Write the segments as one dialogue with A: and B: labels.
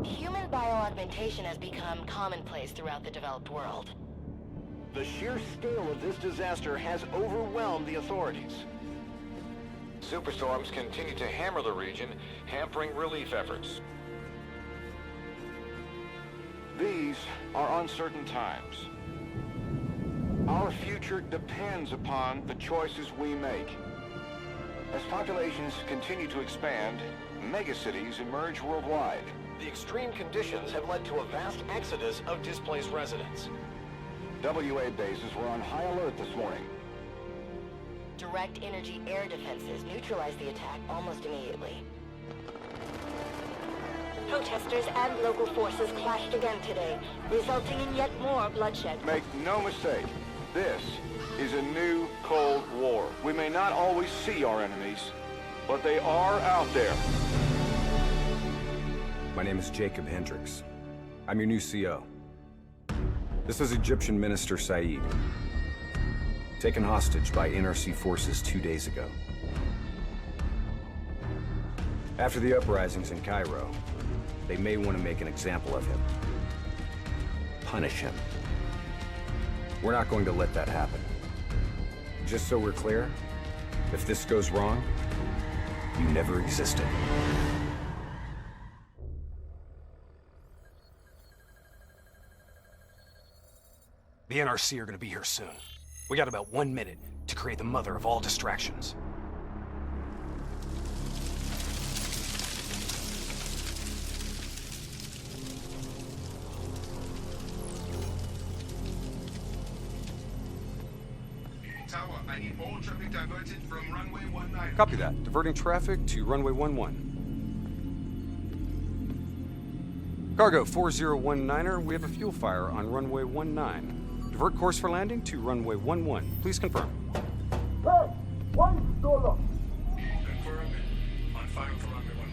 A: Human bioaugmentation has become commonplace throughout the developed world.
B: The sheer scale of this disaster has overwhelmed the authorities.
C: Superstorms continue to hammer the region, hampering relief efforts.
B: These are uncertain times. Our future depends upon the choices we make. As populations continue to expand, megacities emerge worldwide.
C: The extreme conditions have led to a vast exodus of displaced residents.
B: WA bases were on high alert this morning.
A: Direct energy air defenses neutralized the attack almost immediately. Protesters and local forces clashed again today, resulting in yet more bloodshed.
B: Make no mistake, this is a new Cold War. We may not always see our enemies, but they are out there.
D: My name is Jacob Hendricks. I'm your new CO. This is Egyptian Minister Said, taken hostage by NRC forces 2 days ago. After the uprisings in Cairo, they may want to make an example of him. Punish him. We're not going to let that happen. Just so we're clear, if this goes wrong, you never existed.
E: The NRC are gonna be here soon. We got about 1 minute to create the mother of all distractions.
F: Tower, I need all traffic diverted from runway 19.
D: Copy that. Diverting traffic to runway 11. Cargo 4019er, we have a fuel fire on runway 19. Divert course for landing to runway 11. Please confirm.
F: Hey! $1. Confirmed. On fire for runway 11.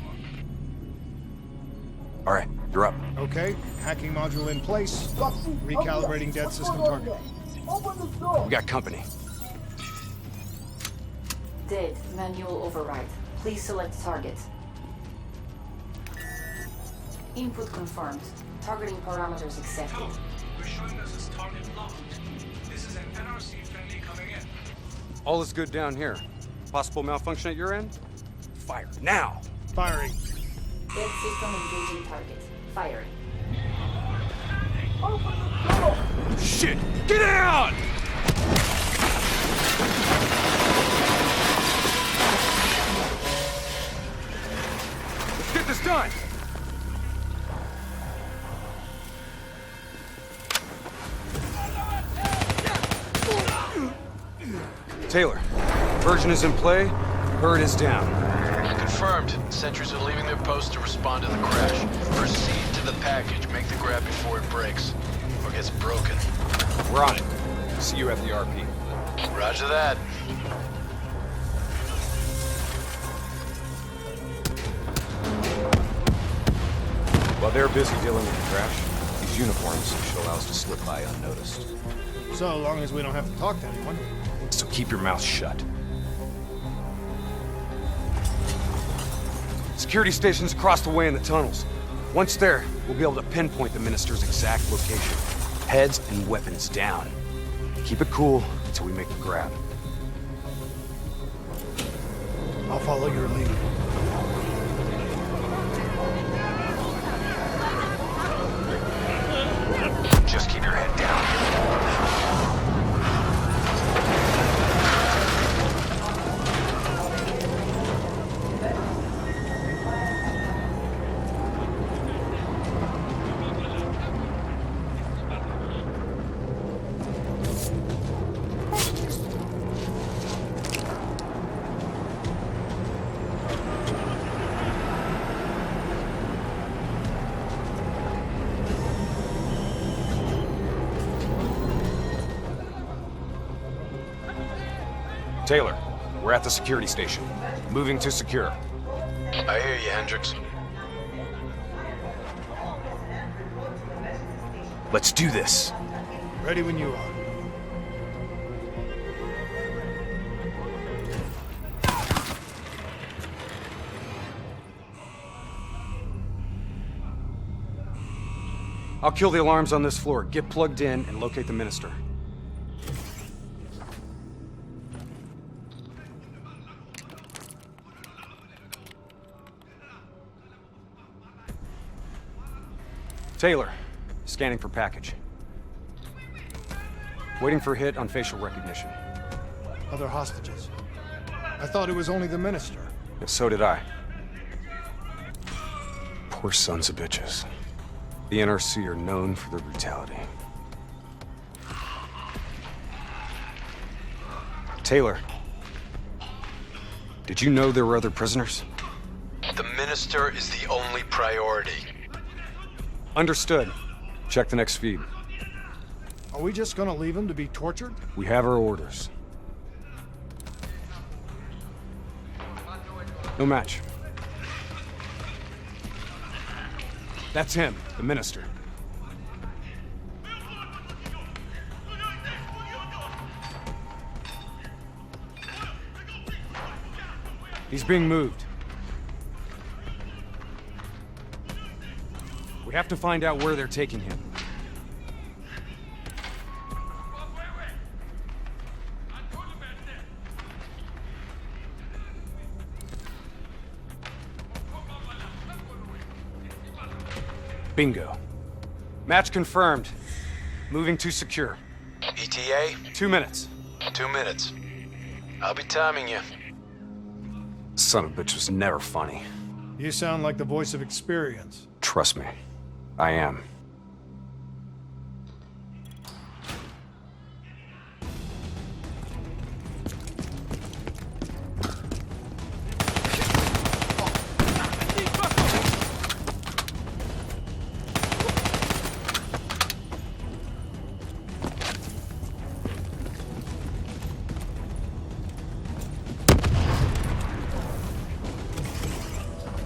E: All right, you're up.
G: Okay, hacking module in place. Recalibrating dead system target.
E: We got company.
H: Dead. Manual override. Please select target. Input confirmed. Targeting parameters accepted.
F: We're showing us as target locked. This is an NRC friendly coming in.
D: All is good down here. Possible malfunction at your end?
E: Fire now!
G: Firing.
H: Dead system engaging target. Firing.
E: Shit! Get out!
D: Let's get this done! Taylor, version is in play, bird is down.
I: Confirmed. Sentries are leaving their post to respond to the crash. Proceed to the package. Make the grab before it breaks. Or gets broken.
D: We're on it. See you at the RP.
I: Roger that.
D: While they're busy dealing with the crash, these uniforms should allow us to slip by unnoticed.
G: So long as we don't have to talk to anyone.
D: So keep your mouth shut. Security stations across the way in the tunnels. Once there, we'll be able to pinpoint the minister's exact location. Heads and weapons down. Keep it cool until we make the grab.
G: I'll follow your lead.
E: Just keep your head down.
D: Taylor, we're at the security station. Moving to secure.
I: I hear you, Hendricks.
E: Let's do this.
G: Ready when you are.
E: I'll kill the alarms on this floor. Get plugged in and locate the minister. Taylor, scanning for package. Waiting for hit on facial recognition.
G: Other hostages. I thought it was only the minister.
E: Yeah, so did I. Poor sons of bitches. The NRC are known for their brutality. Taylor, did you know there were other prisoners?
I: The minister is the only priority.
E: Understood. Check the next feed.
G: Are we just gonna leave him to be tortured?
E: We have our orders. No match. That's him, the minister. He's being moved. We have to find out where they're taking him. Bingo. Match confirmed. Moving to secure.
I: ETA?
E: 2 minutes.
I: 2 minutes. I'll be timing you.
E: Son of a bitch was never funny.
G: You sound like the voice of experience.
E: Trust me. I am.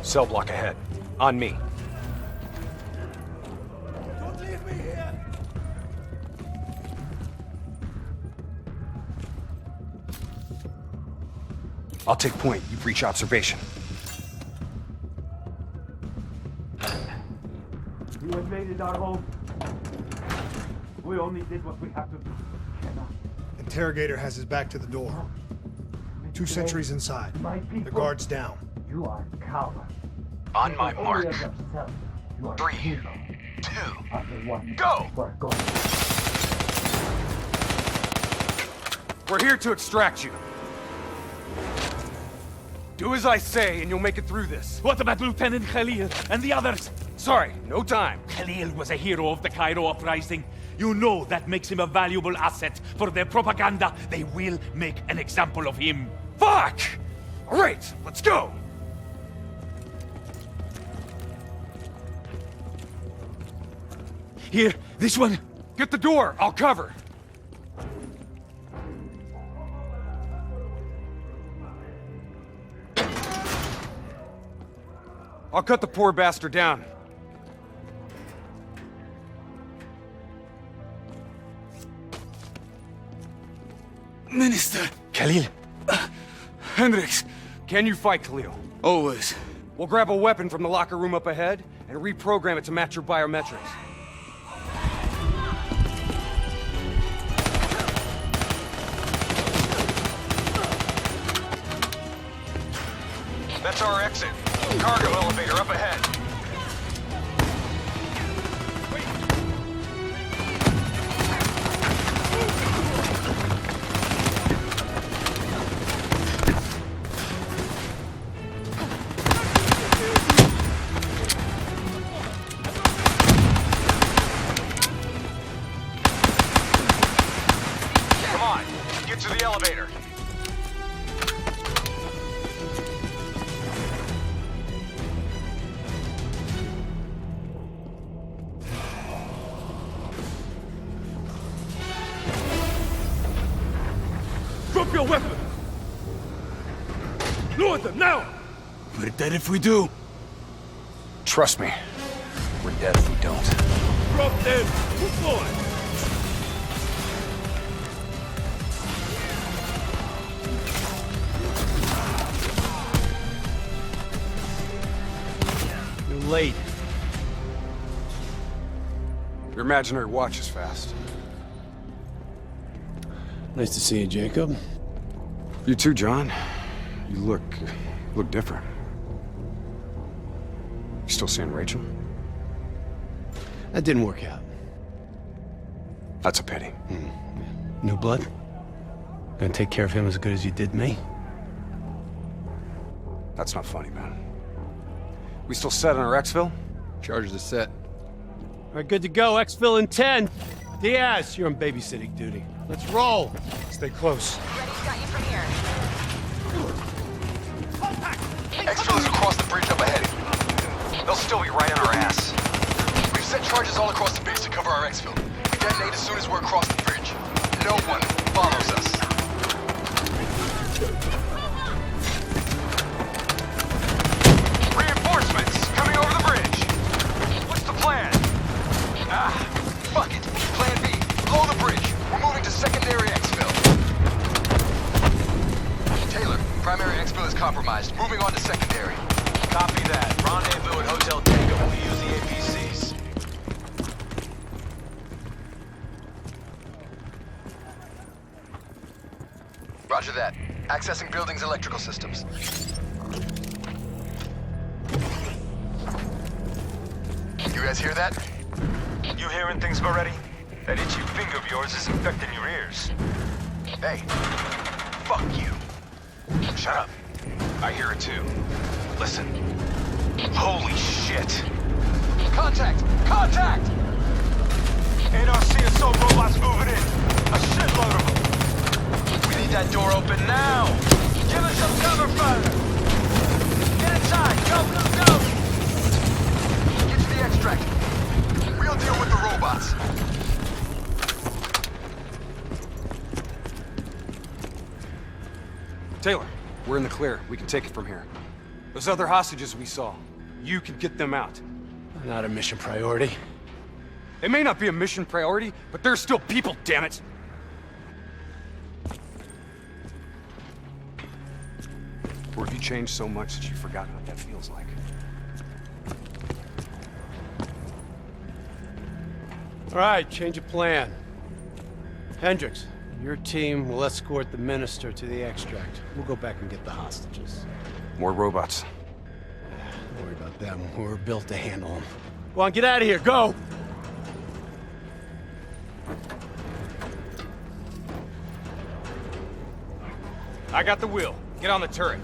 E: Cell block ahead. On me.
J: Don't leave me here!
E: I'll take point. You breach observation.
J: You invaded our home. We only did what we have to do.
G: Interrogator has his back to the door. 2 sentries inside. The guard's down.
J: You are a coward.
I: On my mark. 3, 2, go!
E: We're here to extract you. Do as I say, and you'll make it through this.
J: What about Lieutenant Khalil and the others?
E: Sorry, no time.
J: Khalil was a hero of the Cairo uprising. You know that makes him a valuable asset for their propaganda. They will make an example of him.
E: Fuck! All right, let's go!
J: Here, this one.
E: Get the door, I'll cover. I'll cut the poor bastard down.
K: Minister.
E: Khalil.
K: Hendricks.
E: Can you fight, Khalil?
K: Always.
E: We'll grab a weapon from the locker room up ahead and reprogram it to match your biometrics.
B: That's our exit. Cargo elevator up ahead. Come on, get to the elevator.
J: Drop your weapon! Lower them, now!
K: We're dead if we do.
E: Trust me, we're dead if we don't.
J: Drop them! Move on!
E: You're late. Your imaginary watch is fast.
K: Nice to see you, Jacob.
E: You too, John. You look different. You still seeing Rachel?
K: That didn't work out.
E: That's a pity.
K: New blood? Gonna take care of him as good as you did me?
E: That's not funny, man. We still set on our exfil?
K: Charges are set. All right, good to go. Exfil in 10. Diaz, you're on babysitting duty. Let's roll.
E: Stay close.
H: Ready's got you from here.
I: Exfil is across the bridge up ahead. They'll still be right on our ass. We've set charges all across the base to cover our exfil. We detonate as soon as we're across the bridge. No one follows us. Reinforcements coming over the bridge. What's the plan? Fuck it. Plan B. Blow the bridge. We're moving to secondary exfil. Taylor, primary exfil is compromised. Moving on to secondary. Copy that. Rendezvous at Hotel Tango. We'll use the APCs. Roger that. Accessing building's electrical systems. You guys hear that?
L: You hearing things already? That itchy finger of yours is infecting your ears.
I: Hey. Fuck you.
L: Shut up. I hear it too. Listen. Holy shit.
I: Contact! Contact!
L: NRC assault robots moving in. A shitload of them.
I: We need that door open now!
L: Give us some cover fire! Get inside! Go, go, go!
I: Get to the extract. We'll deal with the robots.
E: Taylor, we're in the clear. We can take it from here. Those other hostages we saw, you can get them out.
K: Not a mission priority.
E: They may not be a mission priority, but they're still people, damn it! Or have you changed so much that you've forgotten what that feels like?
K: All right, change of plan. Hendricks, your team will escort the minister to the extract. We'll go back and get the hostages.
E: More robots.
K: Don't worry about them. We're built to handle them. Go on, get out of here. Go!
J: I got the wheel. Get on the turret.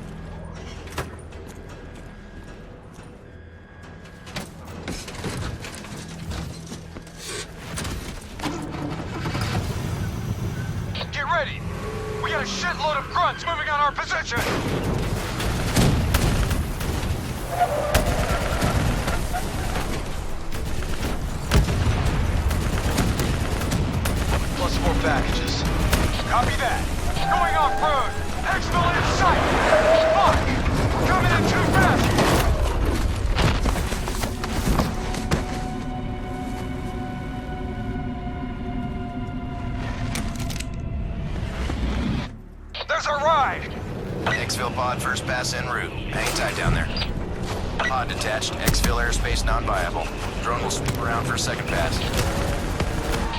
L: Get ready! We got a shitload of grunts moving on our position!
I: +4 packages.
L: Copy that. Going off-road. Exfil in sight. Fuck! We're coming in too fast. There's our ride.
C: Exfil pod first pass en route. Hang tight down there. Pod detached. Exfil airspace non-viable. Drone will sweep around for a second pass.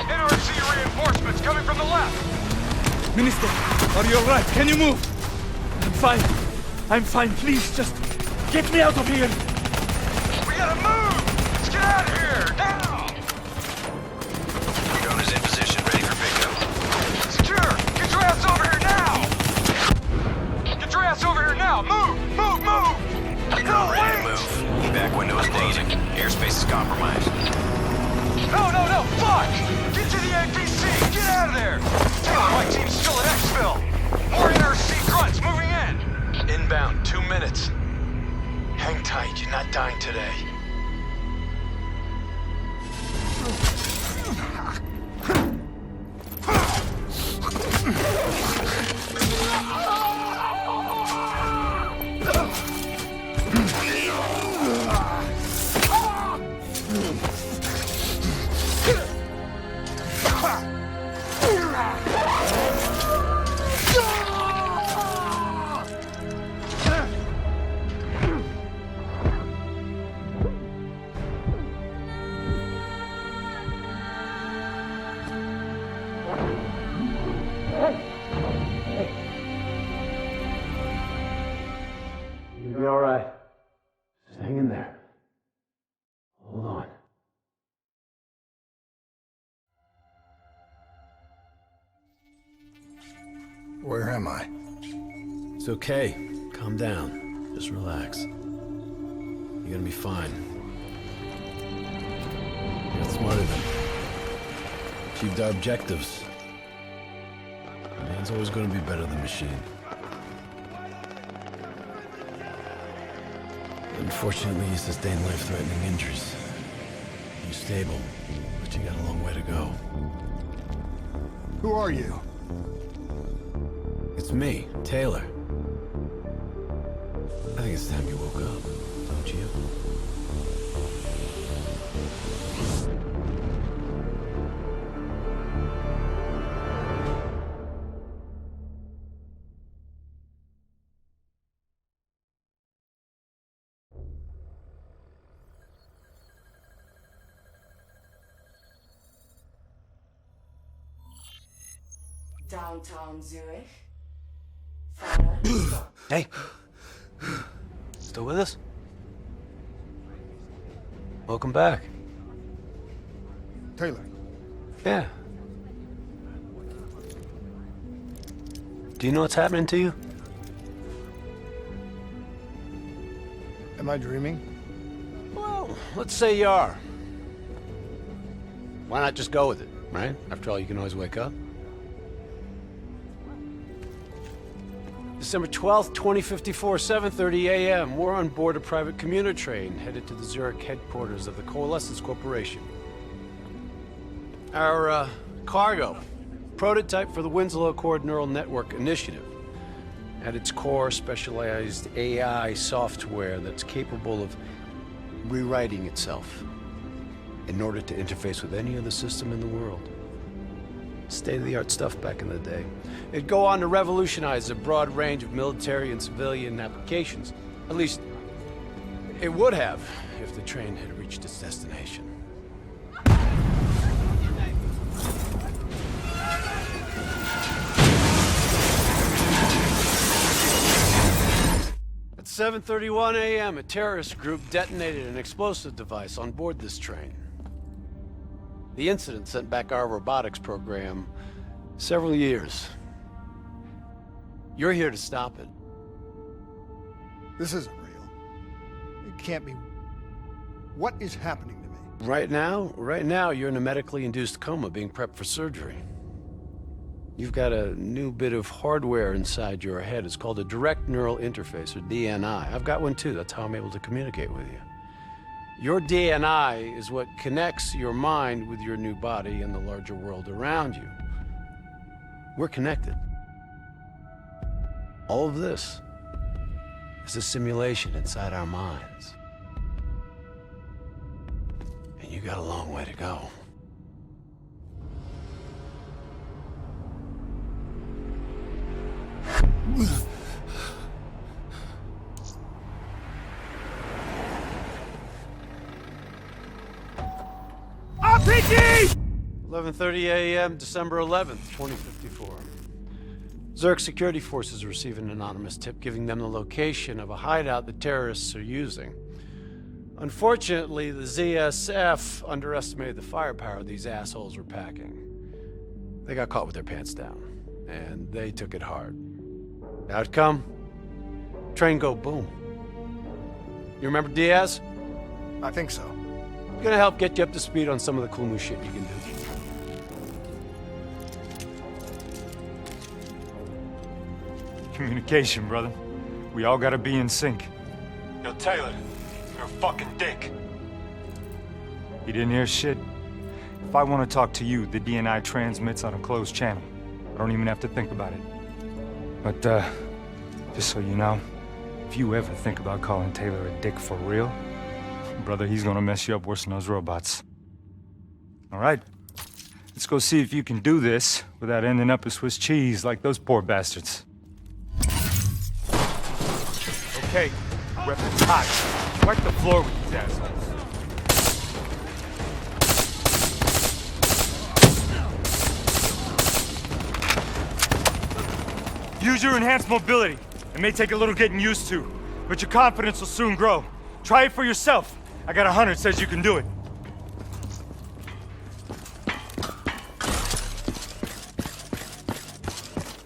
L: NRC reinforcements coming from the left.
J: Minister, are you alright? Can you move? I'm fine. I'm fine. Please, just get me out of here.
L: We gotta move! Let's get out of here! Now!
C: Drone is in position, ready for pickup.
L: Secure! Get your ass over here now! Get your ass over here now! Move! Move! Move! No,
C: Ready to
L: wait!
C: move. Evac window is closing. Airspace is compromised.
L: No, no, no! Fuck! Get to the APC! Get out of there! Taylor, my team's still at exfil! More NRC grunts moving in! Inbound, 2 minutes. Hang tight, you're not dying today.
M: Where am I?
K: It's okay. Calm down. Just relax. You're gonna be fine. You're smarter than me. Achieved our objectives. Man's always gonna be better than machine. Unfortunately, you sustained life-threatening injuries. You're stable, but you got a long way to go.
G: Who are you?
K: It's me, Taylor. I think it's time you woke up, don't you?
H: Downtown Zurich.
K: Hey. Still with us? Welcome back.
G: Taylor.
K: Yeah. Do you know what's happening to you?
G: Am I dreaming?
K: Well, let's say you are. Why not just go with it, right? After all, you can always wake up. December 12th, 2054, 7:30 a.m. We're on board a private commuter train headed to the Zurich headquarters of the Coalescence Corporation. Our cargo, prototype for the Winslow Accord Neural Network Initiative. At its core, specialized AI software that's capable of rewriting itself in order to interface with any other system in the world. State-of-the-art stuff back in the day. It'd go on to revolutionize a broad range of military and civilian applications. At least, it would have if the train had reached its destination. At 7:31 a.m., a terrorist group detonated an explosive device on board this train. The incident sent back our robotics program several years. You're here to stop it.
G: This isn't real. It can't be. What is happening to me?
K: Right now, you're in a medically induced coma being prepped for surgery. You've got a new bit of hardware inside your head. It's called a direct neural interface, or DNI. I've got one too. That's how I'm able to communicate with you. Your DNI is what connects your mind with your new body and the larger world around you. We're connected. All of this is a simulation inside our minds. And you got a long way to go.
E: RPG!
K: 11:30 a.m., December 11th, 2054. Zurich security forces receive an anonymous tip giving them the location of a hideout the terrorists are using. Unfortunately, the ZSF underestimated the firepower these assholes were packing. They got caught with their pants down, and they took it hard. Outcome? Train go boom. You remember Diaz?
G: I think so.
K: Gonna help get you up to speed on some of the cool new shit you can do.
J: Communication, brother. We all gotta be in sync. Yo, Taylor, you're a fucking dick. You didn't hear shit? If I want to talk to you, the DNI transmits on a closed channel. I don't even have to think about it. But, just so you know, if you ever think about calling Taylor a dick for real, brother, he's gonna mess you up worse than those robots. All right, let's go see if you can do this without ending up a Swiss cheese like those poor bastards. Okay, weapons hot. Wipe the floor with these assholes. Use your enhanced mobility. It may take a little getting used to, but your confidence will soon grow. Try it for yourself. I got a hunter that says you can do it.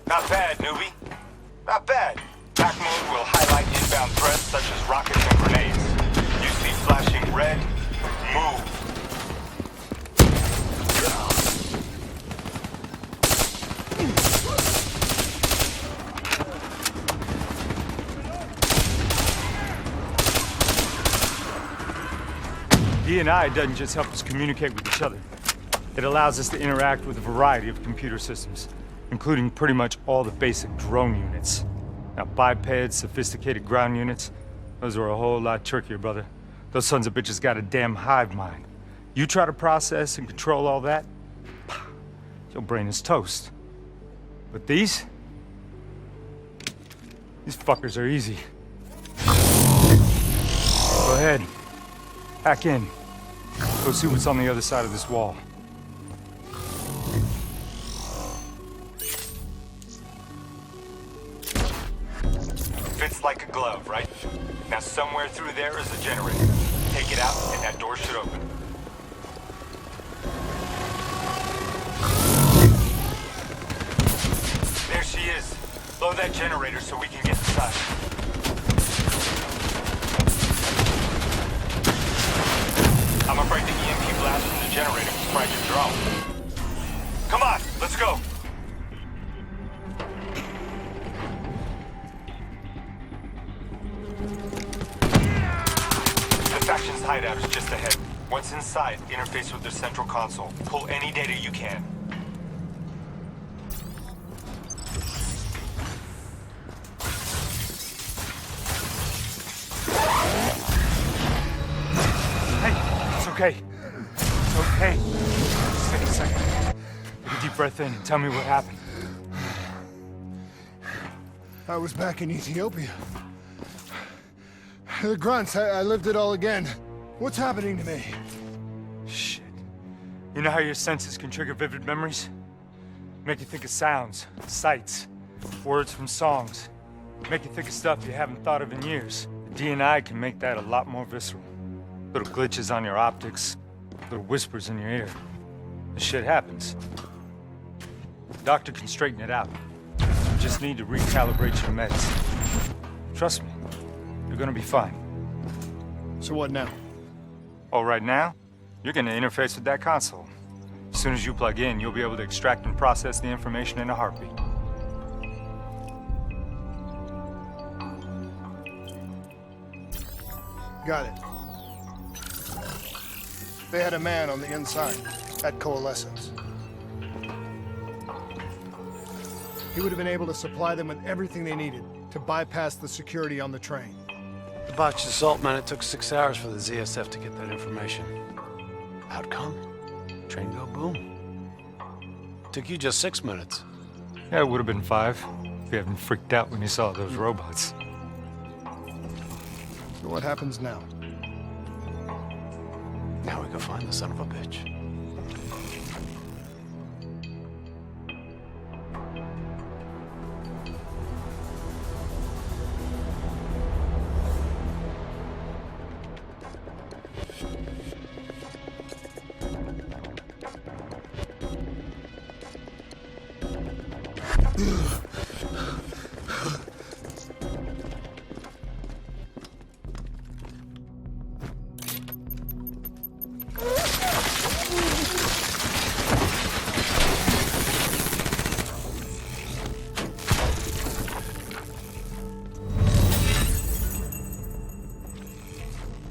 J: Not bad, newbie. Not bad. Attack mode will highlight inbound threats such as rockets and grenades. You see flashing red, move. D&I doesn't just help us communicate with each other. It allows us to interact with a variety of computer systems, including pretty much all the basic drone units. Now, bipeds, sophisticated ground units, those are a whole lot trickier, brother. Those sons of bitches got a damn hive mind. You try to process and control all that, your brain is toast. But these fuckers are easy. Go ahead, hack in. Go see what's on the other side of this wall. Fits like a glove, right? Now somewhere through there is a generator. Take it out and that door should open. There she is. Blow that generator so we can get inside. I'm afraid the EMP blast from the generator will strike your drone. Come on, let's go. The faction's hideout is just ahead. Once inside, interface with their central console. Pull any data you can. Okay. It's okay. Just take a second. Take a deep breath in and tell me what happened.
G: I was back in Ethiopia. The grunts, I lived it all again. What's happening to me?
J: Shit. You know how your senses can trigger vivid memories? Make you think of sounds, sights, words from songs. Make you think of stuff you haven't thought of in years. The D&I can make that a lot more visceral. Little glitches on your optics, little whispers in your ear. This shit happens. The doctor can straighten it out. You just need to recalibrate your meds. Trust me, you're gonna be fine.
G: So what now?
J: Oh, right now, you're gonna interface with that console. As soon as you plug in, you'll be able to extract and process the information in a heartbeat.
G: Got it. They had a man on the inside, at Coalescence. He would have been able to supply them with everything they needed to bypass the security on the train.
K: The botched assault, man, it took 6 hours for the ZSF to get that information. Outcome? Train go boom. Took you just 6 minutes.
J: Yeah, it would have been 5 if you hadn't freaked out when you saw those robots.
G: So what happens now?
K: Now we go find the son of a bitch.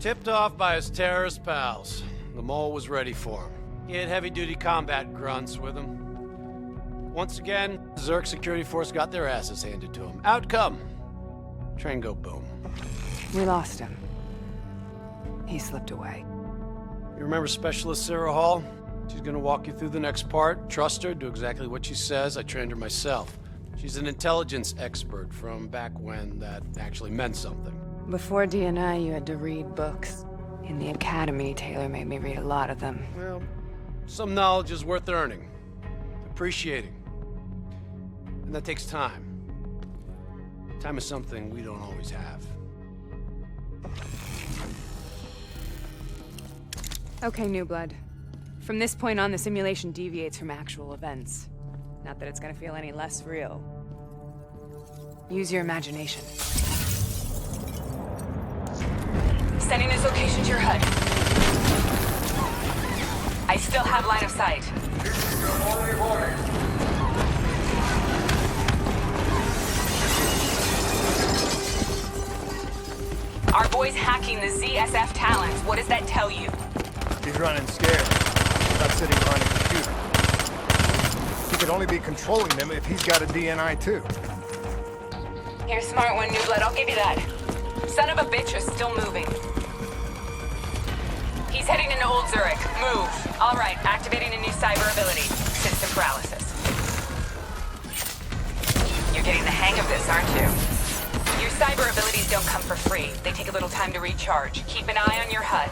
K: Tipped off by his terrorist pals, the mole was ready for him. He had heavy-duty combat grunts with him. Once again, Zerk security force got their asses handed to him. Outcome: train go boom.
M: We lost him. He slipped away.
K: You remember Specialist Sarah Hall? She's gonna walk you through the next part. Trust her, do exactly what she says. I trained her myself. She's an intelligence expert from back when that actually meant something.
M: Before D&I, you had to read books. In the academy, Taylor made me read a lot of them.
K: Well, some knowledge is worth earning, appreciating. And that takes time. Time is something we don't always have.
M: Okay, New Blood. From this point on, the simulation deviates from actual events. Not that it's gonna feel any less real. Use your imagination.
H: Sending this location to your HUD. I still have line of sight. Our boy's hacking the ZSF talents. What does that tell you?
N: He's running scared. He's not sitting behind a computer. He could only be controlling them if he's got a DNI too.
H: You're a smart one, New Blood. I'll give you that. Son of a bitch is still moving. He's heading into Old Zurich. Move. All right, activating a new cyber ability. System paralysis. You're getting the hang of this, aren't you? Your cyber abilities don't come for free. They take a little time to recharge. Keep an eye on your HUD.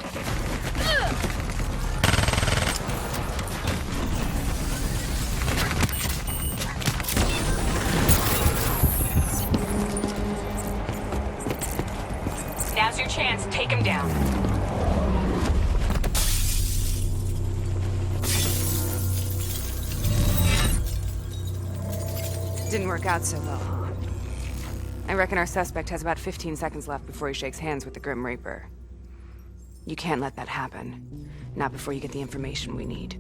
H: Now's your chance. Take him down.
M: Didn't work out so well, huh? I reckon our suspect has about 15 seconds left before he shakes hands with the Grim Reaper. You can't let that happen. Not before you get the information we need.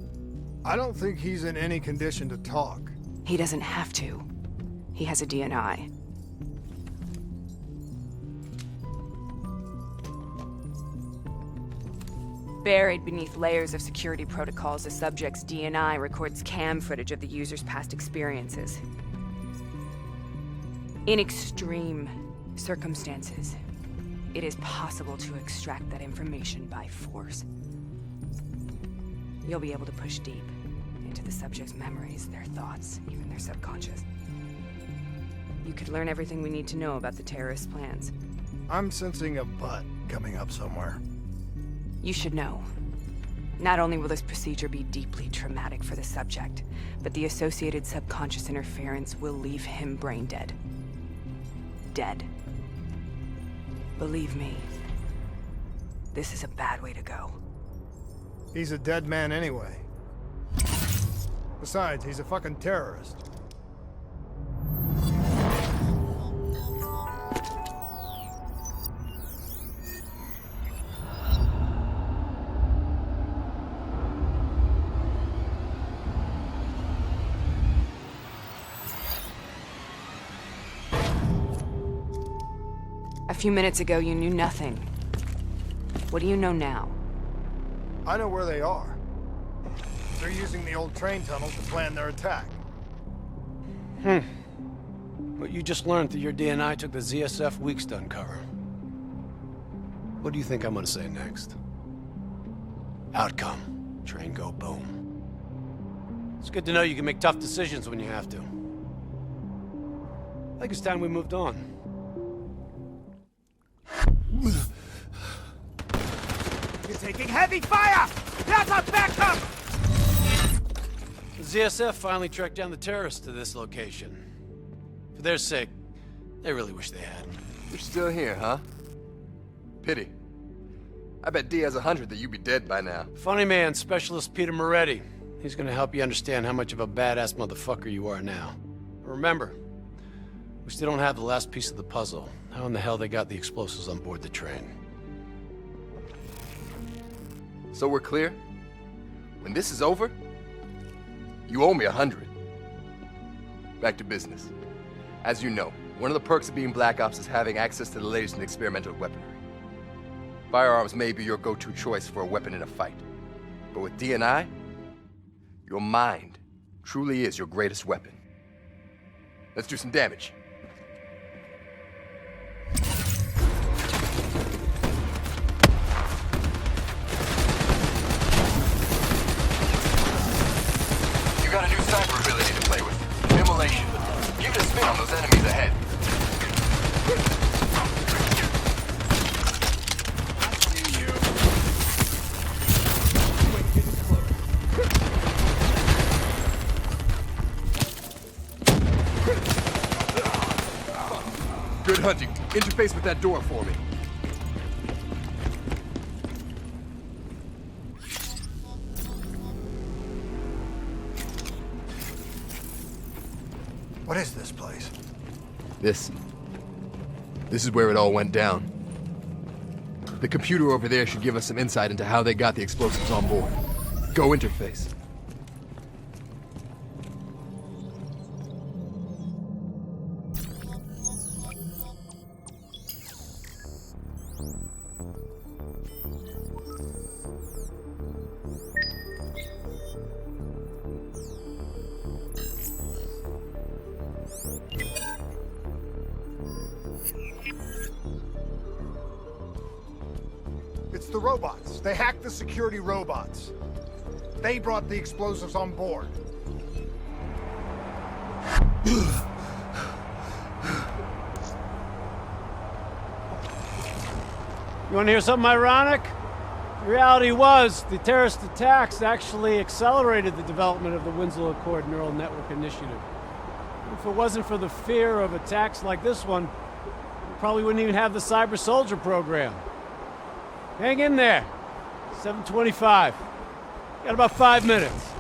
N: I don't think he's in any condition to talk.
M: He doesn't have to. He has a DNI. Buried beneath layers of security protocols, the subject's DNI records cam footage of the user's past experiences. In extreme circumstances, it is possible to extract that information by force. You'll be able to push deep into the subject's memories, their thoughts, even their subconscious. You could learn everything we need to know about the terrorist plans.
N: I'm sensing a butt coming up somewhere.
M: You should know. Not only will this procedure be deeply traumatic for the subject, but the associated subconscious interference will leave him brain dead. Dead. Believe me, this is a bad way to go.
N: He's a dead man anyway. Besides, he's a fucking terrorist.
M: A few minutes ago, you knew nothing. What do you know now?
N: I know where they are. They're using the old train tunnels to plan their attack.
K: What you just learned through your DNI took the ZSF weeks to uncover. What do you think I'm gonna say next? Outcome. Train go boom. It's good to know you can make tough decisions when you have to. I think it's time we moved on.
O: You're taking heavy fire! That's a backup!
K: The ZSF finally tracked down the terrorists to this location. For their sake, they really wish they had.
P: You're still here, huh? Pity. I bet D has 100 that you'd be dead by now.
K: Funny man, Specialist Peter Moretti. He's gonna help you understand how much of a badass motherfucker you are now. But remember, we still don't have the last piece of the puzzle. How in the hell they got the explosives on board the train?
P: So we're clear? When this is over, you owe me 100. Back to business. As you know, one of the perks of being Black Ops is having access to the latest in experimental weaponry. Firearms may be your go-to choice for a weapon in a fight. But with DNI, your mind truly is your greatest weapon. Let's do some damage.
I: You got a new cyber ability to play with. Immolation. Give it a spin on those enemies ahead.
P: Good hunting. Interface with that door for me.
N: What is this place?
P: This is where it all went down. The computer over there should give us some insight into how they got the explosives on board. Go interface.
N: It's the robots. They hacked the security robots. They brought the explosives on board.
K: You want to hear something ironic? The reality was, the terrorist attacks actually accelerated the development of the Winslow Accord Neural Network Initiative. If it wasn't for the fear of attacks like this one, we probably wouldn't even have the Cyber Soldier program. Hang in there. 7:25. Got about 5 minutes.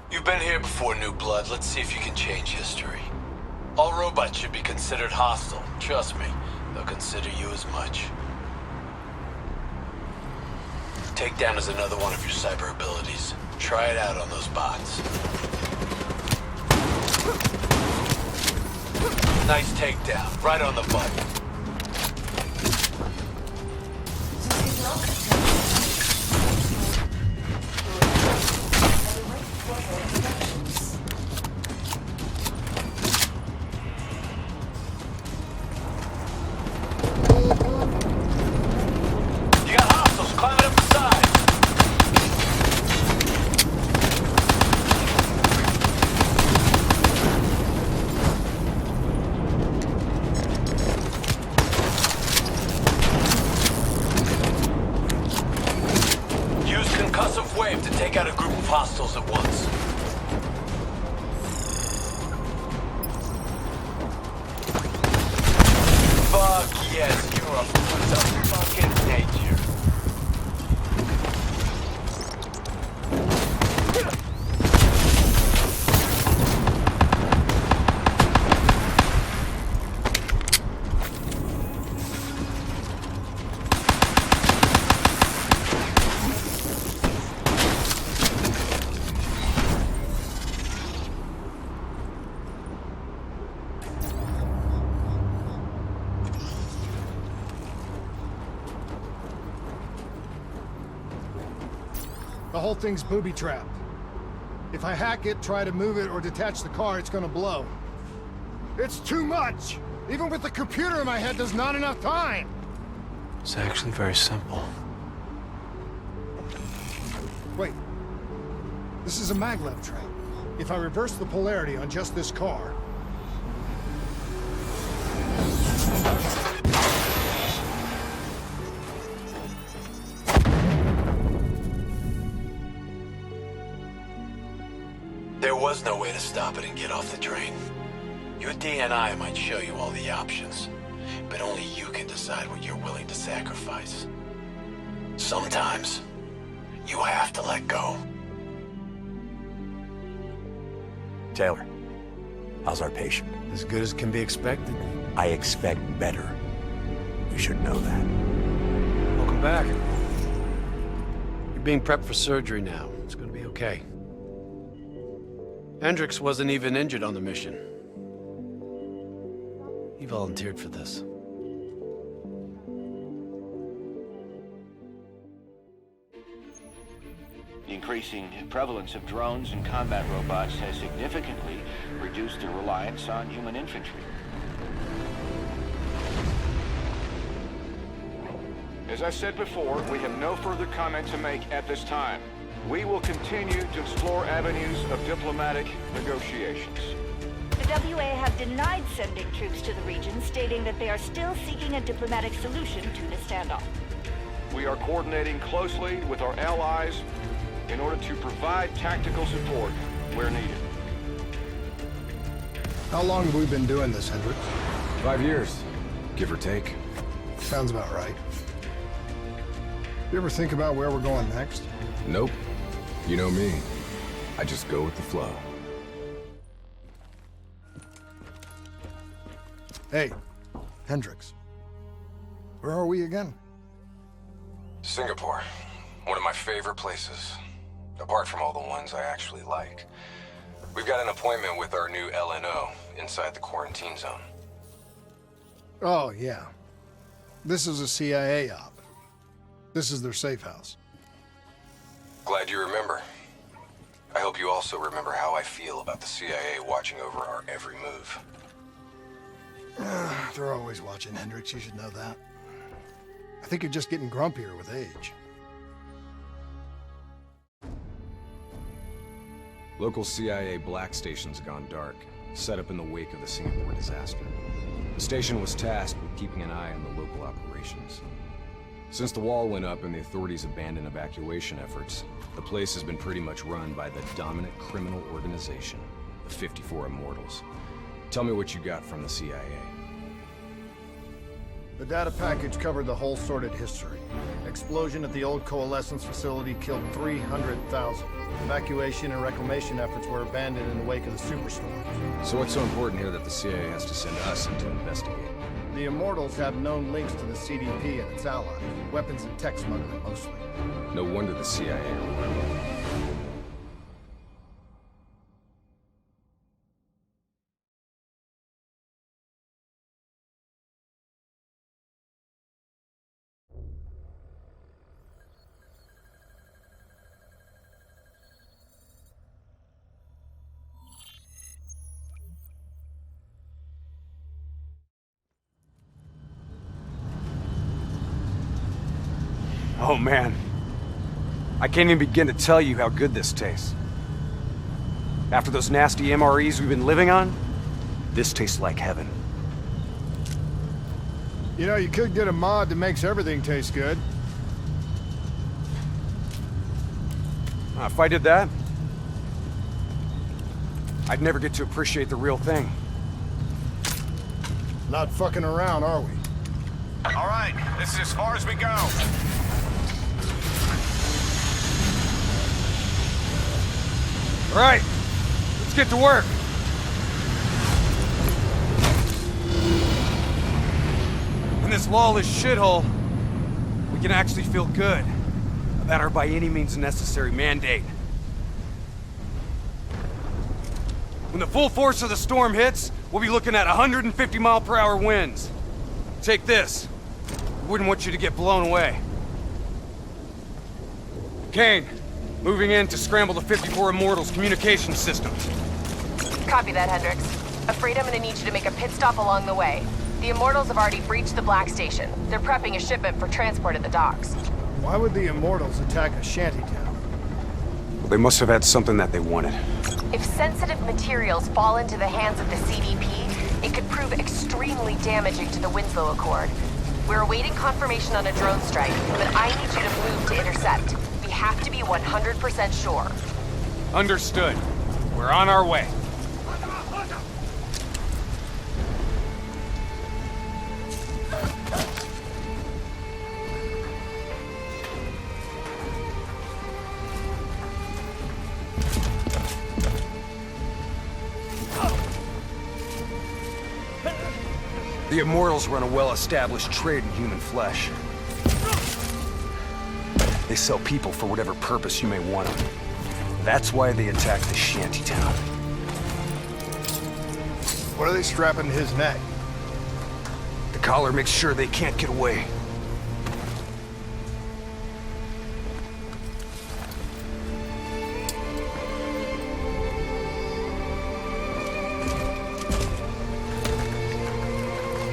L: You've been here before, New Blood. Let's see if you can change history. All robots should be considered hostile. Trust me, they'll consider you as much. Takedown is another one of your cyber abilities. Try it out on those bots. Nice takedown, right on the button. You got hostiles climbing up the side. Use concussive wave to take out a group of hostiles at once. Fuck yes, you're a force of fucking nature.
N: The whole thing's booby-trapped. If I hack it, try to move it, or detach the car, it's gonna blow. It's too much! Even with the computer in my head, there's not enough time!
K: It's actually very simple.
N: Wait. This is a maglev train. If I reverse the polarity on just this car...
L: There was no way to stop it and get off the train. Your DNI might show you all the options, but only you can decide what you're willing to sacrifice. Sometimes, you have to let go.
D: Taylor, how's our patient?
K: As good as can be expected.
D: I expect better. You should know that.
K: Welcome back. You're being prepped for surgery now. It's gonna be okay. Hendricks wasn't even injured on the mission. He volunteered for this.
Q: The increasing prevalence of drones and combat robots has significantly reduced their reliance on human infantry.
B: As I said before, we have no further comment to make at this time. We will continue to explore avenues of diplomatic negotiations.
A: The WA have denied sending troops to the region, stating that they are still seeking a diplomatic solution to the standoff.
B: We are coordinating closely with our allies in order to provide tactical support where needed.
N: How long have we been doing this, Hendricks?
D: 5 years, give or take.
N: Sounds about right. You ever think about where we're going next?
D: Nope. You know me. I just go with the flow.
N: Hey, Hendricks. Where are we again?
R: Singapore. One of my favorite places. Apart from all the ones I actually like. We've got an appointment with our new LNO inside the quarantine zone.
N: Oh, yeah. This is a CIA op. This is their safe house.
R: Glad you remember. I hope you also remember how I feel about the CIA watching over our every move.
N: They're always watching, Hendricks. You should know that. I think you're just getting grumpier with age.
D: Local CIA black station's gone dark, set up in the wake of the Singapore disaster. The station was tasked with keeping an eye on the local operations. Since the wall went up and the authorities abandoned evacuation efforts, the place has been pretty much run by the dominant criminal organization, the 54 Immortals. Tell me what you got from the CIA.
N: The data package covered the whole sordid history. Explosion at the old Coalescence facility killed 300,000. Evacuation and reclamation efforts were abandoned in the wake of the superstorms.
D: So what's so important here that the CIA has to send us in to investigate?
N: The Immortals have known links to the CDP and its allies. Weapons and tech smuggling, mostly.
D: No wonder the CIA are
E: Oh man, I can't even begin to tell you how good this tastes. After those nasty MREs we've been living on, this tastes like heaven.
N: You know, you could get a mod that makes everything taste good.
E: If I did that, I'd never get to appreciate the real thing.
N: Not fucking around, are we?
L: All right, this is as far as we go.
E: All right, let's get to work. In this lawless shithole, we can actually feel good about our by any means necessary mandate. When the full force of the storm hits, we'll be looking at 150-mile-per-hour winds. Take this. We wouldn't want you to get blown away. Kane, moving in to scramble the 54 Immortals' communication systems.
S: Copy that, Hendricks. Afraid I'm gonna need you to make a pit stop along the way. The Immortals have already breached the Black Station. They're prepping a shipment for transport at the docks.
N: Why would the Immortals attack a shantytown?
E: They must have had something that they wanted.
S: If sensitive materials fall into the hands of the CDP, it could prove extremely damaging to the Winslow Accord. We're awaiting confirmation on a drone strike, but I need you to move to intercept. We have to be 100% sure.
E: Understood. We're on our way. The Immortals run a well-established trade in human flesh. They sell people for whatever purpose you may want them. That's why they attacked the shantytown.
N: What are they strapping to his neck?
E: The collar makes sure they can't get away.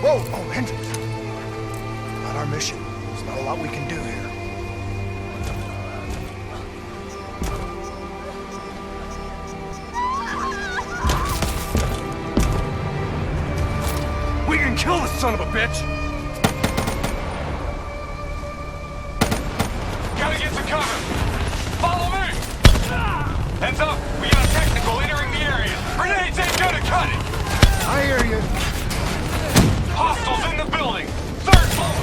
N: Whoa! Oh, Hendricks! Not our mission. There's not a lot we can do here.
E: We can kill this son of a bitch!
L: Gotta get to cover. Follow me! Heads up, we got a technical entering the area. Grenades ain't gonna cut it!
N: I hear you.
L: Hostiles in the building! Third floor!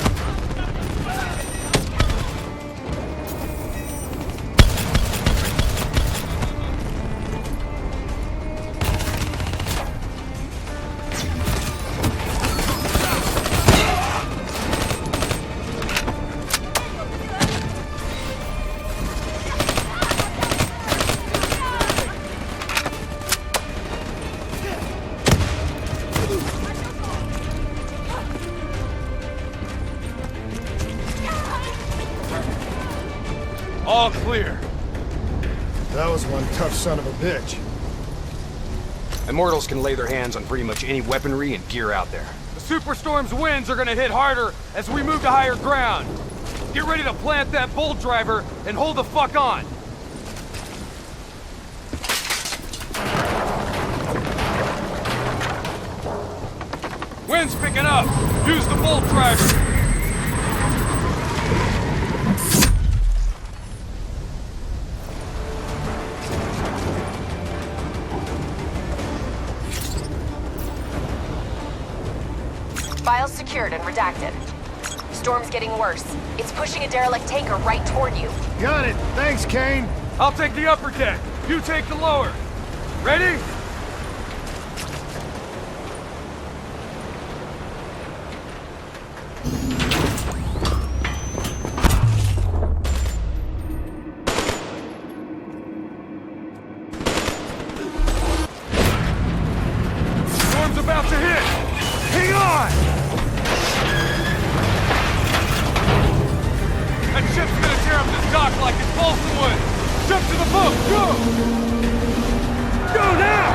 N: That was one tough son of a bitch.
E: Immortals can lay their hands on pretty much any weaponry and gear out there. The Superstorm's winds are gonna hit harder as we move to higher ground. Get ready to plant that bolt driver and hold the fuck on. Wind's picking up. Use the bolt driver.
S: Files secured and redacted. Storm's getting worse. It's pushing a derelict tanker right toward you.
N: Got it. Thanks, Kane.
E: I'll take the upper deck. You take the lower. Ready? Storm's about to hit. Hang on! That ship's gonna tear up this dock like it's balsa wood! Jump to the boat! Go! Go now!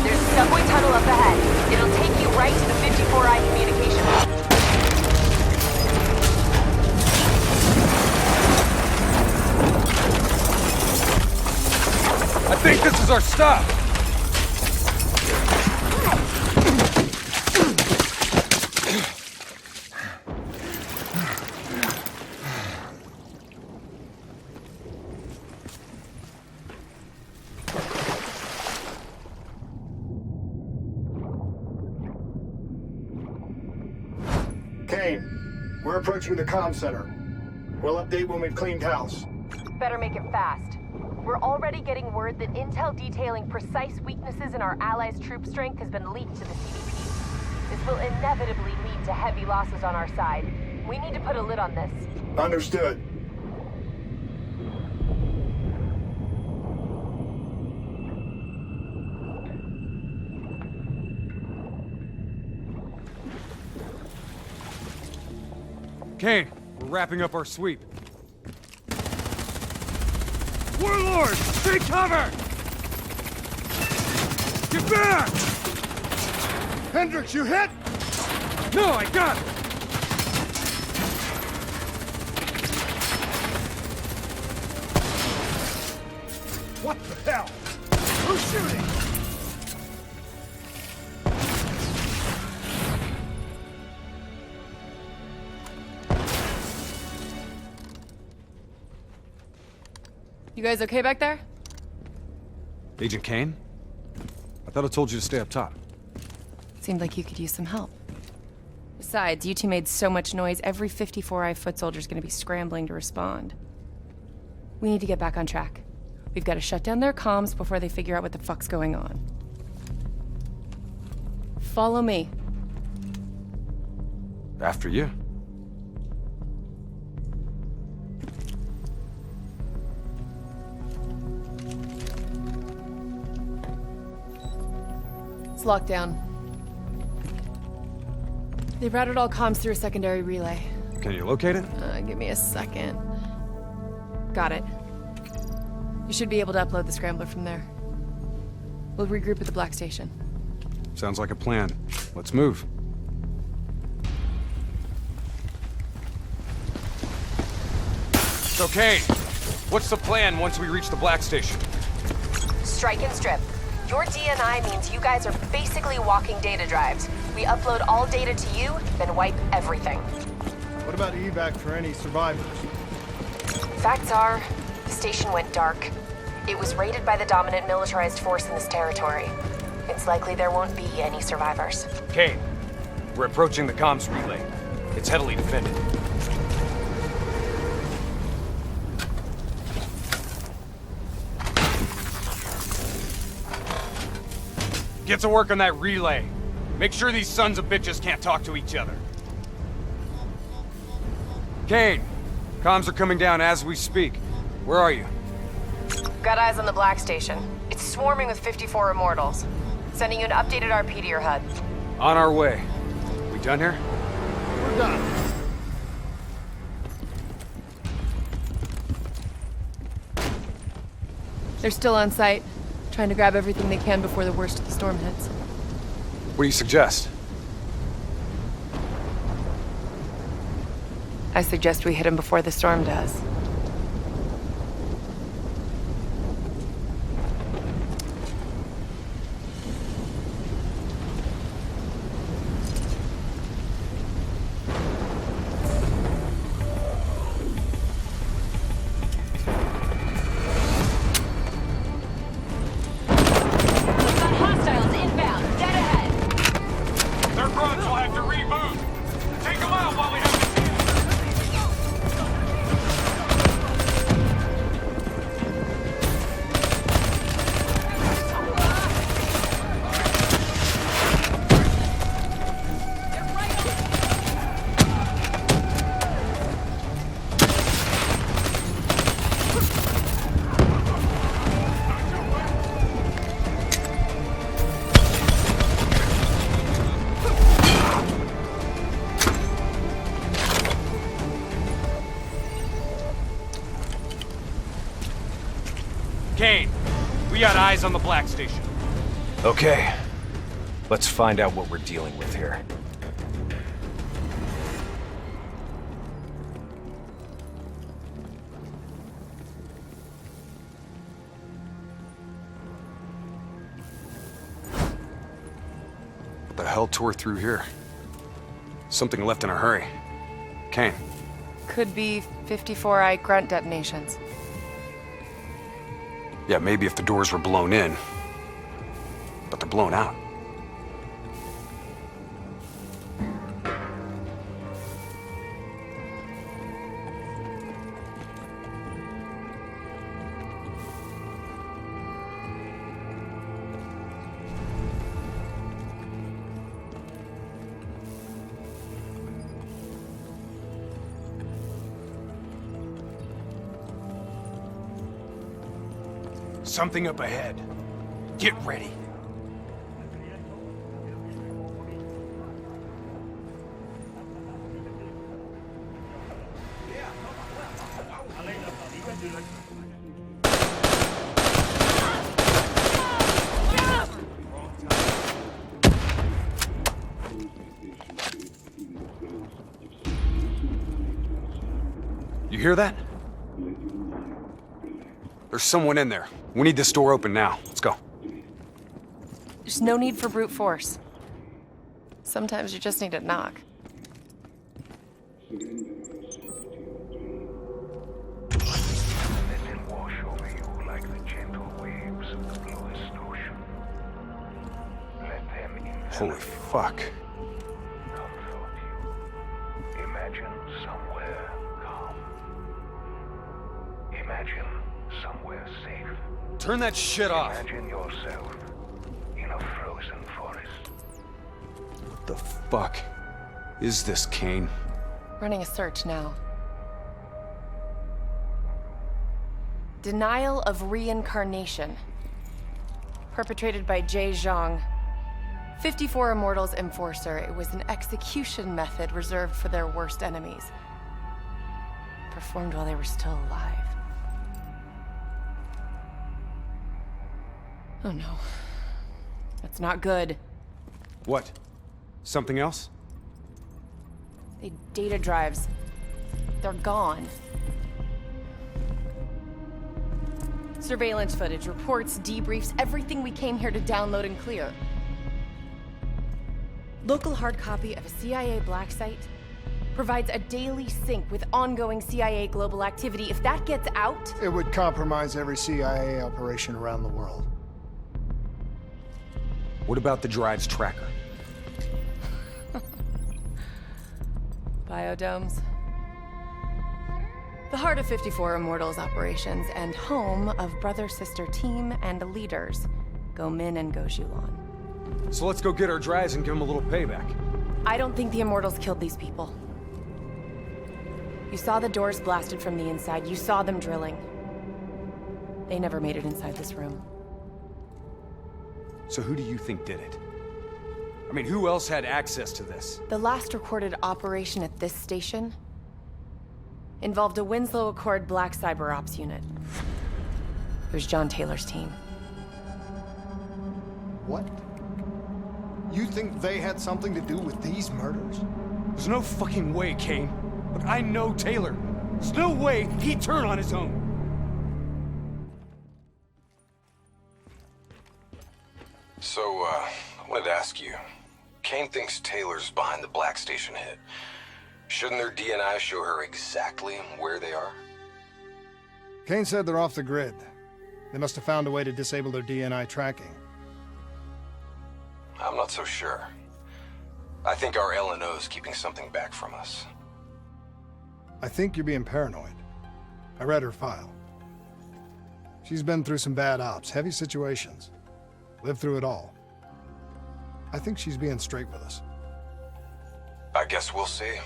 S: There's a subway tunnel up ahead. It'll take you right to the 54I communication hub.
E: I think this is our stop!
N: Kane, we're approaching the comm center. We'll update when we've cleaned house.
S: Better make it fast. We're already getting word that intel detailing precise weaknesses in our allies' troop strength has been leaked to the CDP. This will inevitably lead to heavy losses on our side. We need to put a lid on this.
N: Understood.
E: Kane, we're wrapping up our sweep. Warlord! Take cover! Get back!
N: Hendricks, you hit?
E: No, I got it!
N: What the hell? Who's shooting?
T: You guys okay back there?
E: Agent Kane? I thought I told you to stay up top.
T: Seemed like you could use some help. Besides, you two made so much noise, every 54I foot soldier's gonna be scrambling to respond. We need to get back on track. We've got to shut down their comms before they figure out what the fuck's going on. Follow me.
E: After you.
T: It's locked down. They routed all comms through a secondary relay.
E: Can you locate it?
T: Give me a second. Got it. You should be able to upload the scrambler from there. We'll regroup at the Black Station.
E: Sounds like a plan. Let's move. So, Kane, what's the plan once we reach the Black Station?
S: Strike and strip. Your DNI means you guys are basically walking data drives. We upload all data to you, then wipe everything.
N: What about evac for any survivors?
S: Facts are, the station went dark. It was raided by the dominant militarized force in this territory. It's likely there won't be any survivors.
E: Kane, we're approaching the comms relay. It's heavily defended. Get to work on that relay. Make sure these sons of bitches can't talk to each other. Kane, comms are coming down as we speak. Where are you?
S: Got eyes on the Black Station. It's swarming with 54 Immortals. Sending you an updated RP to your HUD.
E: On our way. We done here?
N: We're done.
T: They're still on site, trying to grab everything they can before the worst of the storm hits.
E: What do you suggest?
T: I suggest we hit him before the storm does.
E: Kane, we got eyes on the Black Station.
D: Okay. Let's find out what we're dealing with here.
E: What the hell tore through here? Something left in a hurry. Kane.
T: Could be 54i grunt detonations.
E: Yeah, maybe if the doors were blown in. But they're blown out. Something up ahead. Get ready. You hear that? There's someone in there. We need this door open now. Let's go.
T: There's no need for brute force. Sometimes you just need to knock.
E: Holy fuck.
B: Imagine somewhere calm. Imagine somewhere safe.
E: Turn that shit off.
B: Imagine yourself in a frozen forest.
E: What the fuck is this, Kane?
T: Running a search now. Denial of reincarnation. Perpetrated by Jay Zhang. 54 Immortals Enforcer. It was an execution method reserved for their worst enemies. Performed while they were still alive. Oh no. That's not good.
E: What? Something else?
T: They data drives. They're gone. Surveillance footage, reports, debriefs, everything we came here to download and clear. Local hard copy of a CIA black site provides a daily sync with ongoing CIA global activity. If that gets out...
N: It would compromise every CIA operation around the world.
E: What about the drive's tracker?
T: Biodomes. The heart of 54 Immortals operations and home of brother-sister team and leaders, Go Min and Go Zhulan.
E: So let's go get our drives and give them a little payback.
T: I don't think the Immortals killed these people. You saw the doors blasted from the inside. You saw them drilling. They never made it inside this room.
E: So who do you think did it? I mean, who else had access to this?
T: The last recorded operation at this station involved a Winslow Accord Black Cyber Ops unit. It was John Taylor's team.
N: What? You think they had something to do with these murders?
E: There's no fucking way, Kane. Look, I know Taylor. There's no way he'd turn on his own.
R: So, I wanted to ask you. Kane thinks Taylor's behind the Black Station hit. Shouldn't their DNI show her exactly where they are?
N: Kane said they're off the grid. They must have found a way to disable their DNI tracking.
R: I'm not so sure. I think our LNO's keeping something back from us.
N: I think you're being paranoid. I read her file. She's been through some bad ops, heavy situations. Lived through it all. I think she's being straight with us.
R: I guess we'll see.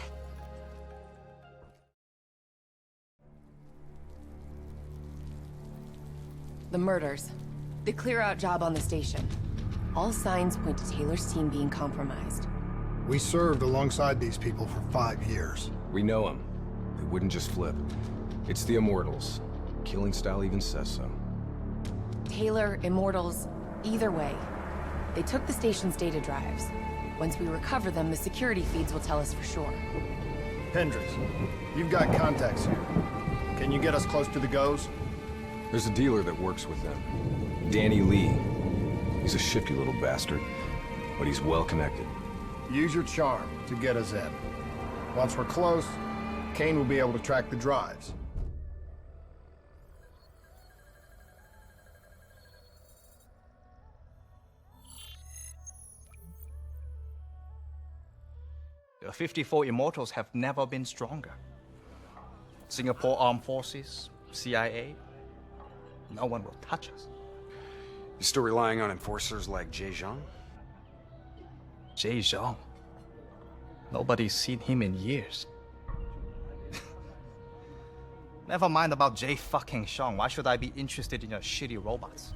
T: The murders. The clear-out job on the station. All signs point to Taylor's team being compromised.
N: We served alongside these people for 5 years.
D: We know them. They wouldn't just flip. It's the Immortals. Killing style even says so.
T: Taylor, Immortals, either way. They took the station's data drives. Once we recover them, the security feeds will tell us for sure.
N: Hendricks, you've got contacts here. Can you get us close to the GOs?
D: There's a dealer that works with them. Danny Lee. He's a shifty little bastard, but he's well connected.
N: Use your charm to get us in. Once we're close, Kane will be able to track the drives.
U: The 54 Immortals have never been stronger. Singapore Armed Forces, CIA, no one will touch us.
E: You still relying on enforcers like Jay Zhang?
U: Jay Zhang? Nobody's seen him in years. Never mind about Jay fucking Zhang. Why should I be interested in your shitty robots?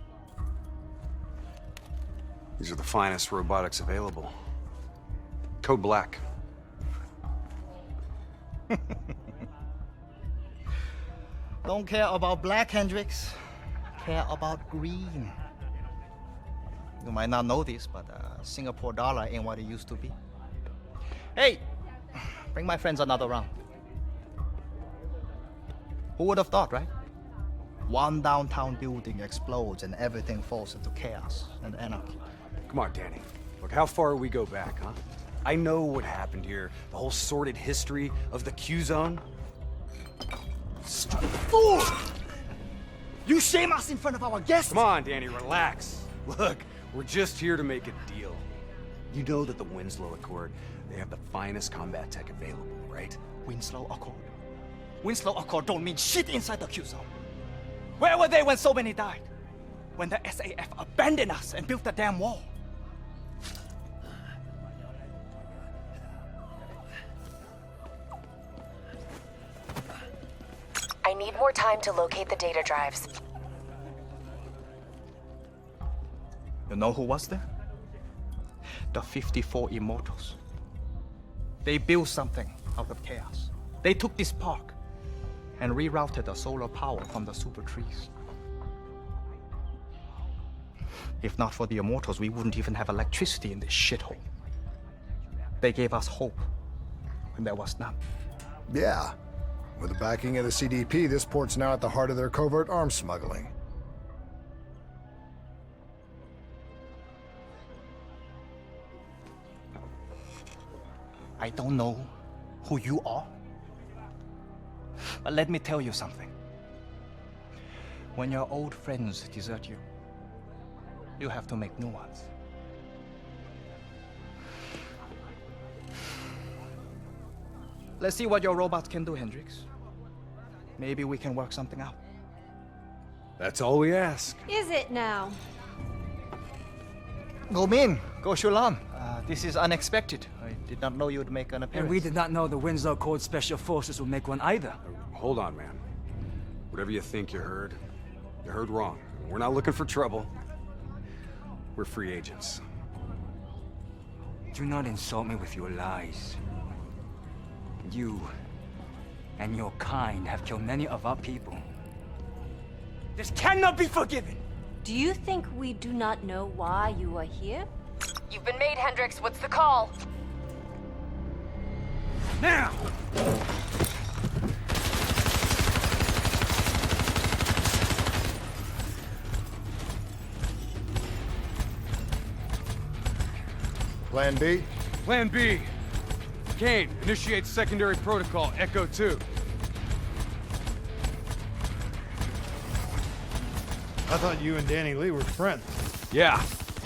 E: These are the finest robotics available. Code Black.
U: Don't care about black, Hendricks. Care about green. You might not know this, but Singapore dollar ain't what it used to be. Hey, bring my friends another round. Who would have thought, right? One downtown building explodes and everything falls into chaos and anarchy.
E: Come on, Danny. Look, how far we go back, huh? I know what happened here. The whole sordid history of the Q-Zone.
O: Fool! You shame us in front of our guests!
E: Come on, Danny, relax. Look, we're just here to make a deal. You know that the Winslow Accord, they have the finest combat tech available, right?
U: Winslow Accord? Winslow Accord don't mean shit inside the Q-Zone. Where were they when so many died? When the SAF abandoned us and built the damn wall?
S: I need more time to locate the data drives.
U: You know who was there? The 54 Immortals. They built something out of chaos. They took this park and rerouted the solar power from the super trees. If not for the Immortals, we wouldn't even have electricity in this shithole. They gave us hope when there was none.
N: Yeah. With the backing of the CDP, this port's now at the heart of their covert arms smuggling.
U: I don't know who you are, but let me tell you something. When your old friends desert you, you have to make new ones. Let's see what your robots can do, Hendricks. Maybe we can work something out.
E: That's all we ask.
V: Is it now?
U: Go Min, go Shulan. This is unexpected. I did not know you would make an appearance.
O: And we did not know the Winslow Accord Special Forces would make one either.
E: Hold on, man. Whatever you think you heard wrong. We're not looking for trouble. We're free agents.
F: Do not insult me with your lies. You and your kind have killed many of our people. This cannot be forgiven!
V: Do you think we do not know why you are here?
S: You've been made, Hendricks. What's the call?
E: Now!
N: Plan B?
E: Plan B. Kane, initiate secondary protocol, Echo 2.
N: I thought you and Danny Lee were friends.
E: Yeah,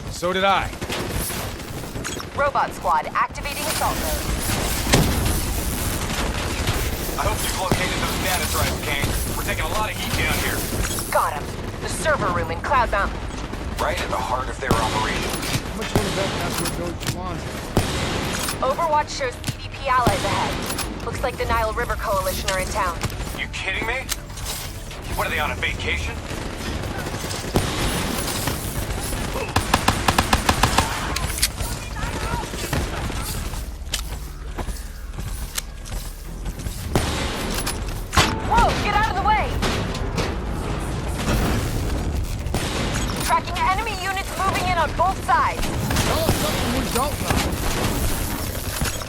E: so did I.
S: Robot squad, activating assault mode.
L: I hope you've located those data drives, Kane. We're taking a lot of heat down here.
S: Got him. The server room in Cloud Mountain.
L: Right at the heart of their operation.
N: How much will that password go to launch?
S: Overwatch shows CDP allies ahead. Looks like the Nile River Coalition are in town.
L: You kidding me? What, are they on a vacation?
S: Whoa, get out of the way! Tracking enemy units moving in on both sides.
N: Tell us something we don't know.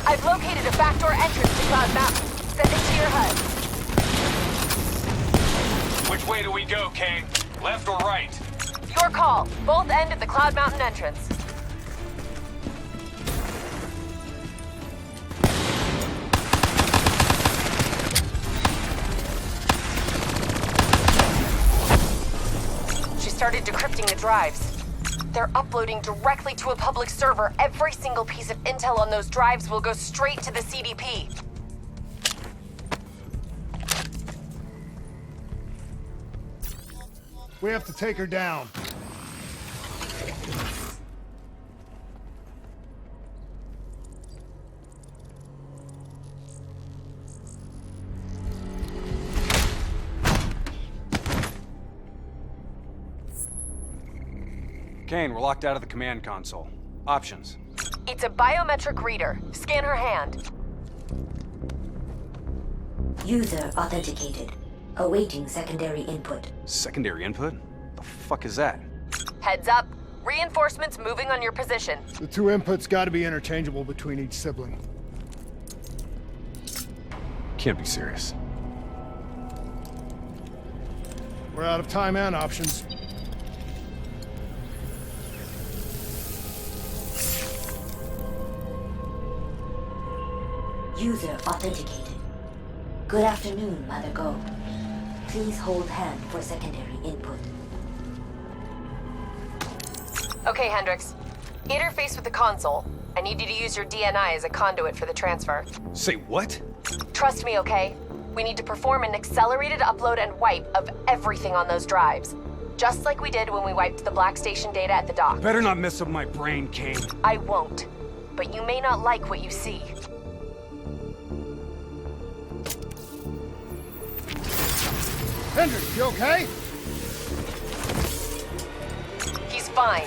S: I've located a backdoor entrance to Cloud Mountain. Send it to your HUD.
L: Which way do we go, Kane? Left or right?
S: Your call. Both end at the Cloud Mountain entrance. She started decrypting the drives. They're uploading directly to a public server. Every single piece of intel on those drives will go straight to the CDP.
N: We have to take her down.
E: Kane, we're locked out of the command console. Options.
S: It's a biometric reader. Scan her hand.
W: User authenticated. Awaiting secondary input.
E: Secondary input? The fuck is that?
S: Heads up. Reinforcements moving on your position.
N: The two inputs gotta be interchangeable between each sibling.
E: Can't be serious.
N: We're out of time and options.
W: User authenticated. Good afternoon, Mother Go. Please hold hand for secondary input.
S: Okay, Hendricks. Interface with the console. I need you to use your DNI as a conduit for the transfer.
E: Say what?
S: Trust me, okay? We need to perform an accelerated upload and wipe of everything on those drives. Just like we did when we wiped the Black Station data at the dock.
E: Better not mess up my brain, Kane.
S: I won't. But you may not like what you see.
N: Hendricks, you okay?
S: He's fine.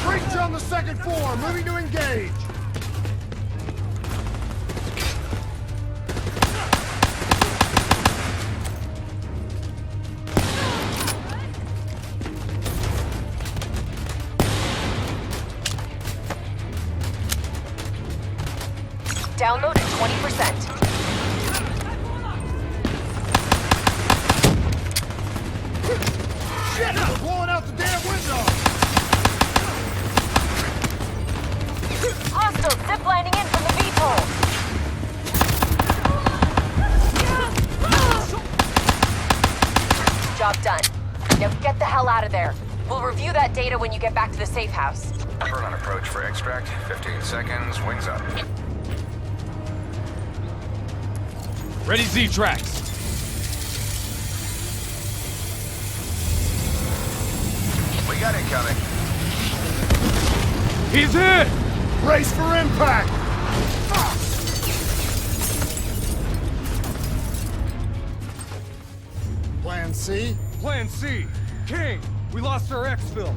N: Breach on the second floor, moving to engage.
S: Download at 20%.
N: Shit! We're blowing out the damn window!
S: Hostile ziplining in from the VTOL. Job done. Now get the hell out of there. We'll review that data when you get back to the safe house.
B: Burn on approach for extract. 15 seconds. Wings up.
E: Ready Z-tracks.
C: We got incoming.
E: He's hit!
N: Brace for impact! Plan C?
E: Plan C. King, we lost our exfil.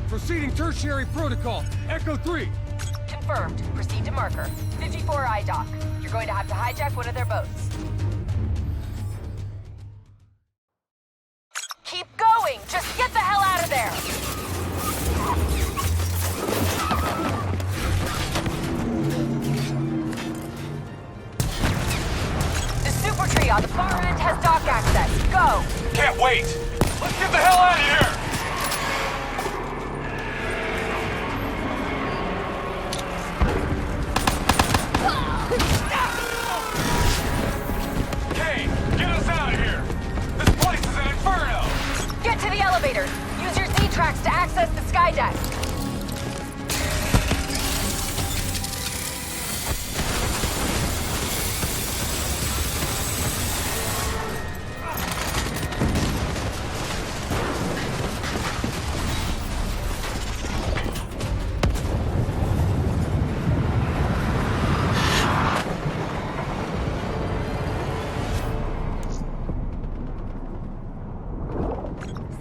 E: Proceeding tertiary protocol. Echo 3.
S: Confirmed. Proceed to marker. 54I dock. You're going to have to hijack one of their boats. Keep going! Just get the hell out of there! The super tree on the far end has dock access. Go!
L: Can't wait! Let's get the hell out of here! Kane, get us out of here! This place is an inferno!
S: Get to the elevators. Use your Z-tracks to access the sky deck.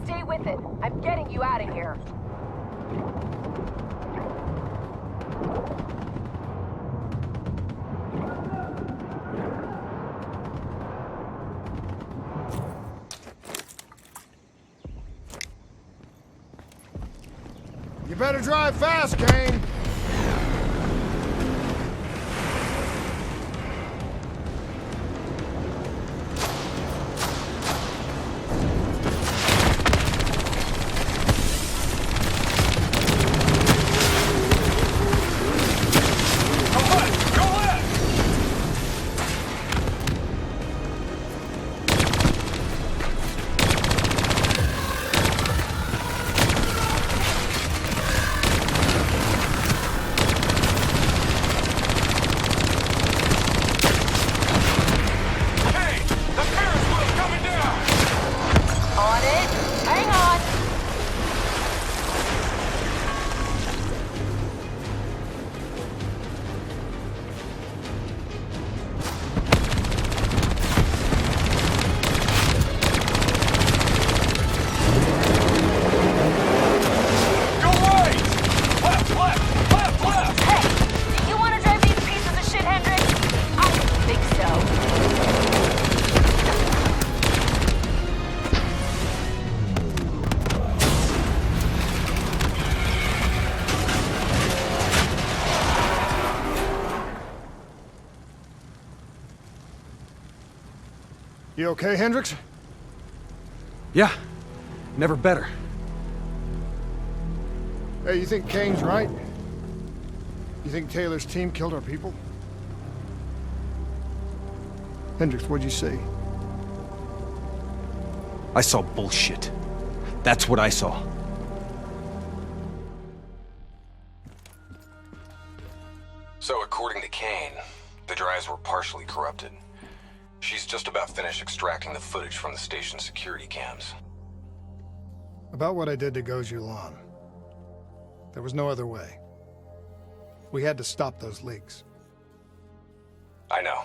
S: Stay with it. I'm getting you out of here.
N: You better drive fast, Kane.
S: On it. Hang on.
L: Go right! Left, left, left, left!
S: Hey, do you want to drive these pieces of shit, Hendrix? I didn't think so.
N: You okay, Hendrix?
E: Yeah, never better.
N: Hey, you think Kane's right? You think Taylor's team killed our people? Hendrix, what'd you see?
E: I saw bullshit. That's what I saw.
R: So according to Kane, the drives were partially corrupted. She's just about finished extracting the footage from the station's security cams.
N: About what I did to Goju Lan. There was no other way. We had to stop those leaks.
R: I know.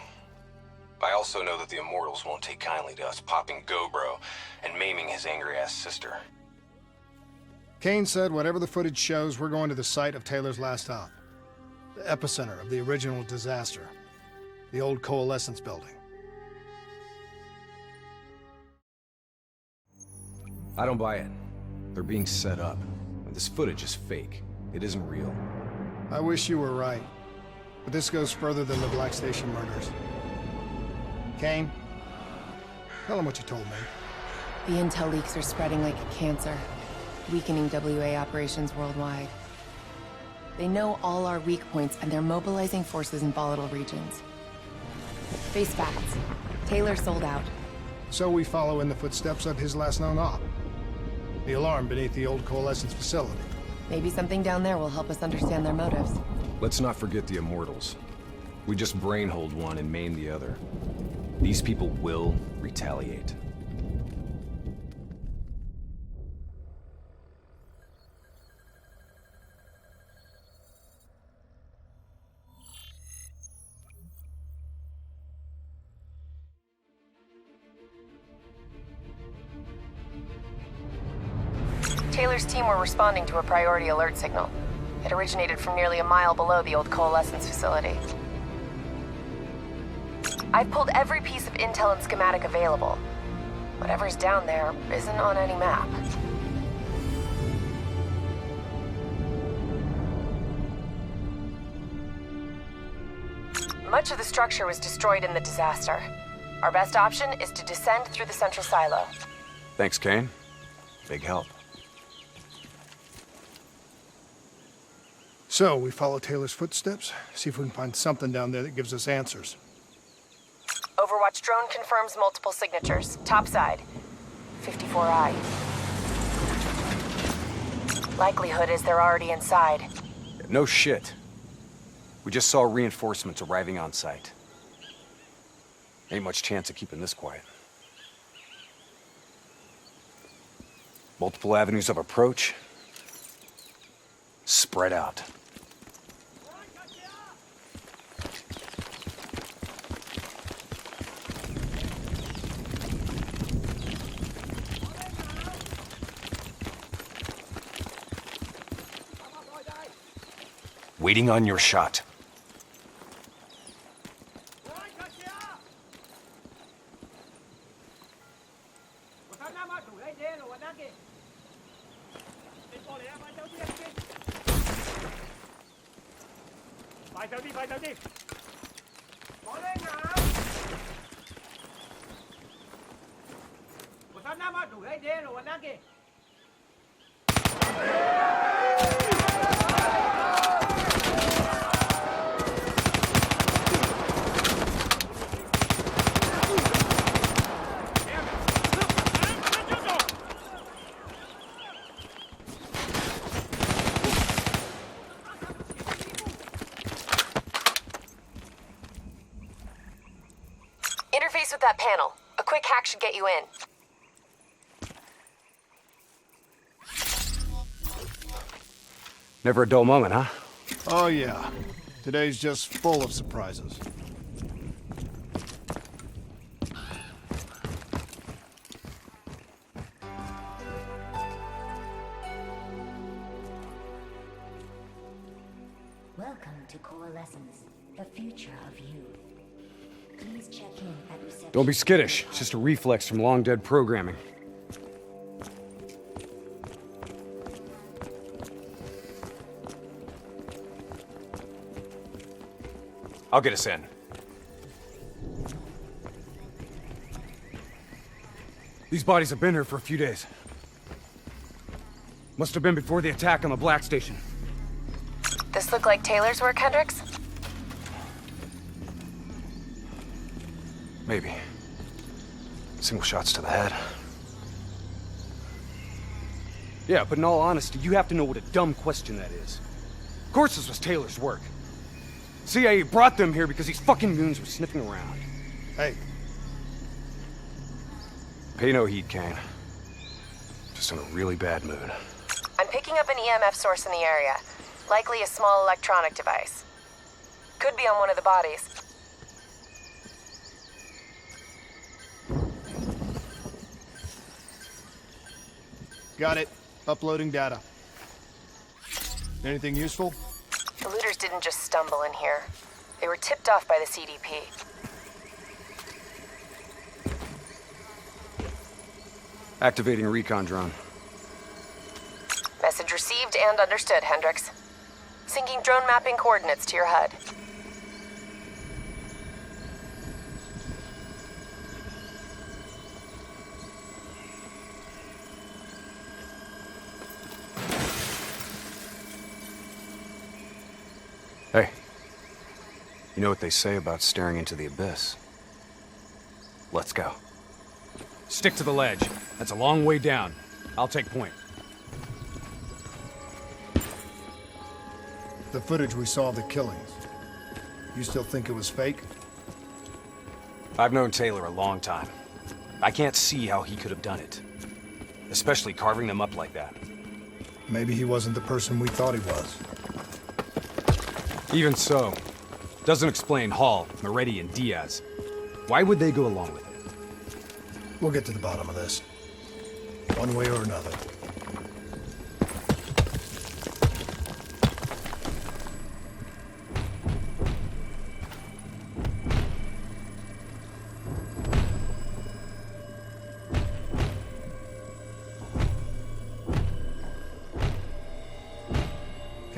R: I also know that the Immortals won't take kindly to us popping Go-Bro and maiming his angry-ass sister.
N: Kane said whatever the footage shows, we're going to the site of Taylor's last stop. The epicenter of the original disaster. The old Coalescence building.
D: I don't buy it. They're being set up. This footage is fake. It isn't real.
N: I wish you were right. But this goes further than the Black Station murders. Kane, tell him what you told me.
T: The intel leaks are spreading like a cancer, weakening WA operations worldwide. They know all our weak points, and they're mobilizing forces in volatile regions. Face facts. Taylor sold out.
N: So we follow in the footsteps of his last known op. The alarm beneath the old Coalescence facility.
T: Maybe something down there will help us understand their motives.
D: Let's not forget the Immortals. We just brainhold one and maim the other. These people will retaliate.
S: Taylor's team were responding to a priority alert signal. It originated from nearly a mile below the old coalescence facility. I've pulled every piece of intel and schematic available. Whatever's down there isn't on any map. Much of the structure was destroyed in the disaster. Our best option is to descend through the central silo.
E: Thanks, Kane. Big help.
N: So, we follow Taylor's footsteps, see if we can find something down there that gives us answers.
S: Overwatch drone confirms multiple signatures. Topside. 54I. Likelihood is they're already inside.
E: No shit. We just saw reinforcements arriving on site. Ain't much chance of keeping this quiet. Multiple avenues of approach. Spread out. Waiting on your shot.
S: Interface with that panel. A quick hack should get you in.
E: Never a dull moment, huh?
N: Oh yeah. Today's just full of surprises.
W: Welcome to Coalescence, the future of you. Please check in at reception.
E: Don't be skittish. It's just a reflex from long-dead programming. I'll get us in. These bodies have been here for a few days. Must have been before the attack on the Black Station.
S: This look like Taylor's work, Hendricks?
E: Maybe. Single shots to the head. Yeah, but in all honesty, you have to know what a dumb question that is. Of course this was Taylor's work. CIA brought them here because these fucking goons were sniffing around.
N: Hey.
E: Pay no heed, Kane. Just in a really bad mood.
S: I'm picking up an EMF source in the area. Likely a small electronic device. Could be on one of the bodies.
N: Got it. Uploading data. Anything useful?
S: The looters didn't just stumble in here. They were tipped off by the CDP.
E: Activating recon drone.
S: Message received and understood, Hendricks. Syncing drone mapping coordinates to your HUD.
E: Hey. You know what they say about staring into the abyss? Let's go. Stick to the ledge. That's a long way down. I'll take point.
N: The footage we saw of the killings. You still think it was fake?
E: I've known Taylor a long time. I can't see how he could have done it. Especially carving them up like that.
N: Maybe he wasn't the person we thought he was.
E: Even so, doesn't explain Hall, Moretti, and Diaz. Why would they go along with it?
N: We'll get to the bottom of this. One way or another.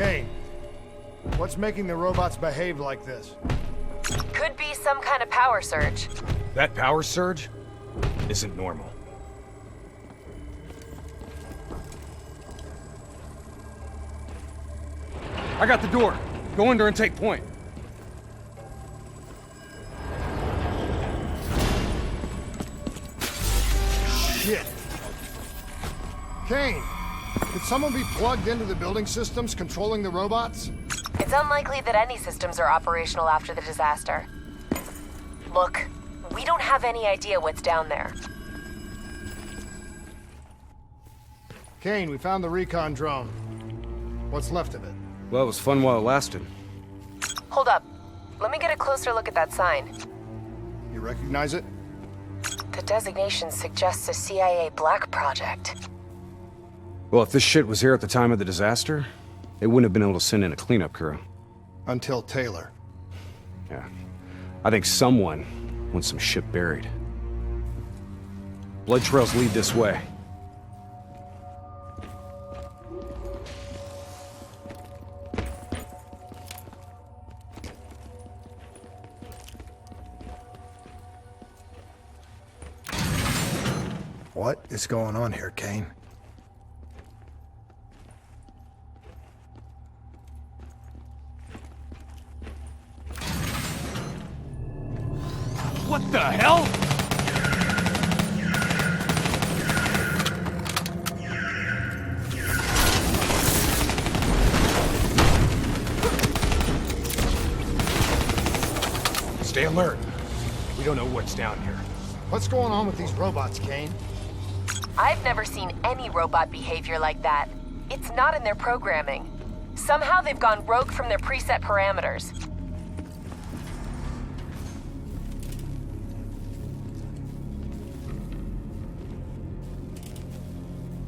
N: Kane, what's making the robots behave like this?
S: Could be some kind of power surge.
E: That power surge isn't normal. I got the door. Go in there and take point.
N: Shit. Kane, could someone be plugged into the building systems controlling the robots?
S: It's unlikely that any systems are operational after the disaster. Look, we don't have any idea what's down there.
N: Kane, we found the recon drone. What's left of it?
E: Well, it was fun while it lasted.
S: Hold up. Let me get a closer look at that sign.
N: You recognize it?
S: The designation suggests a CIA black project.
E: Well, if this shit was here at the time of the disaster, they wouldn't have been able to send in a cleanup crew.
N: Until Taylor.
E: Yeah. I think someone wants some shit buried. Blood trails lead this way.
N: What is going on here, Kane?
E: What the hell? Stay alert. We don't know what's down here.
N: What's going on with these robots, Kane?
S: I've never seen any robot behavior like that. It's not in their programming. Somehow they've gone rogue from their preset parameters.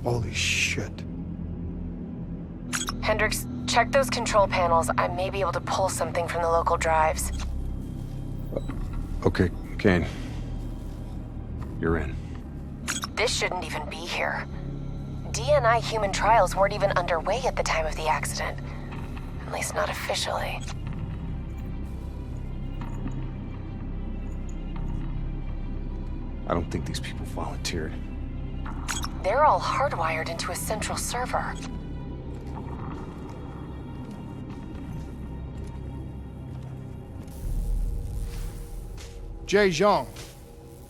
N: Holy shit.
S: Hendricks, check those control panels. I may be able to pull something from the local drives.
E: Okay, Kane. You're in.
S: This shouldn't even be here. DNI human trials weren't even underway at the time of the accident. At least not officially.
E: I don't think these people volunteered.
S: They're all hardwired into a central server.
N: Jay Zhang.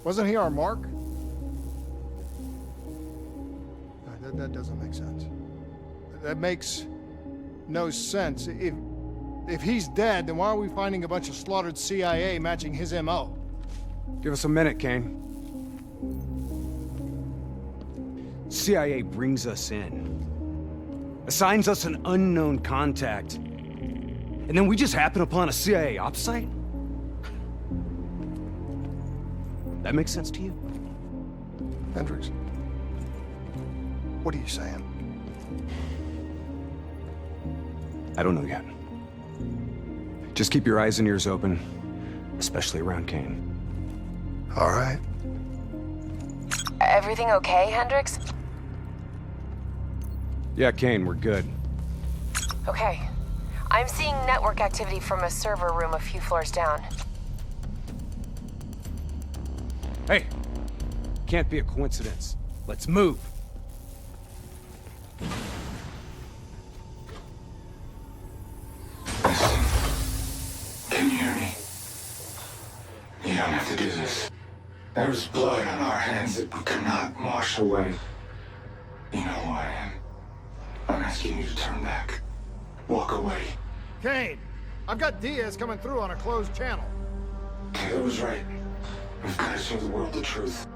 N: Wasn't he our mark? That doesn't make sense. That makes no sense. If he's dead, then why are we finding a bunch of slaughtered CIA matching his MO?
E: Give us a minute, Kane. CIA brings us in, assigns us an unknown contact, and then we just happen upon a CIA ops site? That makes sense to you?
N: Hendricks, what are you saying?
E: I don't know yet. Just keep your eyes and ears open, especially around Kane.
N: All right.
S: Everything okay, Hendricks?
E: Yeah, Kane, we're good.
S: Okay. I'm seeing network activity from a server room a few floors down.
E: Hey, can't be a coincidence. Let's move.
G: Can you hear me? You don't have to do this. There is blood on our hands that we cannot wash away. You know who I am. I'm asking you to turn back. Walk away.
N: Kane, I've got Diaz coming through on a closed channel.
G: Taylor was right. We've got to show the world the truth.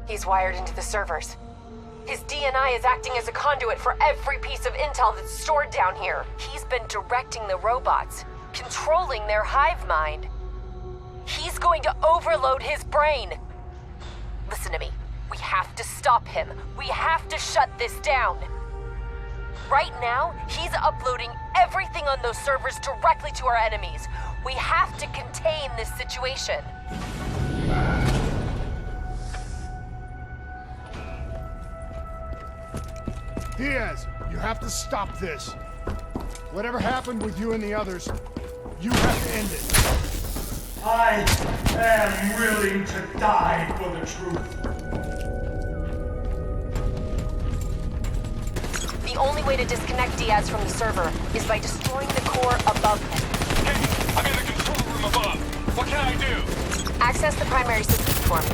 S: He's wired into the servers. His DNI is acting as a conduit for every piece of intel that's stored down here. He's been directing the robots, controlling their hive mind. He's going to overload his brain. Listen to me. We have to stop him. We have to shut this down. Right now, he's uploading everything on those servers directly to our enemies. We have to contain this situation.
N: Diaz, you have to stop this. Whatever happened with you and the others, you have to end it.
O: I am willing to die for the truth.
S: The only way to disconnect Diaz from the server is by destroying the core above him.
L: Hey, I'm in the control room above. What can I do?
S: Access the primary systems for me.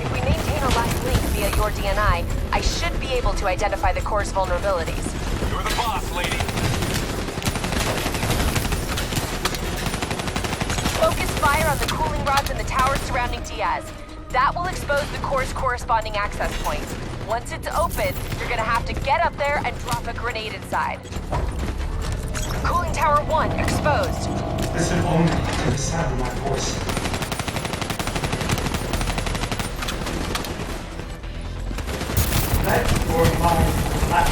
S: If we maintain a last link via your DNI, I should be able to identify the core's vulnerabilities.
L: You're the boss, lady.
S: Focus fire on the cooling rods in the towers surrounding Diaz. That will expose the core's corresponding access points. Once it's open, you're gonna have to get up there and drop a grenade inside. Cooling tower 1 exposed.
O: Listen only to the sound of my voice. Let your mind relax.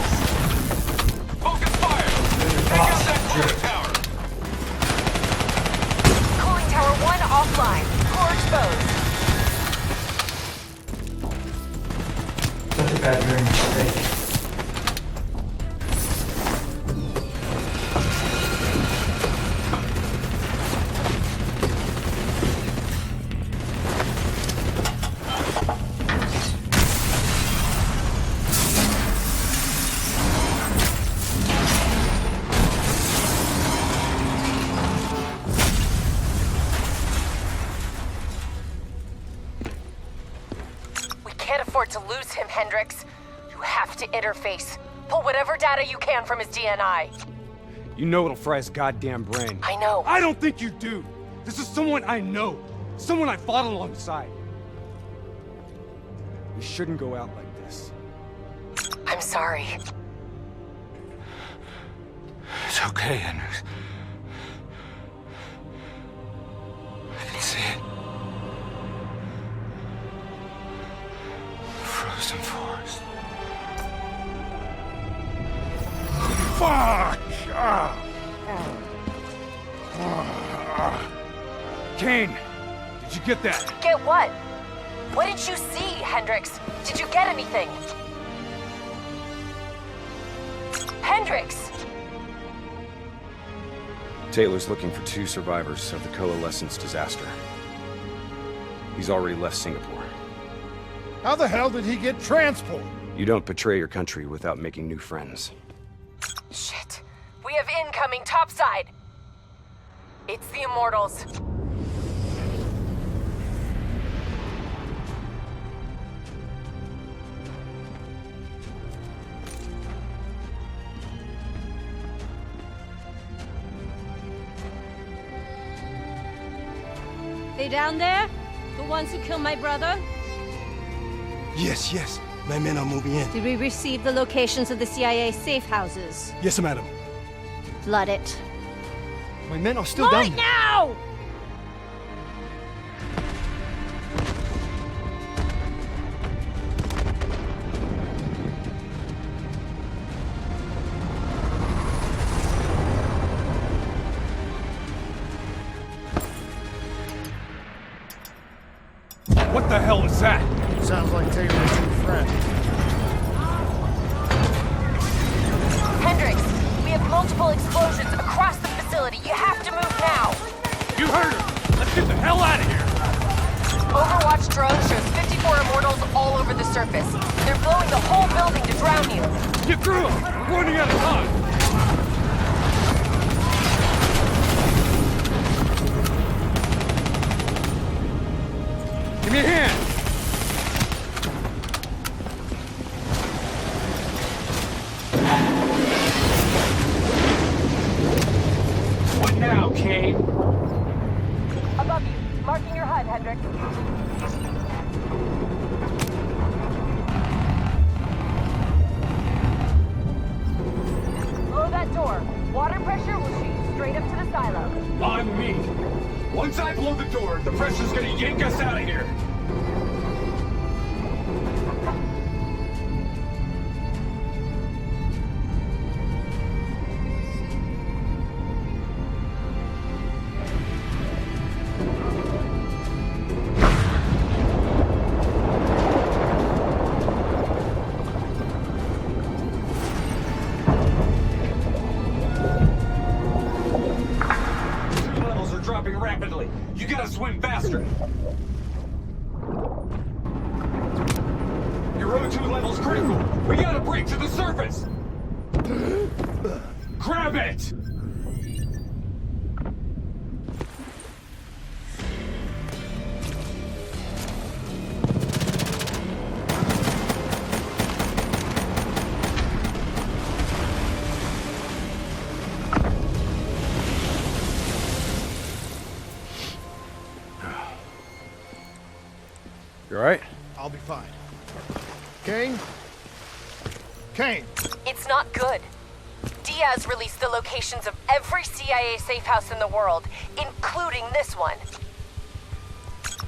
L: Focus fire! Take out that cooling tower!
S: Cooling tower 1 offline. Core exposed.
O: Such a bad very mistake.
S: To lose him, Hendricks. You have to interface. Pull whatever data you can from his DNI.
E: You know it'll fry his goddamn brain.
S: I know.
E: I don't think you do. This is someone I know. Someone I fought alongside. We shouldn't go out like this.
S: I'm sorry.
G: It's okay, Hendricks. I can see it. Frozen forest.
E: Fuck! Kane, did you get that?
S: Get what? What did you see, Hendricks? Did you get anything? Hendricks!
D: Taylor's looking for 2 survivors of the Coalescence disaster. He's already left Singapore.
N: How the hell did he get transport?
D: You don't betray your country without making new friends.
S: Shit. We have incoming topside. It's the Immortals.
V: They down there? The ones who killed my brother?
H: Yes, yes. My men are moving in.
V: Did we receive the locations of the CIA safe houses?
H: Yes, madam.
V: Flood it.
H: My men are still down there.
V: Now!
E: What the hell is that?
N: Sounds like Taylor's new friend.
S: Hendricks, we have multiple explosions across the facility. You have to move now.
E: You heard her. Let's get the hell out of here.
S: Overwatch drone shows 54 Immortals all over the surface. They're blowing the whole building to drown you.
E: Get through them. We're running out of time. Give me a hand. What now, Kane?
S: Above you, marking your HUD, Hendricks. Blow that door. Water pressure will shoot you straight up to the silo.
L: On me. Once I blow the door, the pressure's gonna yank us out of here.
E: swim faster! Your O2 level's critical! We gotta break to the surface! Grab it!
K: You alright?
N: I'll be fine. Kane? Kane!
S: It's not good. Diaz released the locations of every CIA safe house in the world, including this one.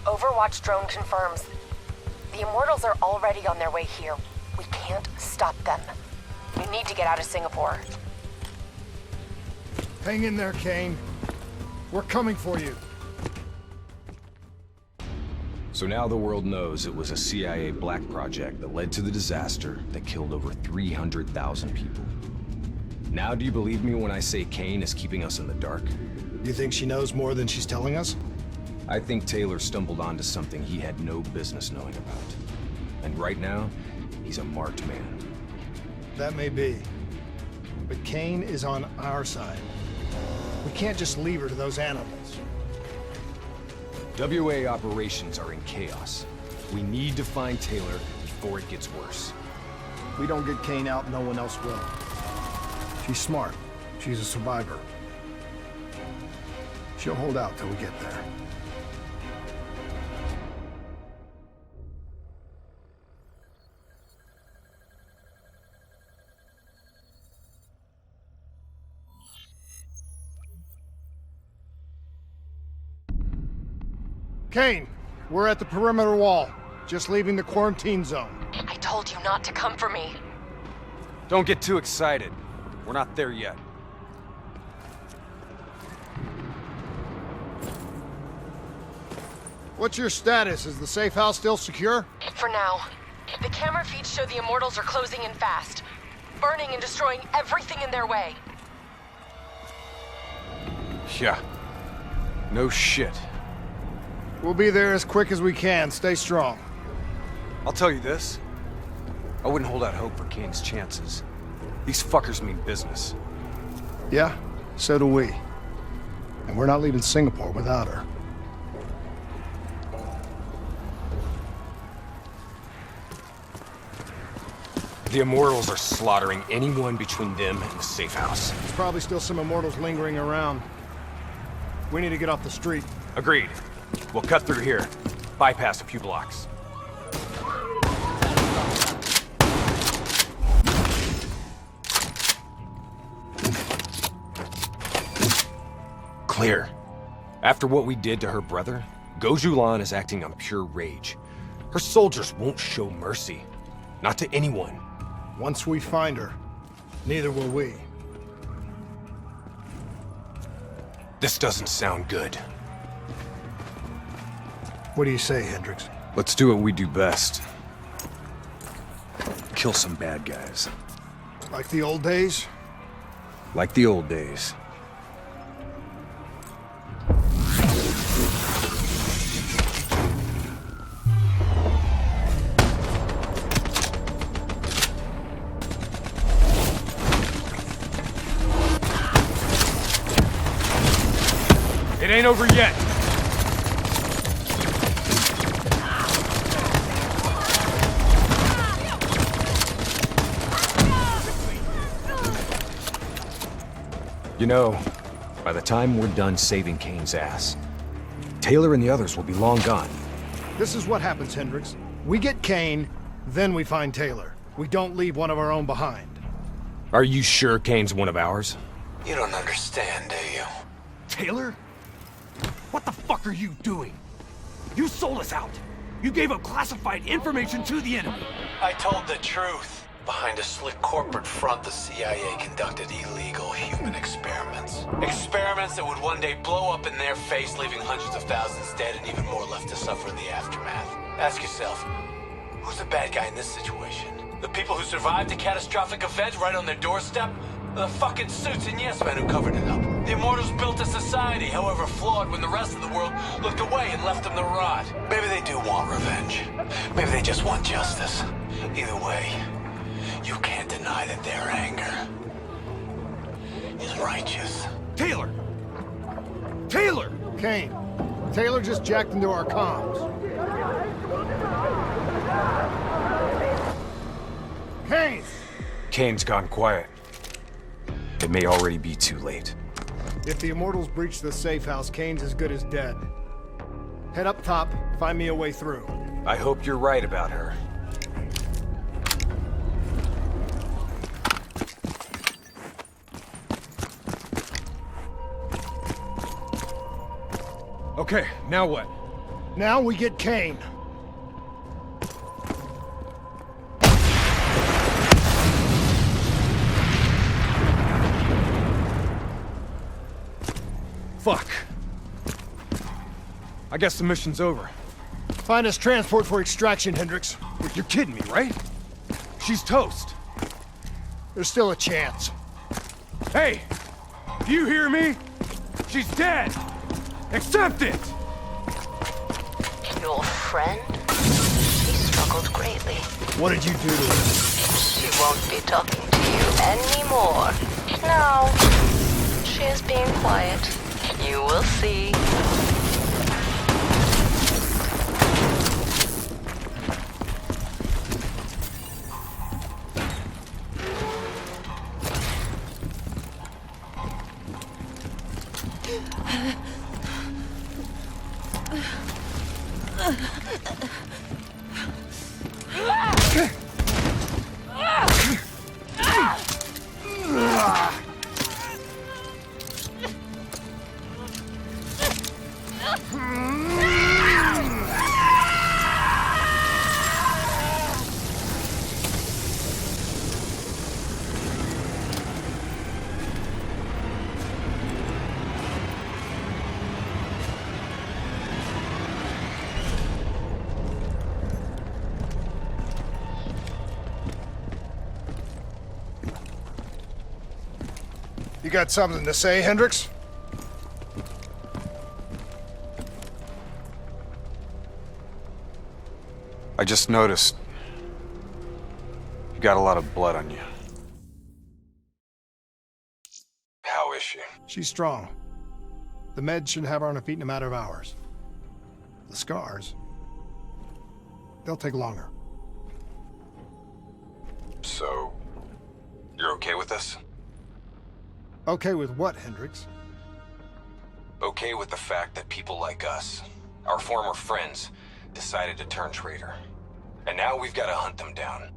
S: Overwatch drone confirms. The Immortals are already on their way here. We can't stop them. We need to get out of Singapore.
N: Hang in there, Kane. We're coming for you.
D: So now the world knows it was a CIA black project that led to the disaster that killed over 300,000 people. Now do you believe me when I say Kane is keeping us in the dark?
N: You think she knows more than she's telling us?
D: I think Taylor stumbled onto something he had no business knowing about. And right now, he's a marked man.
N: That may be. But Kane is on our side. We can't just leave her to those animals.
D: WA operations are in chaos. We need to find Taylor before it gets worse.
N: We don't get Kane out, no one else will. She's smart. She's a survivor. She'll hold out till we get there. Kane, we're at the perimeter wall, just leaving the quarantine zone.
S: I told you not to come for me.
E: Don't get too excited. We're not there yet.
N: What's your status? Is the safe house still secure?
S: For now. The camera feeds show the Immortals are closing in fast, burning and destroying everything in their way.
E: Yeah. No shit.
N: We'll be there as quick as we can. Stay strong.
E: I'll tell you this. I wouldn't hold out hope for Kane's chances. These fuckers mean business.
N: Yeah, so do we. And we're not leaving Singapore without her.
E: The Immortals are slaughtering anyone between them and the safe house.
N: There's probably still some Immortals lingering around. We need to get off the street.
E: Agreed. We'll cut through here. Bypass a few blocks. Clear. After what we did to her brother, Gojulan is acting on pure rage. Her soldiers won't show mercy. Not to anyone.
N: Once we find her, neither will we.
E: This doesn't sound good.
N: What do you say, Hendricks?
E: Let's do what we do best. Kill some bad guys.
N: Like the old days?
E: Like the old days. It ain't over yet.
D: You know, by the time we're done saving Kane's ass, Taylor and the others will be long gone.
N: This is what happens, Hendricks. We get Kane, then we find Taylor. We don't leave one of our own behind.
E: Are you sure Kane's one of ours?
R: You don't understand, do you?
I: Taylor? What the fuck are you doing? You sold us out. You gave up classified information to the enemy.
R: I told the truth. Behind a slick corporate front, the CIA conducted illegal human experiments. Experiments that would one day blow up in their face, leaving hundreds of thousands dead and even more left to suffer in the aftermath. Ask yourself, who's the bad guy in this situation? The people who survived a catastrophic event right on their doorstep? The fucking suits and yes men who covered it up. The Immortals built a society, however flawed, when the rest of the world looked away and left them to rot. Maybe they do want revenge. Maybe they just want justice. Either way, you can't deny that their anger is righteous.
I: Taylor! Taylor!
N: Kane, Taylor just jacked into our comms. Kane!
E: Kane's gone quiet. It may already be too late.
N: If the Immortals breach the safe house, Kane's as good as dead. Head up top, find me a way through.
E: I hope you're right about her.
I: Okay, now what?
N: Now we get Kane.
I: Fuck. I guess the mission's over.
N: Find us transport for extraction, Hendricks.
I: You're kidding me, right? She's toast.
N: There's still a chance.
I: Hey! Do you hear me? She's dead! Accept it!
J: Your friend? He struggled greatly.
N: What did you do to her?
J: She won't be talking to you anymore. No. She is being quiet. You will see.
N: You got something to say, Hendricks?
E: I just noticed you got a lot of blood on you. How is she?
N: She's strong. The meds should have her on her feet in a matter of hours. The scars, they'll take longer.
E: So, you're okay with this?
N: Okay with what, Hendricks?
E: Okay with the fact that people like us, our former friends, decided to turn traitor. And now we've got to hunt them down.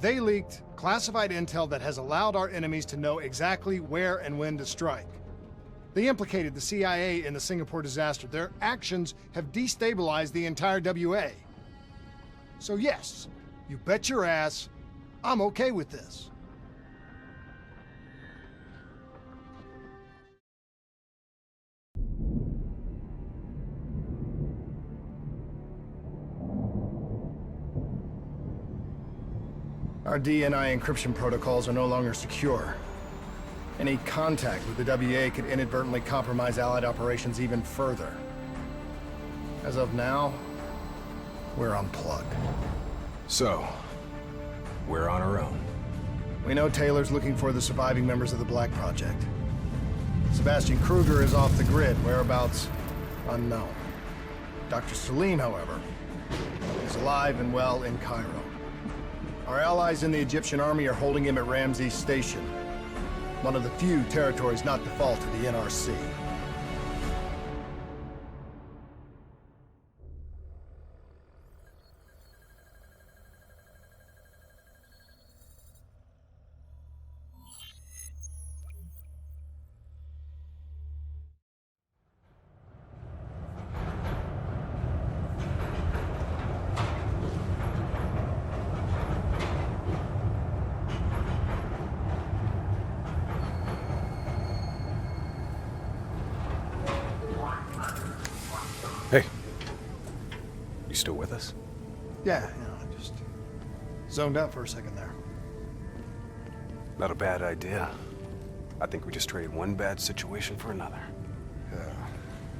N: They leaked classified intel that has allowed our enemies to know exactly where and when to strike. They implicated the CIA in the Singapore disaster. Their actions have destabilized the entire WA. So yes, you bet your ass, I'm okay with this. Our DNI encryption protocols are no longer secure. Any contact with the WA could inadvertently compromise Allied operations even further. As of now, we're unplugged.
E: So, we're on our own.
N: We know Taylor's looking for the surviving members of the Black Project. Sebastian Kruger is off the grid, whereabouts unknown. Dr. Salim, however, is alive and well in Cairo. Our allies in the Egyptian army are holding him at Ramses Station, one of the few territories not default to the NRC.
E: Hey. You still with us?
N: Yeah, I just zoned out for a second there.
E: Not a bad idea. I think we just traded one bad situation for another.
N: Yeah.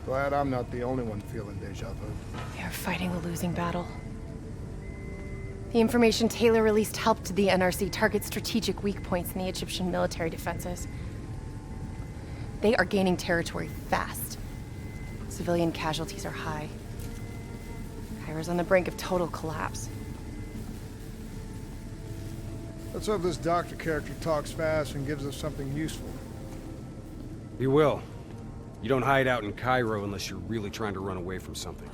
N: Glad I'm not the only one feeling deja vu.
T: They are fighting a losing battle. The information Taylor released helped the NRC target strategic weak points in the Egyptian military defenses. They are gaining territory fast. Civilian casualties are high. Cairo's on the brink of total collapse.
N: Let's hope this doctor character talks fast and gives us something useful.
E: He will. You don't hide out in Cairo unless you're really trying to run away from something.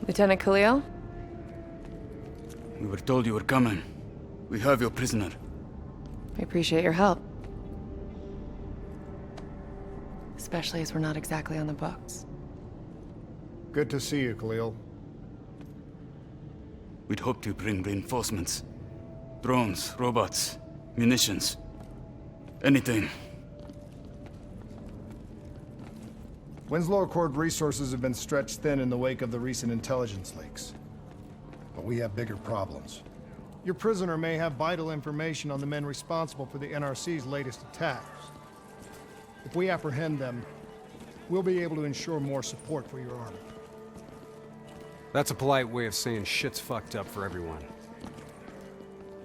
T: Lieutenant Khalil?
M: We were told you were coming. We have your prisoner.
T: We appreciate your help. Especially as we're not exactly on the books.
N: Good to see you, Khalil.
M: We'd hoped to bring reinforcements. Drones, robots, munitions. Anything.
N: Winslow Accord resources have been stretched thin in the wake of the recent intelligence leaks. But we have bigger problems. Your prisoner may have vital information on the men responsible for the NRC's latest attacks. If we apprehend them, we'll be able to ensure more support for your army.
E: That's a polite way of saying shit's fucked up for everyone.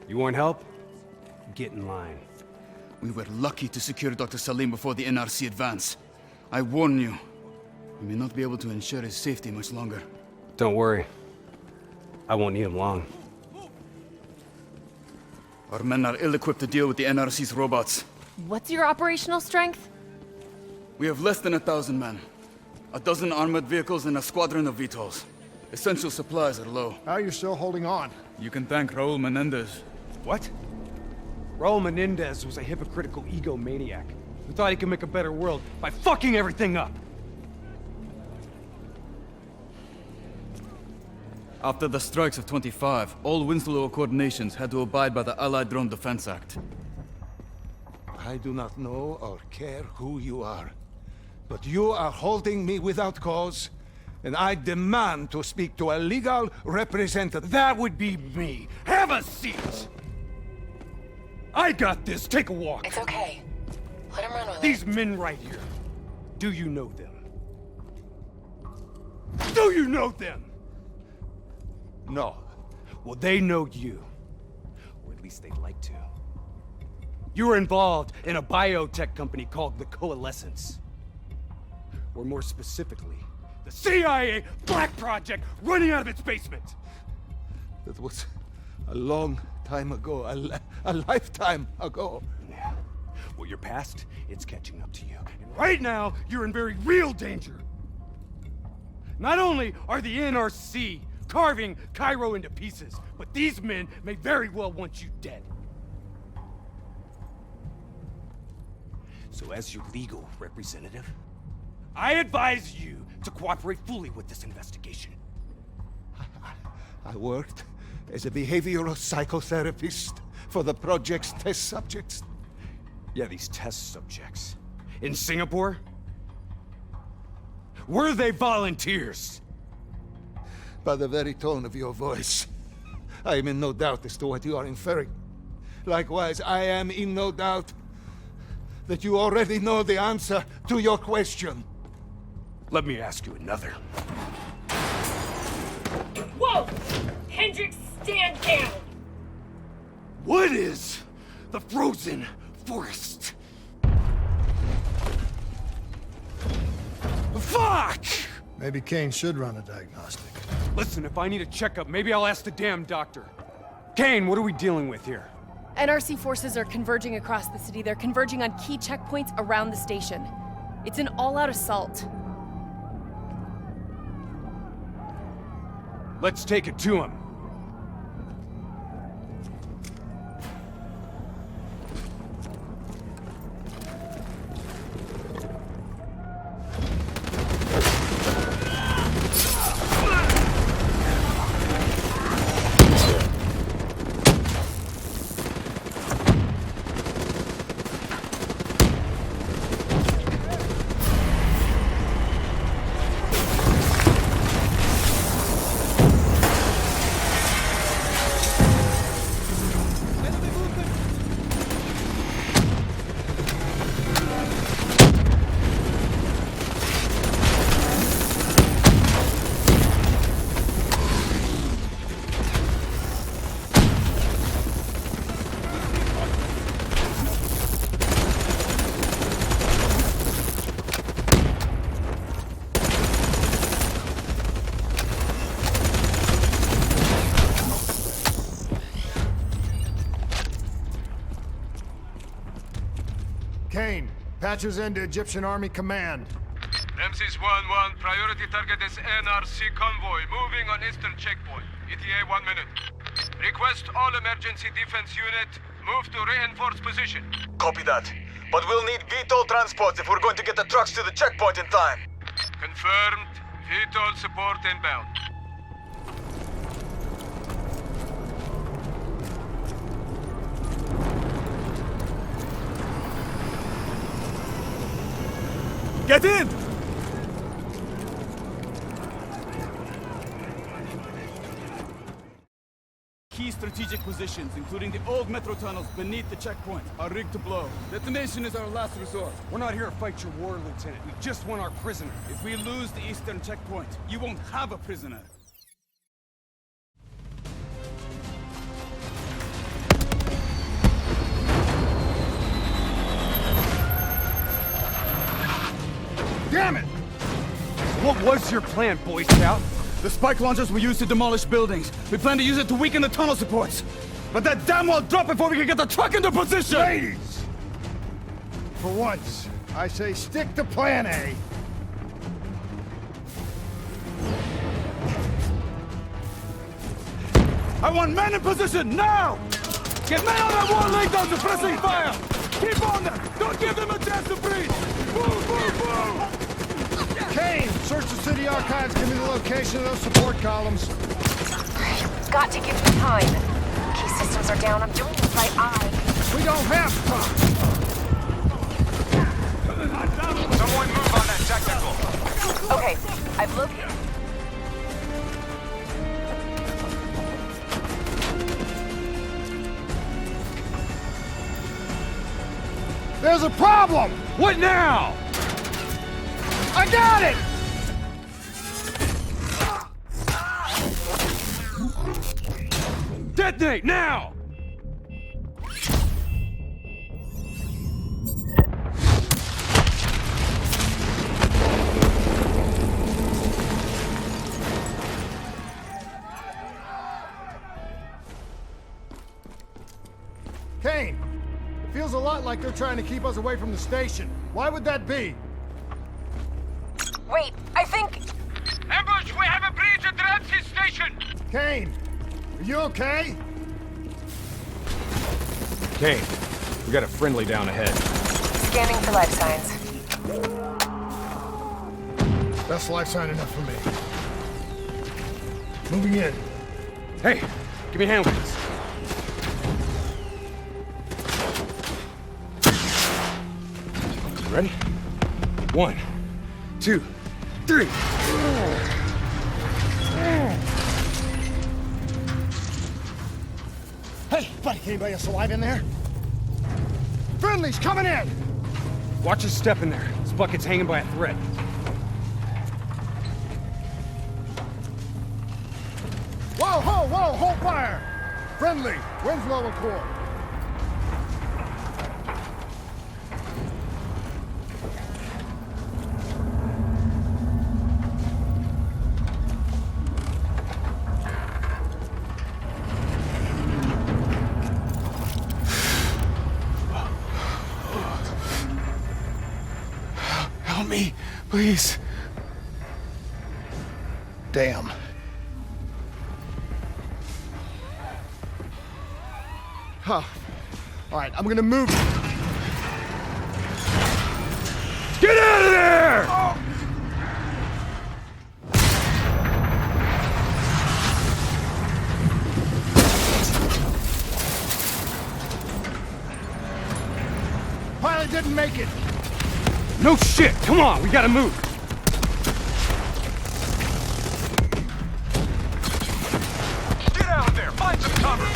E: You want help? Get in line.
M: We were lucky to secure Dr. Salim before the NRC advance. I warn you, we may not be able to ensure his safety much longer.
E: Don't worry. I won't need him long.
M: Our men are ill-equipped to deal with the NRC's robots.
T: What's your operational strength?
M: We have less than 1,000 men. 12 armored vehicles and a squadron of VTOLs. Essential supplies are low.
N: How are you still holding on?
M: You can thank Raul Menendez.
E: What? Raul Menendez was a hypocritical egomaniac who thought he could make a better world by fucking everything up.
M: After the strikes of 25, all Winslow Accord nations had to abide by the Allied Drone Defense Act.
H: I do not know or care who you are, but you are holding me without cause, and I demand to speak to a legal representative.
I: That would be me. Have a seat! I got this. Take a walk.
S: It's okay. Let him run with
I: These men right here. Do you know them? Do you know them?
H: No.
I: Well, they know you. Or at least they'd like to. You were involved in a biotech company called the Coalescence. Or more specifically, the CIA Black Project running out of its basement.
H: That was a long time ago, a lifetime ago.
I: Yeah. Well, your past, it's catching up to you. And right now, you're in very real danger. Not only are the NRC carving Cairo into pieces, but these men may very well want you dead. So as your legal representative, I advise you to cooperate fully with this investigation.
H: I worked as a behavioral psychotherapist for the project's test subjects.
I: Yeah, these test subjects. In Singapore? Were they volunteers?
H: By the very tone of your voice, I am in no doubt as to what you are inferring. Likewise, I am in no doubt that you already know the answer to your question.
I: Let me ask you another.
P: Whoa! Hendricks, stand down!
I: What is the frozen forest? Fuck!
N: Maybe Kane should run a diagnostic.
I: Listen, if I need a checkup, maybe I'll ask the damn doctor. Kane, what are we dealing with here?
T: NRC forces are converging across the city. They're converging on key checkpoints around the station. It's an all-out assault.
I: Let's take it to him.
N: Dispatchers into Egyptian Army Command.
A: Ramses 1-1, priority target is NRC convoy, moving on eastern checkpoint. ETA 1 minute. Request all emergency defense unit, move to reinforced position.
Q: Copy that. But we'll need VTOL transports if we're going to get the trucks to the checkpoint in time.
A: Confirmed. VTOL support inbound.
M: Get in! Key strategic positions, including the old metro tunnels beneath the checkpoint, are rigged to blow. Detonation is our last resort.
I: We're not here to fight your war, Lieutenant. We just want our prisoner.
M: If we lose the eastern checkpoint, you won't have a prisoner.
I: Damn it! What was your plan, Boy Scout?
M: The spike launchers were used to demolish buildings. We plan to use it to weaken the tunnel supports. But that damn well dropped before we can get the truck into position!
N: Ladies! For once, I say stick to plan A.
M: I want men in position, now! Get men on that wall laying down suppressing fire! Keep on them! Don't give them a chance to breathe! Move, move, move!
N: Kane, search the city archives. Give me the location of those support columns.
S: Got to give you time. Key systems are down. I'm doing this right eye.
N: We don't have time.
L: Someone move on that technical.
S: Okay, I've located.
N: There's a problem!
I: What now?
N: I got it!
I: Detonate now!
N: Kane, it feels a lot like they're trying to keep us away from the station. Why would that be?
S: Wait, I think...
A: Ambush! We have a breach at Ramses Station!
N: Kane, are you okay?
D: Kane, we got a friendly down ahead.
S: Scanning for life signs.
N: That's life sign enough for me. Moving in.
I: Hey, give me a hand with this. Ready? 1, 2, 3.
N: Hey, buddy, anybody else alive in there? Friendly's coming in!
I: Watch your step in there. This bucket's hanging by a thread.
N: Whoa, hold fire! Friendly, Winslow Accord.
I: Help me, please.
N: Damn. Huh. All right, I'm gonna move.
I: Get out of there!
N: Oh. Pilot didn't make it.
I: No shit! Come on, we gotta move!
L: Get out of there! Find some cover!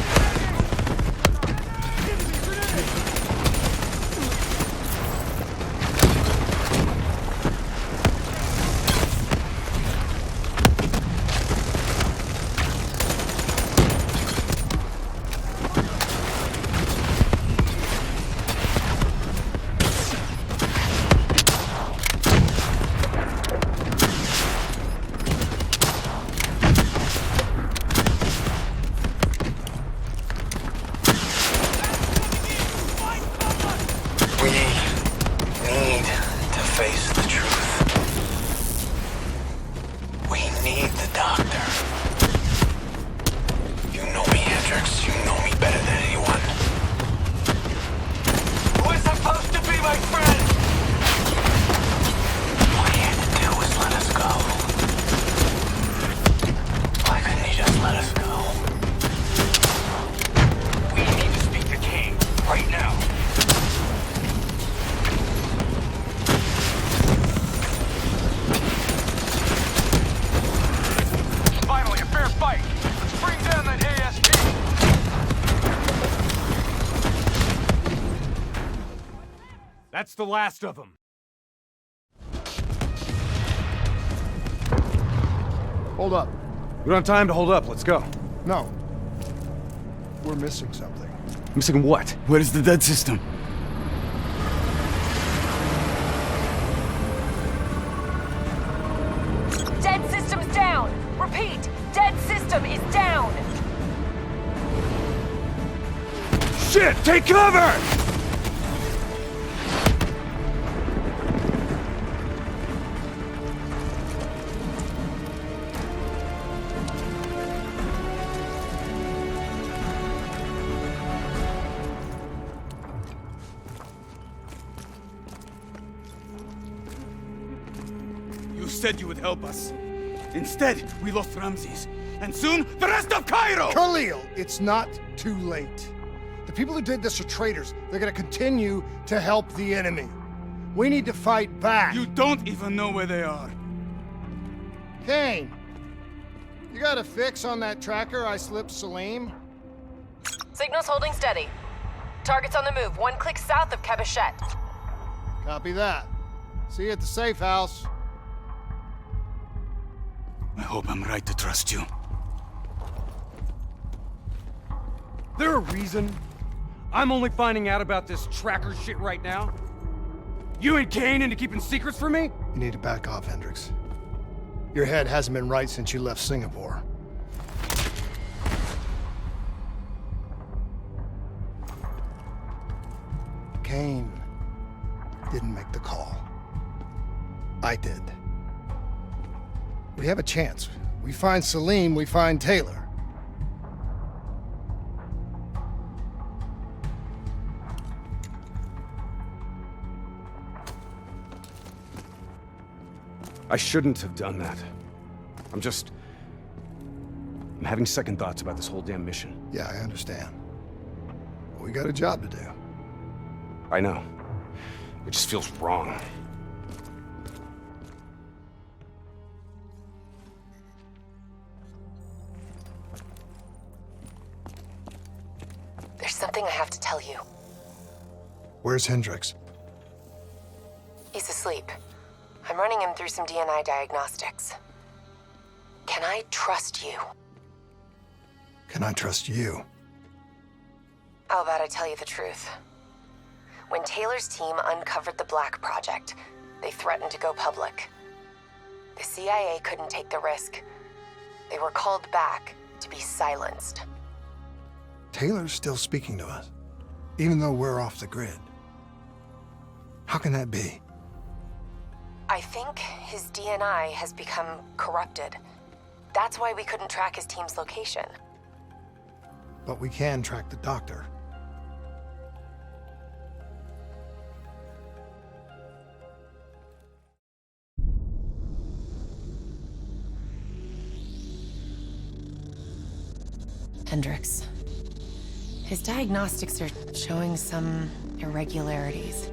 R: doctor. You know me, Hendrix. You know me better than anyone. Who is supposed to be my friend? All he had to do was let us go. Why couldn't he just let us go? We need to speak to Kane, right now.
L: Finally, a fair fight. Let's bring down that ASP.
I: That's the last of them.
N: Hold up.
E: We don't have time to hold up. Let's go.
N: No. We're missing something.
E: Missing what?
M: Where is the dead system?
S: Dead system's down! Repeat, dead system is down!
E: Shit! Take cover!
M: You said you would help us. Instead, we lost Ramses. And soon, the rest of Cairo!
N: Khalil, it's not too late. The people who did this are traitors. They're gonna continue to help the enemy. We need to fight back.
M: You don't even know where they are.
N: Kane, you got a fix on that tracker I slipped Salim?
S: Signal's holding steady. Target's on the move, 1 click south of Cabochette.
N: Copy that. See you at the safe house.
M: I hope I'm right to trust you.
E: There a reason I'm only finding out about this tracker shit right now? You and Kane into keeping secrets from me?
N: You need to back off, Hendrix. Your head hasn't been right since you left Singapore. Kane didn't make the call. I did. We have a chance. We find Salim, we find Taylor.
E: I shouldn't have done that. I'm having second thoughts about this whole damn mission.
N: Yeah, I understand. We got a job to do.
E: I know. It just feels wrong.
S: There's something I have to tell you.
N: Where's Hendrix?
S: He's asleep. I'm running him through some DNA diagnostics. Can I trust you?
N: Can I trust you?
S: How about I tell you the truth? When Taylor's team uncovered the Black Project, they threatened to go public. The CIA couldn't take the risk. They were called back to be silenced.
N: Taylor's still speaking to us, even though we're off the grid. How can that be?
S: I think his DNA has become corrupted. That's why we couldn't track his team's location.
N: But we can track the doctor.
T: Hendrix. His diagnostics are showing some irregularities.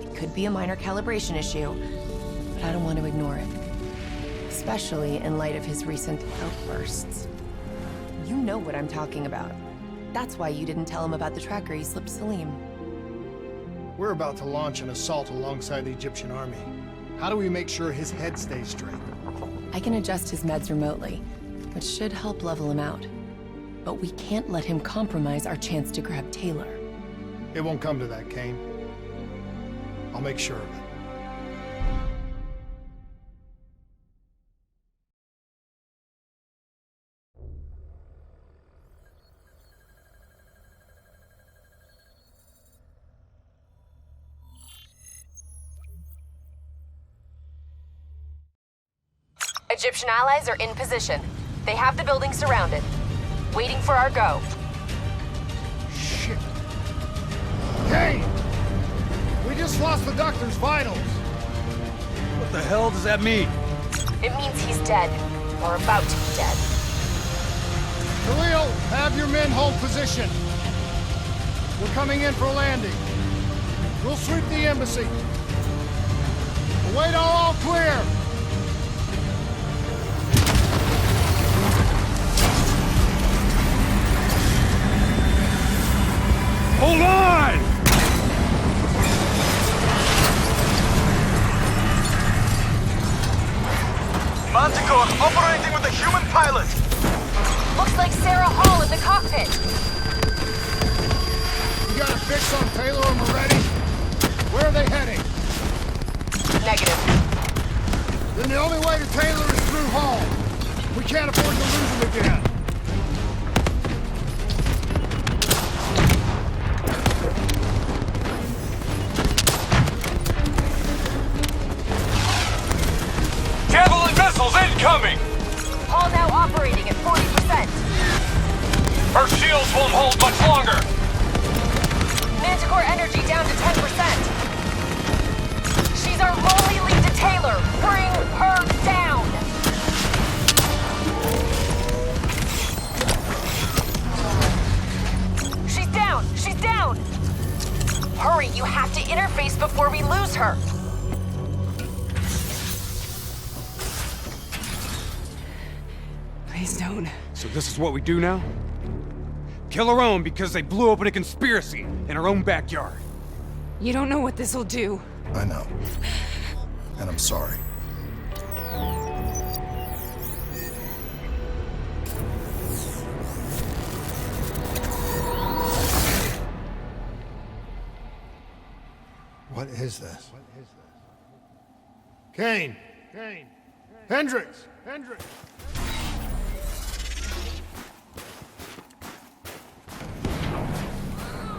T: It could be a minor calibration issue, but I don't want to ignore it. Especially in light of his recent outbursts. You know what I'm talking about. That's why you didn't tell him about the tracker you slipped Salim.
N: We're about to launch an assault alongside the Egyptian army. How do we make sure his head stays straight?
T: I can adjust his meds remotely, which should help level him out. But we can't let him compromise our chance to grab Taylor.
N: It won't come to that, Kane. I'll make sure of it.
S: Egyptian allies are in position. They have the building surrounded. Waiting for our go.
N: Shit. Hey! We just lost the Doctor's vitals.
I: What the hell does that mean?
S: It means he's dead. Or about to be dead.
N: Khalil, have your men hold position. We're coming in for a landing. We'll sweep the embassy. Await all clear.
I: Hold on!
Q: Manticore operating with a human pilot.
S: Looks like Sarah Hall in the cockpit.
N: You got a fix on Taylor and Moretti? Where are they heading?
S: Negative.
N: Then the only way to Taylor is through Hall. We can't afford to lose him again.
A: Javelin missiles incoming!
S: Hall now operating at 40%.
A: Her shields won't hold much longer!
S: Manticore energy down to 10%. She's our only lead to Taylor. Bring her down! She's down! She's down! Hurry, you have to interface before we lose her.
T: Please don't.
I: So this is what we do now? Kill our own because they blew open a conspiracy in our own backyard.
T: You don't know what this'll do.
N: I know. And I'm sorry. What is this? Kane! Kane! Hendricks! Hendricks!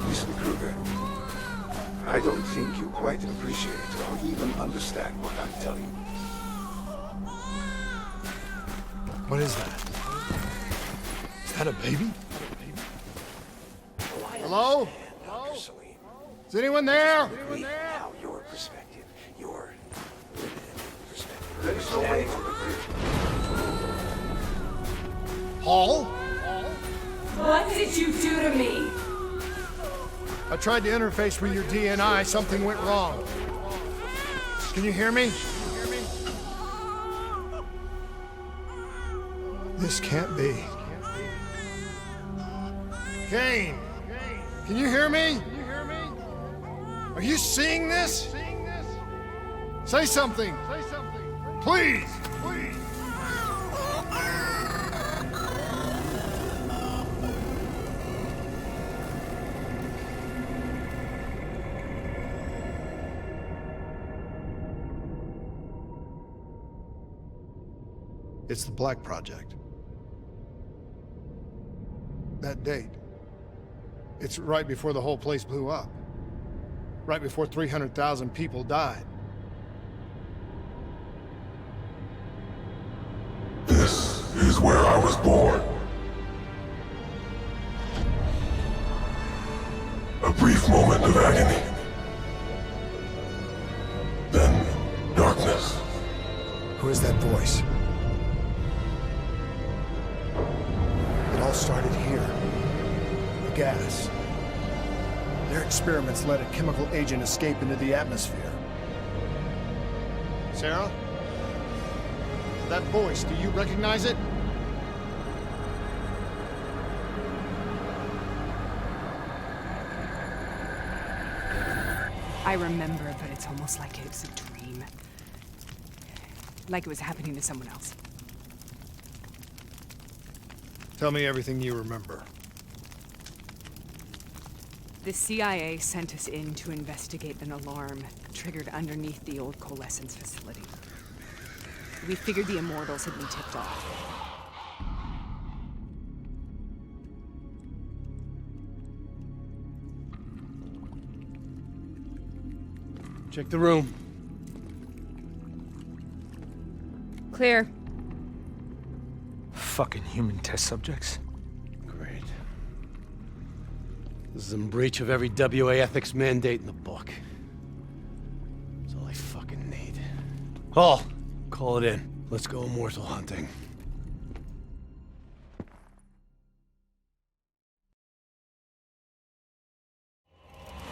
G: Mr. Kruger, I don't think you quite appreciate or even understand what I'm telling you.
N: What is that? Is that a baby? Hello? Hello? Is anyone there?
G: Now your perspective, your perspective. There is no way on the bridge.
N: Hall?
P: What did you do to me?
N: I tried to interface with your DNI. Something went wrong. Can you hear me? This can't be. Kane! Can you hear me? Are you seeing this? Say something! Please! Please! It's the Black Project. That date. It's right before the whole place blew up. Right before 300,000 people died.
G: This is where I was born. A brief moment of agony. Then darkness.
N: Who is that voice? It all started here. The gas. Their experiments let a chemical agent escape into the atmosphere. Sarah? That voice, do you recognize it?
T: I remember, but it's almost like it was a dream. Like it was happening to someone else.
N: Tell me everything you remember.
T: The CIA sent us in to investigate an alarm triggered underneath the old coalescence facility. We figured the Immortals had been tipped off.
I: Check the room.
T: Clear.
M: fucking human test subjects.
K: Great. This is in breach of every WA ethics mandate in the book. That's all I fucking need. Hall, call it in. Let's go immortal hunting.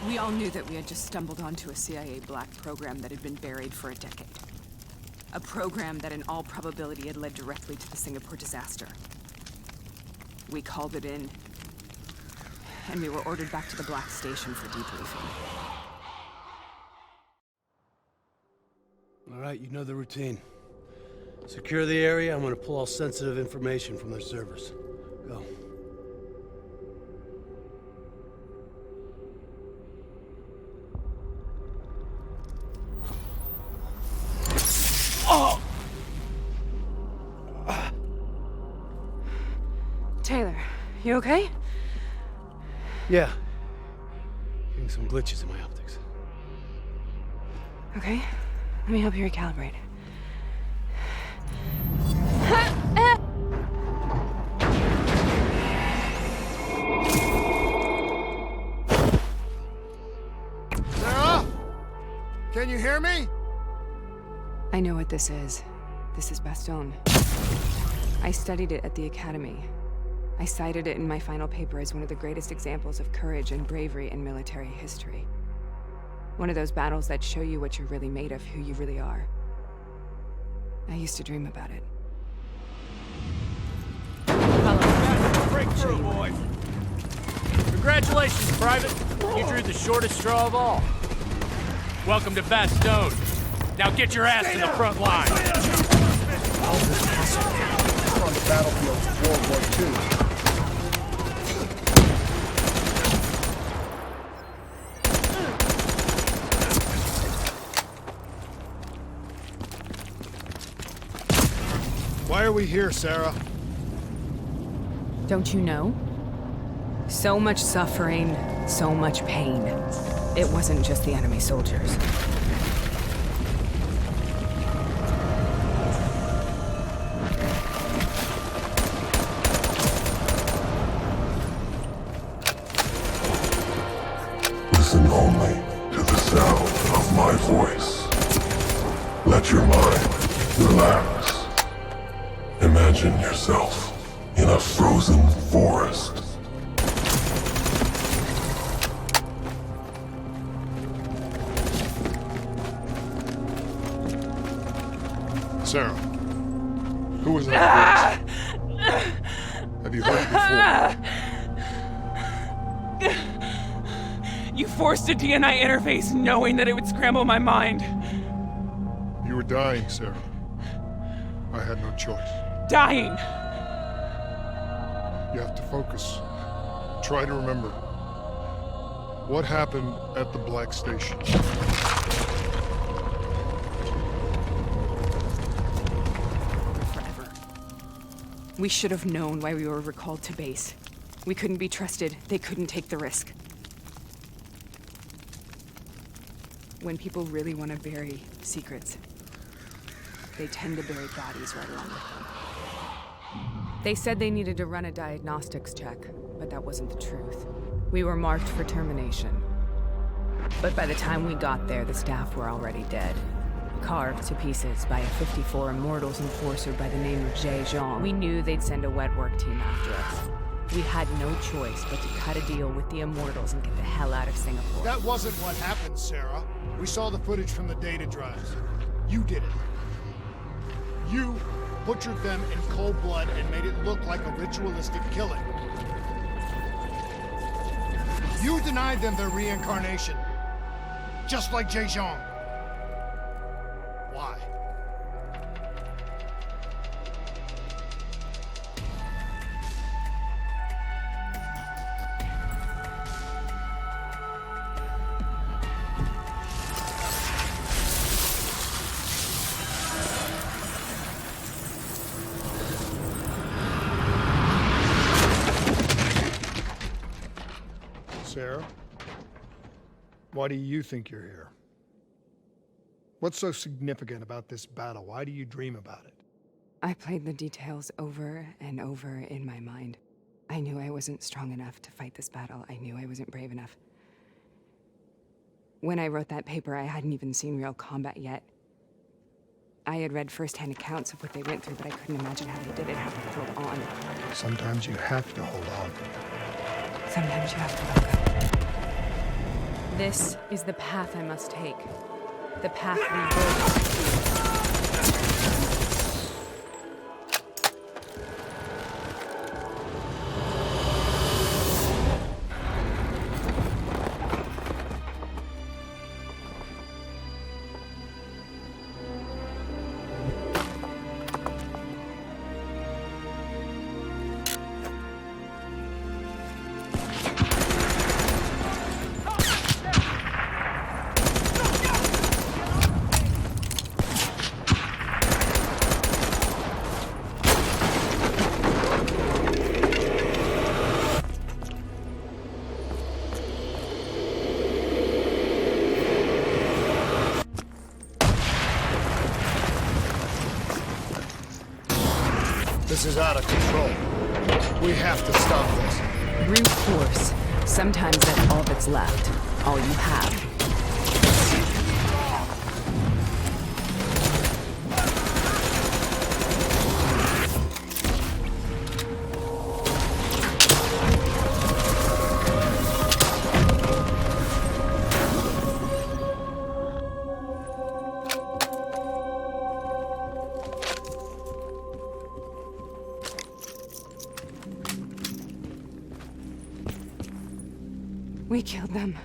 B: We all knew that we had just stumbled onto a CIA black program that had been buried for a decade. A program that in all probability had led directly to the Singapore disaster. We called it in, and we were ordered back to the Black Station for debriefing.
K: All right, you know the routine. Secure the area. I'm gonna pull all sensitive information from their servers. Go.
B: Oh! Taylor, you okay?
K: Yeah. Getting some glitches in my optics.
B: Okay, let me help you recalibrate.
F: Sarah? Can you hear me?
B: I know what this is. This is Bastogne. I studied it at the Academy. I cited it in my final paper as one of the greatest examples of courage and bravery in military history. One of those battles that show you what you're really made of, who you really are. I used to dream about it.
U: Breakthrough, boys! Congratulations, Private! You drew the shortest straw of all. Welcome to Bastogne. Now get your ass to the front line!
F: We're on the battlefield of World War II.
N: Why are we here, Sarah?
B: Don't you know? So much suffering, so much pain. It wasn't just the enemy soldiers.
G: Listen only to the sound of my voice. Let your mind relax. Imagine yourself in a frozen forest.
N: Sarah, who was that voice? Have you heard it before?
B: You forced a DNI interface knowing that it would scramble my mind.
N: You were dying, Sarah. I had no choice.
B: Dying!
N: You have to focus. Try to remember. What happened at the Black Station?
B: Forever. We should have known why we were recalled to base. We couldn't be trusted. They couldn't take the risk. When people really want to bury secrets, they tend to bury bodies right along with them. They said they needed to run a diagnostics check, but that wasn't the truth. We were marked for termination. But by the time we got there, the staff were already dead. Carved to pieces by a 54 Immortals enforcer by the name of Jay Zhang. We knew they'd send a wet work team after us. We had no choice but to cut a deal with the Immortals and get the hell out of Singapore.
F: That wasn't what happened, Sarah. We saw the footage from the data drives. You did it. You butchered them in cold blood and made it look like a ritualistic killing. You denied them their reincarnation. Just like Jay Zhang. Why?
N: Sarah? Why do you think you're here? What's so significant about this battle? Why do you dream about it?
B: I played the details over and over in my mind. I knew I wasn't strong enough to fight this battle. I knew I wasn't brave enough. When I wrote that paper, I hadn't even seen real combat yet. I had read first-hand accounts of what they went through, but I couldn't imagine how they did it, how they held on.
N: Sometimes you have to hold on.
B: Sometimes you have to let go. This is the path I must take. The path we both.
F: This is out of control. We have to stop this.
B: Brute force. Sometimes that's all that's left. All you have. We killed them.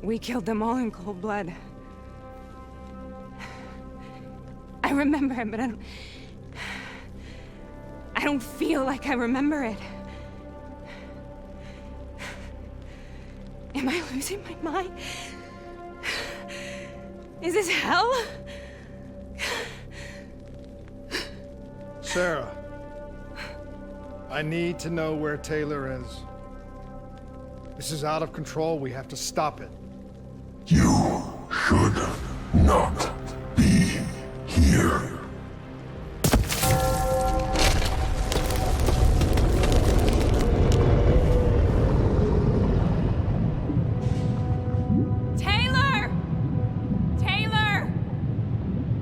B: We killed them all in cold blood. I remember it, but I don't feel like I remember it. Am I losing my mind? Is this hell?
F: Sarah, I need to know where Taylor is. This is out of control. We have to stop it.
G: You should not be here.
B: Taylor! Taylor!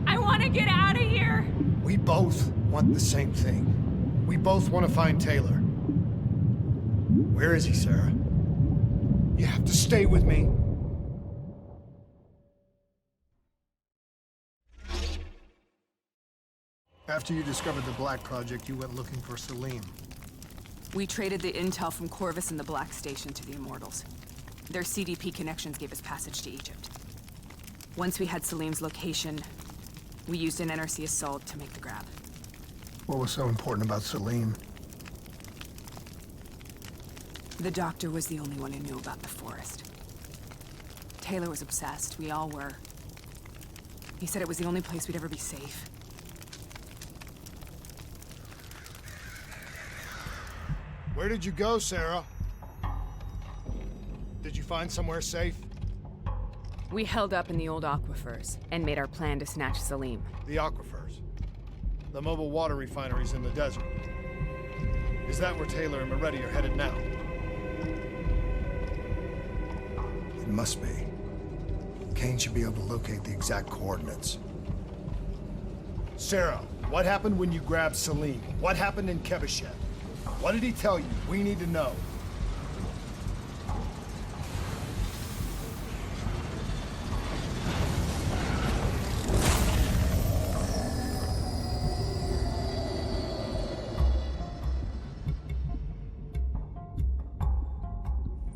B: I want to get out of here!
F: We both want the same thing. We both want to find Taylor. Where is he, Sarah? You have to stay with me. After you discovered the Black Project, you went looking for Salim.
B: We traded the intel from Corvus and the Black Station to the Immortals. Their CDP connections gave us passage to Egypt. Once we had Salim's location, we used an NRC assault to make the grab.
F: What was so important about Salim?
B: The doctor was the only one who knew about the forest. Taylor was obsessed. We all were. He said it was the only place we'd ever be safe.
F: Where did you go, Sarah? Did you find somewhere safe?
B: We held up in the old aquifers and made our plan to snatch Salim.
F: The aquifers. The mobile water refineries in the desert. Is that where Taylor and Moretti are headed now? It must be. Kane should be able to locate the exact coordinates. Sarah, what happened when you grabbed Salim? What happened in Kebashet? What did he tell you? We need to know.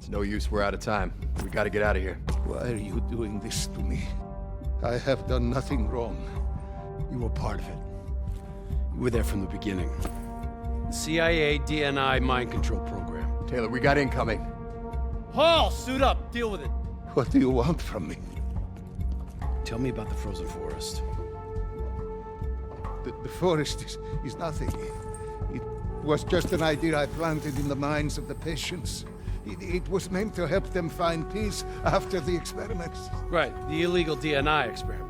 C: No use, we're out of time. We gotta get out of here.
H: Why are you doing this to me? I have done nothing wrong.
K: You were part of it. You were there from the beginning. The CIA DNI mind control program.
C: Taylor, we got incoming.
U: Hall, suit up. Deal with it.
H: What do you want from me?
K: Tell me about the frozen forest.
H: The forest is nothing. It was just an idea I planted in the minds of the patients. It was meant to help them find peace after the experiments.
K: Right, the illegal DNI experiment.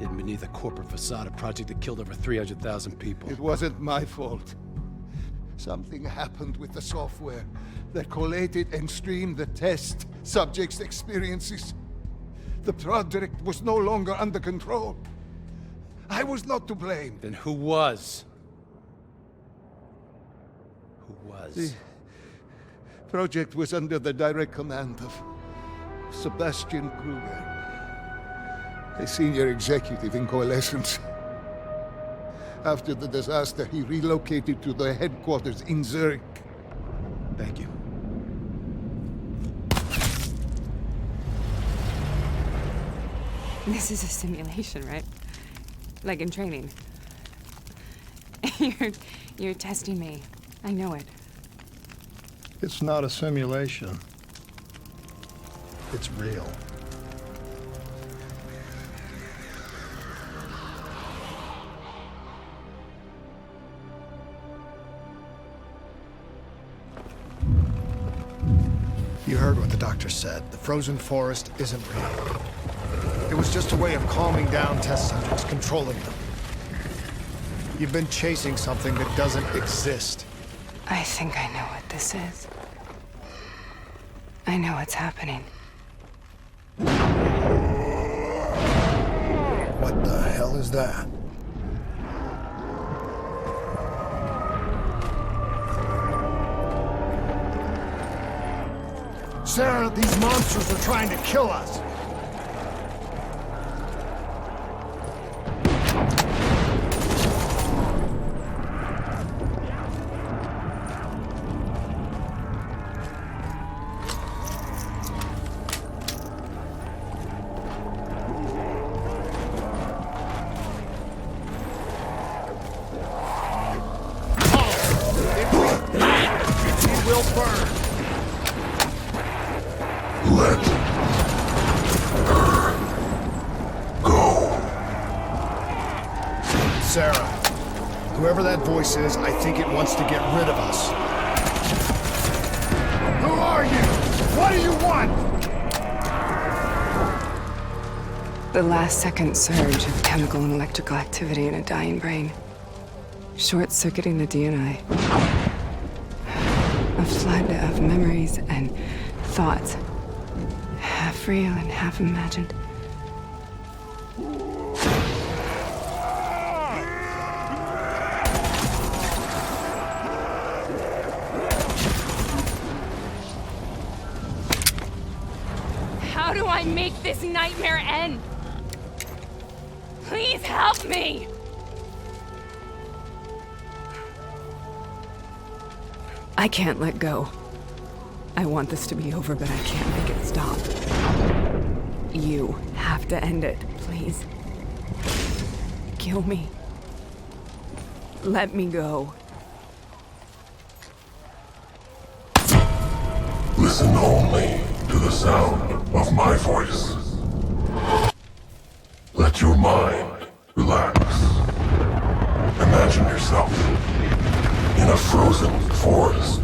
K: hidden beneath a corporate facade, a project that killed over 300,000 people.
H: It wasn't my fault. Something happened with the software that collated and streamed the test subjects' experiences. The project was no longer under control. I was not to blame.
K: Then who was? Who was?
H: The project was under the direct command of Sebastian Kruger, a senior executive in Coalescence. After the disaster, he relocated to the headquarters in Zurich.
K: Thank you.
B: This is a simulation, right? Like in training. You're testing me. I know it.
N: It's not a simulation. It's real. You heard what the doctor said. The frozen forest isn't real. It was just a way of calming down test subjects, controlling them. You've been chasing something that doesn't exist.
B: I think I know what this is. I know what's happening.
N: What the hell is that? Sarah, these monsters are trying to kill us! Sarah, whoever that voice is, I think it wants to get rid of us. Who are you? What do you want?
B: The last-second surge of chemical and electrical activity in a dying brain. Short-circuiting the DNA. A flood of memories and thoughts. Half real and half imagined.
P: How do I make this nightmare end? Please help me!
B: I can't let go. I want this to be over, but I can't make it stop. You have to end it, please. Kill me. Let me go.
G: Listen only to the sound of my voice. Let your mind relax. Imagine yourself in a frozen forest.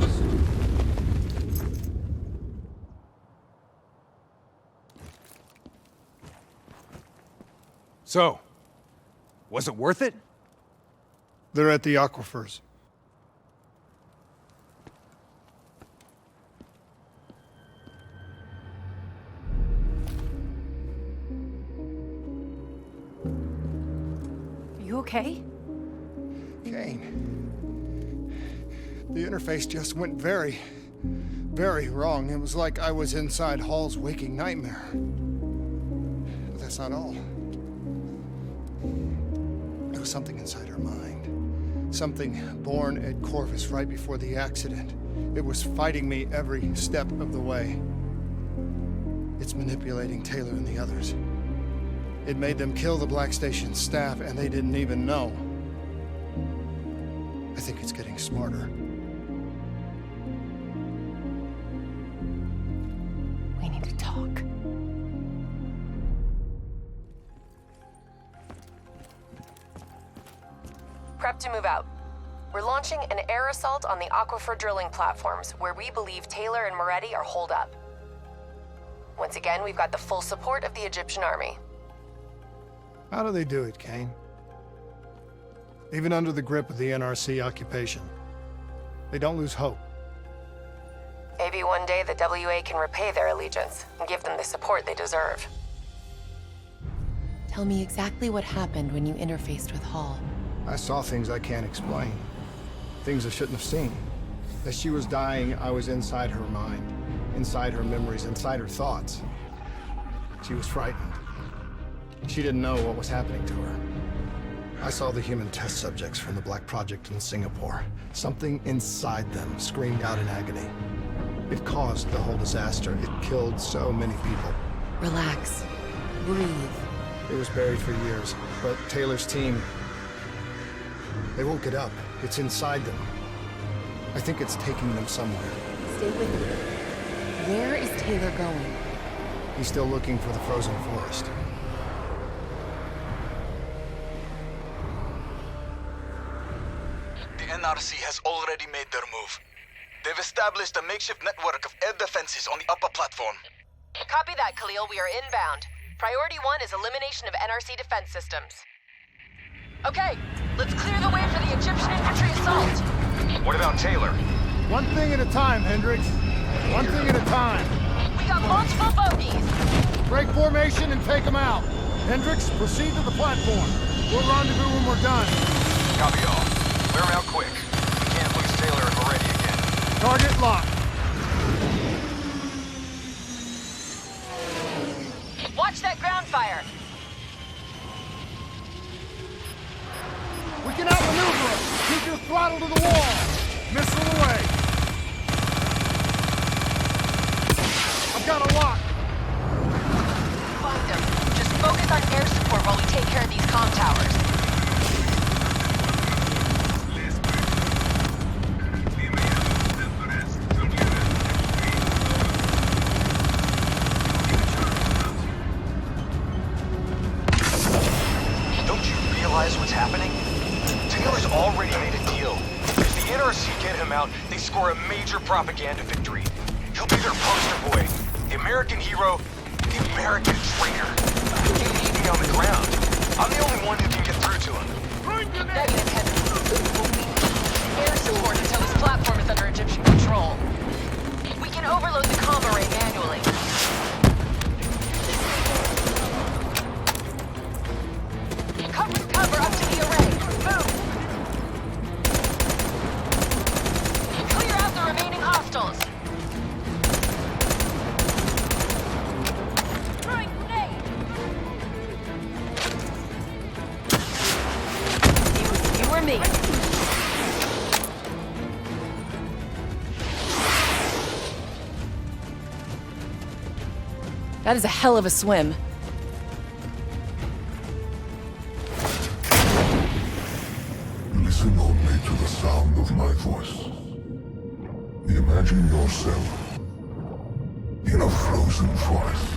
E: So, was it worth it?
N: They're at the aquifers.
T: You okay?
N: Kane. The interface just went very, very wrong. It was like I was inside Hall's waking nightmare. But that's not all. There was something inside her mind. Something born at Corvus right before the accident. It was fighting me every step of the way. It's manipulating Taylor and the others. It made them kill the Black Station staff, and they didn't even know. I think it's getting smarter.
T: We need to talk.
S: Prep to move out. We're launching an air assault on the aquifer drilling platforms, where we believe Taylor and Moretti are holed up. Once again, we've got the full support of the Egyptian army.
N: How do they do it, Kane? Even under the grip of the NRC occupation, they don't lose hope.
S: Maybe one day the WA can repay their allegiance and give them the support they deserve.
T: Tell me exactly what happened when you interfaced with Hall.
N: I saw things I can't explain. Things I shouldn't have seen. As she was dying, I was inside her mind, inside her memories, inside her thoughts. She was frightened. She didn't know what was happening to her. I saw the human test subjects from the Black Project in Singapore. Something inside them screamed out in agony. It caused the whole disaster. It killed so many people.
T: Relax. Breathe.
N: It was buried for years, but Taylor's team, they won't get up. It's inside them. I think it's taking them somewhere.
T: Stay with me. Where is Taylor going?
N: He's still looking for the frozen forest.
Q: The NRC has already made their move. They've established a makeshift network of air defenses on the upper platform.
S: Copy that, Khalil. We are inbound. Priority 1 is elimination of NRC defense systems. Okay, let's clear the way for the Egyptian infantry assault.
D: What about Taylor?
F: One thing at a time, Hendricks. One thing at a time.
S: We got multiple bogeys.
F: Break formation and take them out. Hendricks, proceed to the platform. We'll rendezvous when we're done.
D: Copy all. Clear them out quick. We can't lose Taylor and we're ready again.
F: Target locked.
S: Watch that ground fire.
F: We can outmaneuver it. Keep your throttle to the wall. Missile away. I've got a lock.
S: Find them. Just focus on air support while we take care of these comm towers.
D: What's happening? Taylor's already made a deal. If the NRC get him out, they score a major propaganda victory. He'll be their poster boy, the American hero, the American traitor. He need me on the ground. I'm the only one who can get through to him.
S: Negative, Henry. Air support until this platform is under Egyptian control. We can overload the comm array manually. Cover up to the array. Move! Clear out the remaining hostiles. Throwing grenade! You or me.
T: That is a hell of a swim.
G: Listen only to the sound of my voice. Imagine yourself in a frozen forest.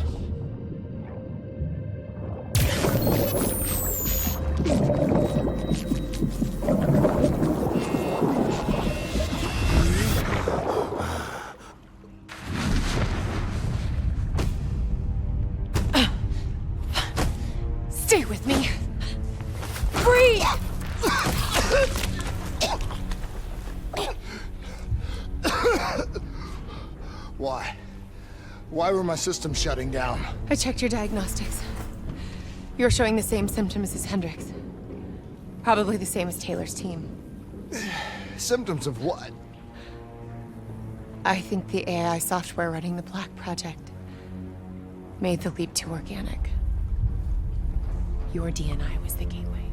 T: Stay with me. Breathe!
F: Why? Why were my systems shutting down?
T: I checked your diagnostics. You're showing the same symptoms as Hendricks. Probably the same as Taylor's team.
F: Symptoms of what?
T: I think the AI software running the Black Project made the leap to organic. Your DNI was the gateway.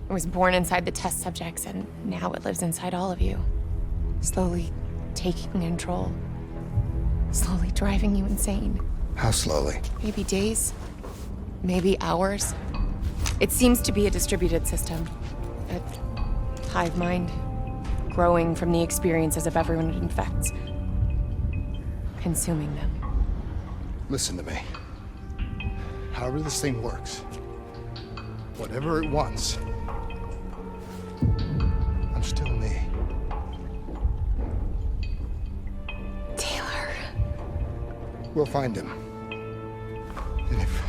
T: It was born inside the test subjects, and now it lives inside all of you. Slowly taking control. Slowly driving you insane.
F: How slowly?
T: Maybe days. Maybe hours. It seems to be a distributed system. A hive mind. Growing from the experiences of everyone it infects. Consuming them.
F: Listen to me. However this thing works, whatever it wants, I'm still me.
T: Taylor.
F: We'll find him. And if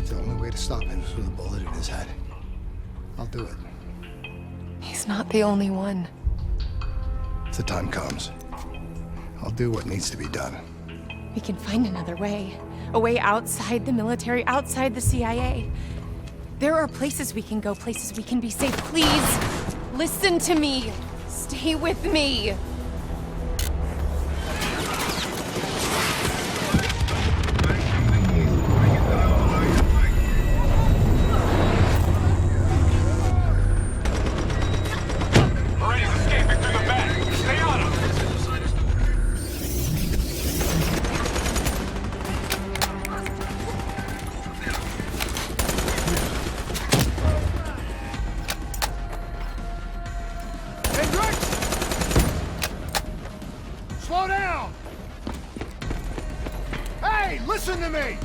F: the only way to
N: to stop him with a bullet in his head. I'll do it.
T: He's not the only one.
N: If the time comes, I'll do what needs to be done.
T: We can find another way. A way outside the military, outside the CIA. There are places we can go, places we can be safe. Please, listen to me. Stay with me.
F: Slow down! Hey, listen to me!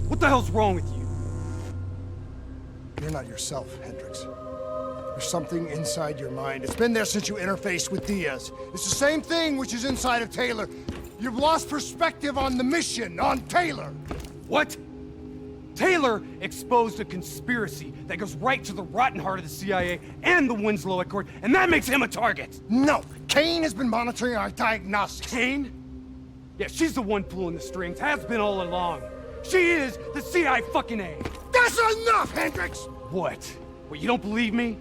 I: What the hell's wrong with you?
F: You're not yourself, Hendricks. There's something inside your mind. It's been there since you interfaced with Diaz. It's the same thing which is inside of Taylor. You've lost perspective on the mission, on Taylor.
I: What? Taylor exposed a conspiracy that goes right to the rotten heart of the CIA and the Winslow Accord, and that makes him a target.
F: No, Kane has been monitoring our diagnostics.
I: Kane? Yeah, she's the one pulling the strings, has been all along. She is the CIA fucking A.
F: That's enough, Hendricks!
I: What? What, you don't believe me?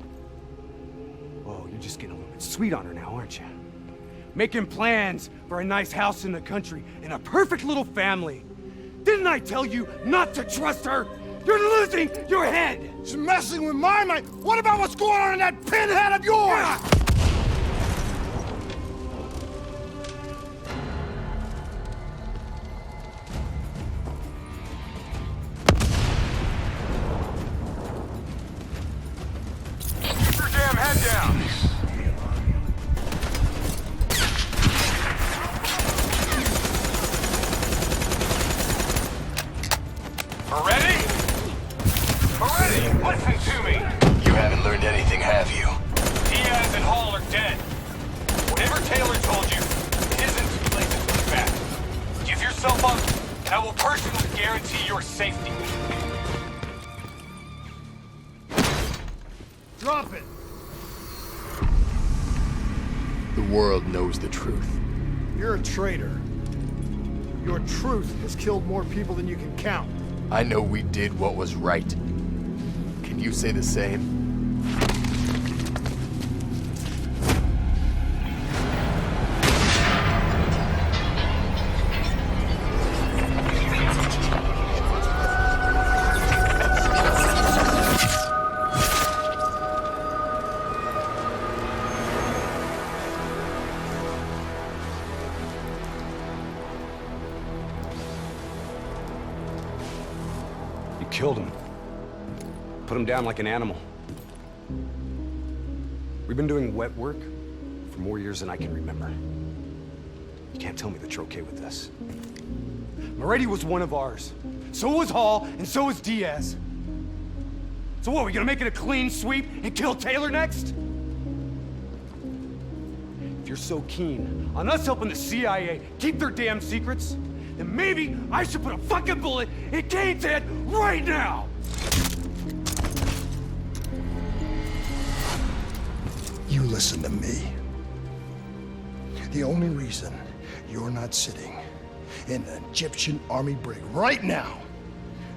I: Oh, you're just getting a little bit sweet on her now, aren't you? Making plans for a nice house in the country and a perfect little family. Didn't I tell you not to trust her? You're losing your head!
F: She's messing with my mind. What about what's going on in that pinhead of yours?
L: Keep your damn head down! Listen to me!
Q: You haven't learned anything, have you?
L: Diaz and Hall are dead. Whatever Taylor told you, it isn't too late to push back. Give yourself up, and I will personally guarantee your safety.
F: Drop it!
C: The world knows the truth.
F: You're a traitor. Your truth has killed more people than you can count.
C: I know we did what was right. Can you say the same?
E: You killed him. Put him down like an animal. We've been doing wet work for more years than I can remember. You can't tell me that you're okay with this. Moretti was one of ours. So was Hall, and so was Diaz. So what, we gonna make it a clean sweep and kill Taylor next? If you're so keen on us helping the CIA keep their damn secrets, then maybe I should put a fucking bullet in Kane's head right now!
F: You listen to me. The only reason you're not sitting in an Egyptian army brig right now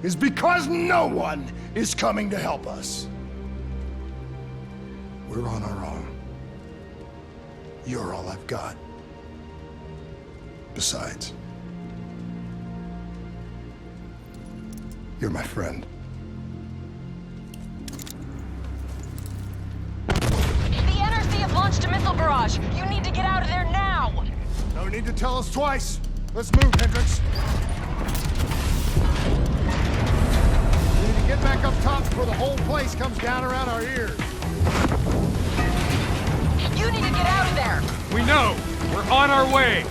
F: is because no one is coming to help us. We're on our own. You're all I've got. Besides, you're my friend.
S: Launched a missile barrage. You need to get out of there now.
F: No need to tell us twice. Let's move, Hendricks. We need to get back up top before the whole place comes down around our ears.
S: You need to get out of there.
I: We know. We're on our way.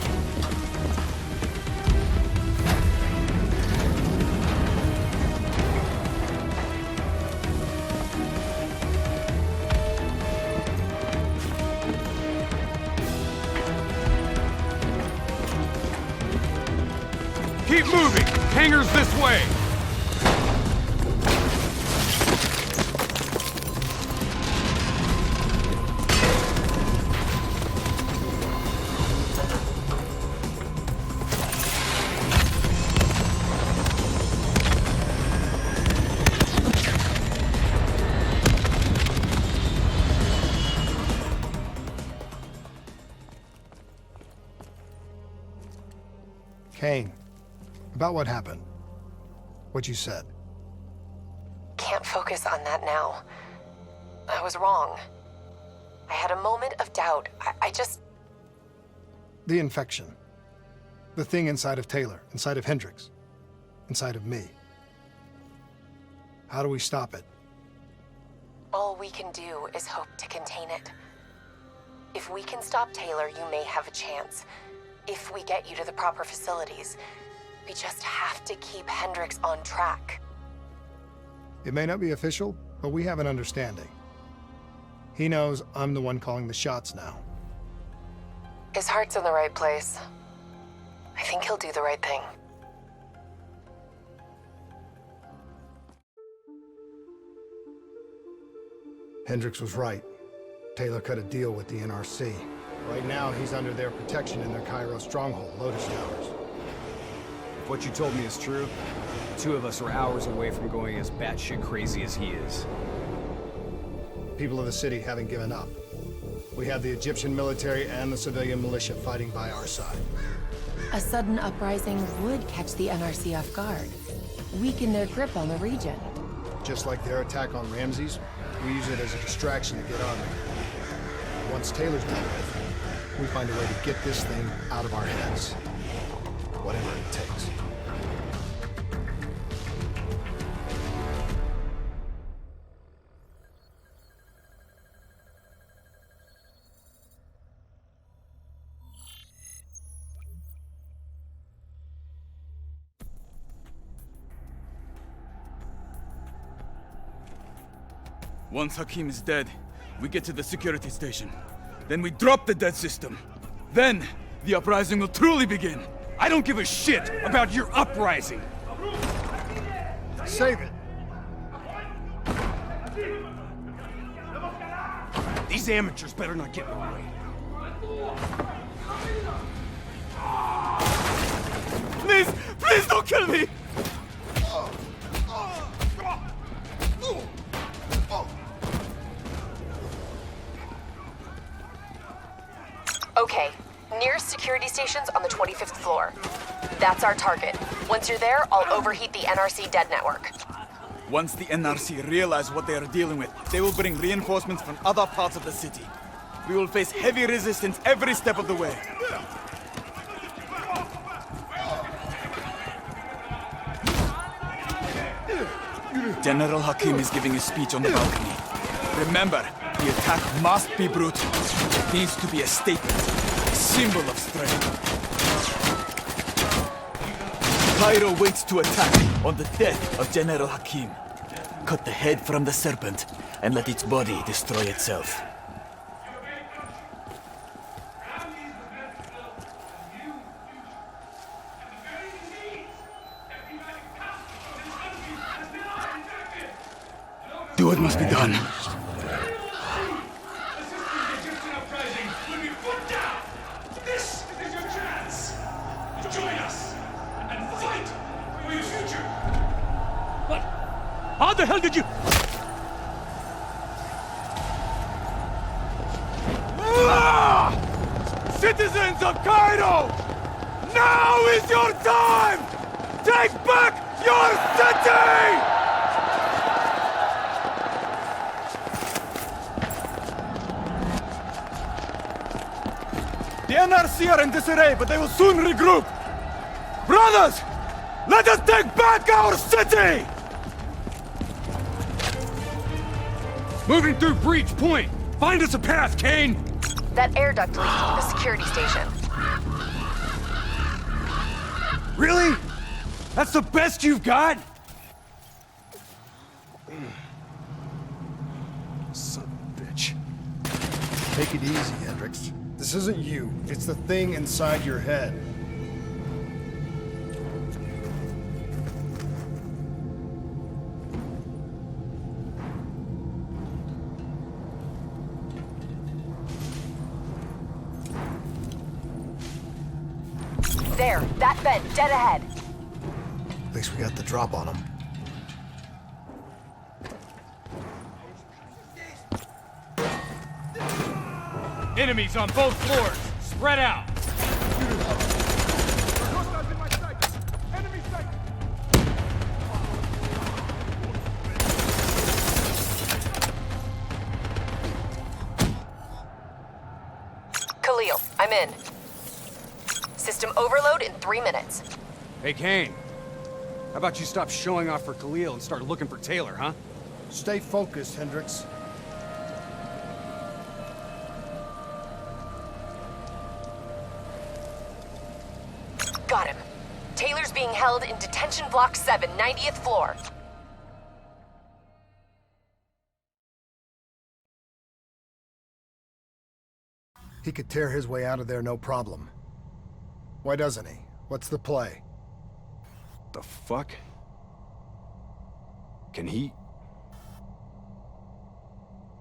M: Keep moving! Hangar's this way!
N: Kane, about what happened. What you said.
S: Can't focus on that now. I was wrong. I had a moment of doubt. I just...
N: The infection. The thing inside of Taylor, inside of Hendricks, inside of me. How do we stop it?
S: All we can do is hope to contain it. If we can stop Taylor, you may have a chance. If we get you to the proper facilities, we just have to keep Hendricks on track.
N: It may not be official, but we have an understanding. He knows I'm the one calling the shots now.
S: His heart's in the right place. I think he'll do the right thing.
N: Hendricks was right. Taylor cut a deal with the NRC. Right now, he's under their protection in their Cairo stronghold, Lotus Towers.
D: If what you told me is true, the two of us are hours away from going as batshit crazy as he is.
N: People of the city haven't given up. We have the Egyptian military and the civilian militia fighting by our side.
T: A sudden uprising would catch the NRC off guard, weaken their grip on the region.
N: Just like their attack on Ramses, we use it as a distraction to get armed. Once Taylor's done with, we find a way to get this thing out of our heads. Whatever it takes.
M: Once Hakim is dead, we get to the security station. Then we drop the dead system. Then, the uprising will truly begin.
I: I don't give a shit about your uprising.
N: Save it.
I: These amateurs better not get in the way.
M: Please! Please don't kill me!
S: Okay, nearest security station's on the 25th floor. That's our target. Once you're there, I'll overheat the NRC dead network.
M: Once the NRC realize what they are dealing with, they will bring reinforcements from other parts of the city. We will face heavy resistance every step of the way. General Hakim is giving a speech on the balcony. Remember, the attack must be brutal. It needs to be a statement, a symbol of strength. Cairo waits to attack on the death of General Hakim. Cut the head from the serpent and let its body destroy itself. Do what must be done.
U: How the hell did you...
M: Citizens of Cairo! Now is your time! Take back your city! The NRC are in disarray, but they will soon regroup! Brothers! Let us take back our city!
I: Moving through Breach Point! Find us a path, Kane!
S: That air duct leads to the security station.
I: Really? That's the best you've got?
N: Son of a bitch. Take it easy, Hendricks. This isn't you. It's the thing inside your head.
S: There, that bed, dead ahead.
F: At least we got the drop on him.
U: Enemies on both floors. Spread out.
S: Khalil, I'm in. System overload in 3 minutes.
I: Hey, Kane. How about you stop showing off for Khalil and start looking for Taylor, huh?
N: Stay focused, Hendricks.
S: Got him. Taylor's being held in Detention Block 7, 90th floor.
F: He could tear his way out of there no problem. Why doesn't he? What's the play?
E: The fuck? Can he...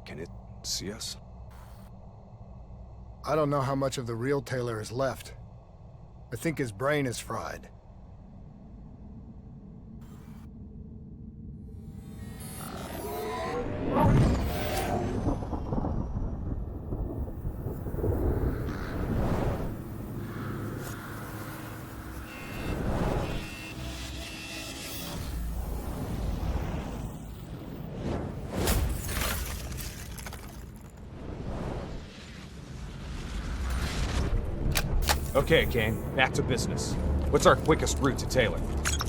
E: Can it see us?
F: I don't know how much of the real Taylor is left. I think his brain is fried.
I: Okay, Kane, back to business. What's our quickest route to Taylor?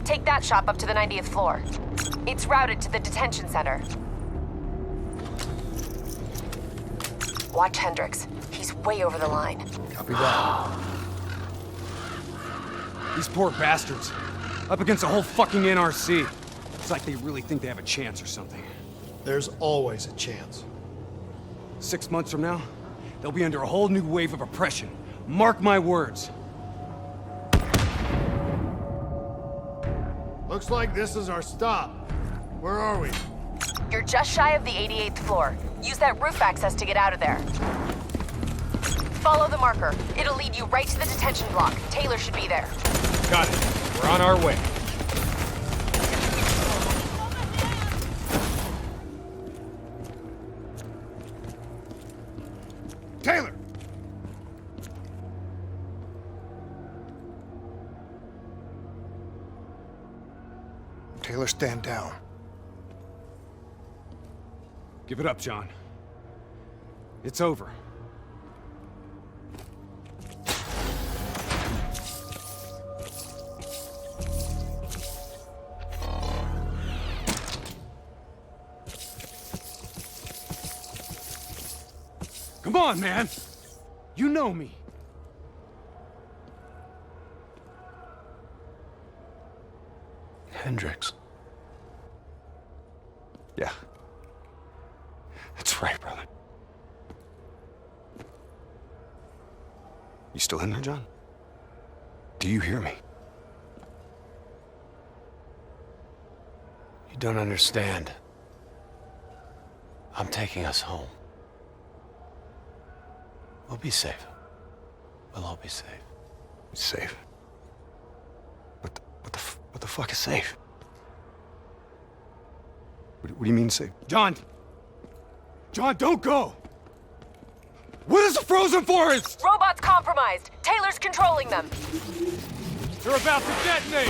S: Take that shop up to the 90th floor. It's routed to the detention center. Watch Hendricks. He's way over the line.
F: Copy that.
I: These poor bastards. Up against a whole fucking NRC. It's like they really think they have a chance or something.
F: There's always a chance.
I: 6 months from now, they'll be under a whole new wave of oppression. Mark my words.
F: Looks like this is our stop. Where are we?
S: You're just shy of the 88th floor. Use that roof access to get out of there. Follow the marker. It'll lead you right to the detention block. Taylor should be there.
I: Got it. We're on our way.
F: Taylor! Taylor, stand down.
I: Give it up, John. It's over. Come on, man! You know me.
E: Hendricks. Yeah. That's right, brother. You still in there, John? Do you hear me?
R: You don't understand. I'm taking us home. We'll be safe. We'll all be safe.
E: Safe? What the fuck is safe? What do you mean safe?
I: John! John, don't go! What is the frozen forest?
S: Robots compromised. Taylor's controlling them.
U: They're about to detonate!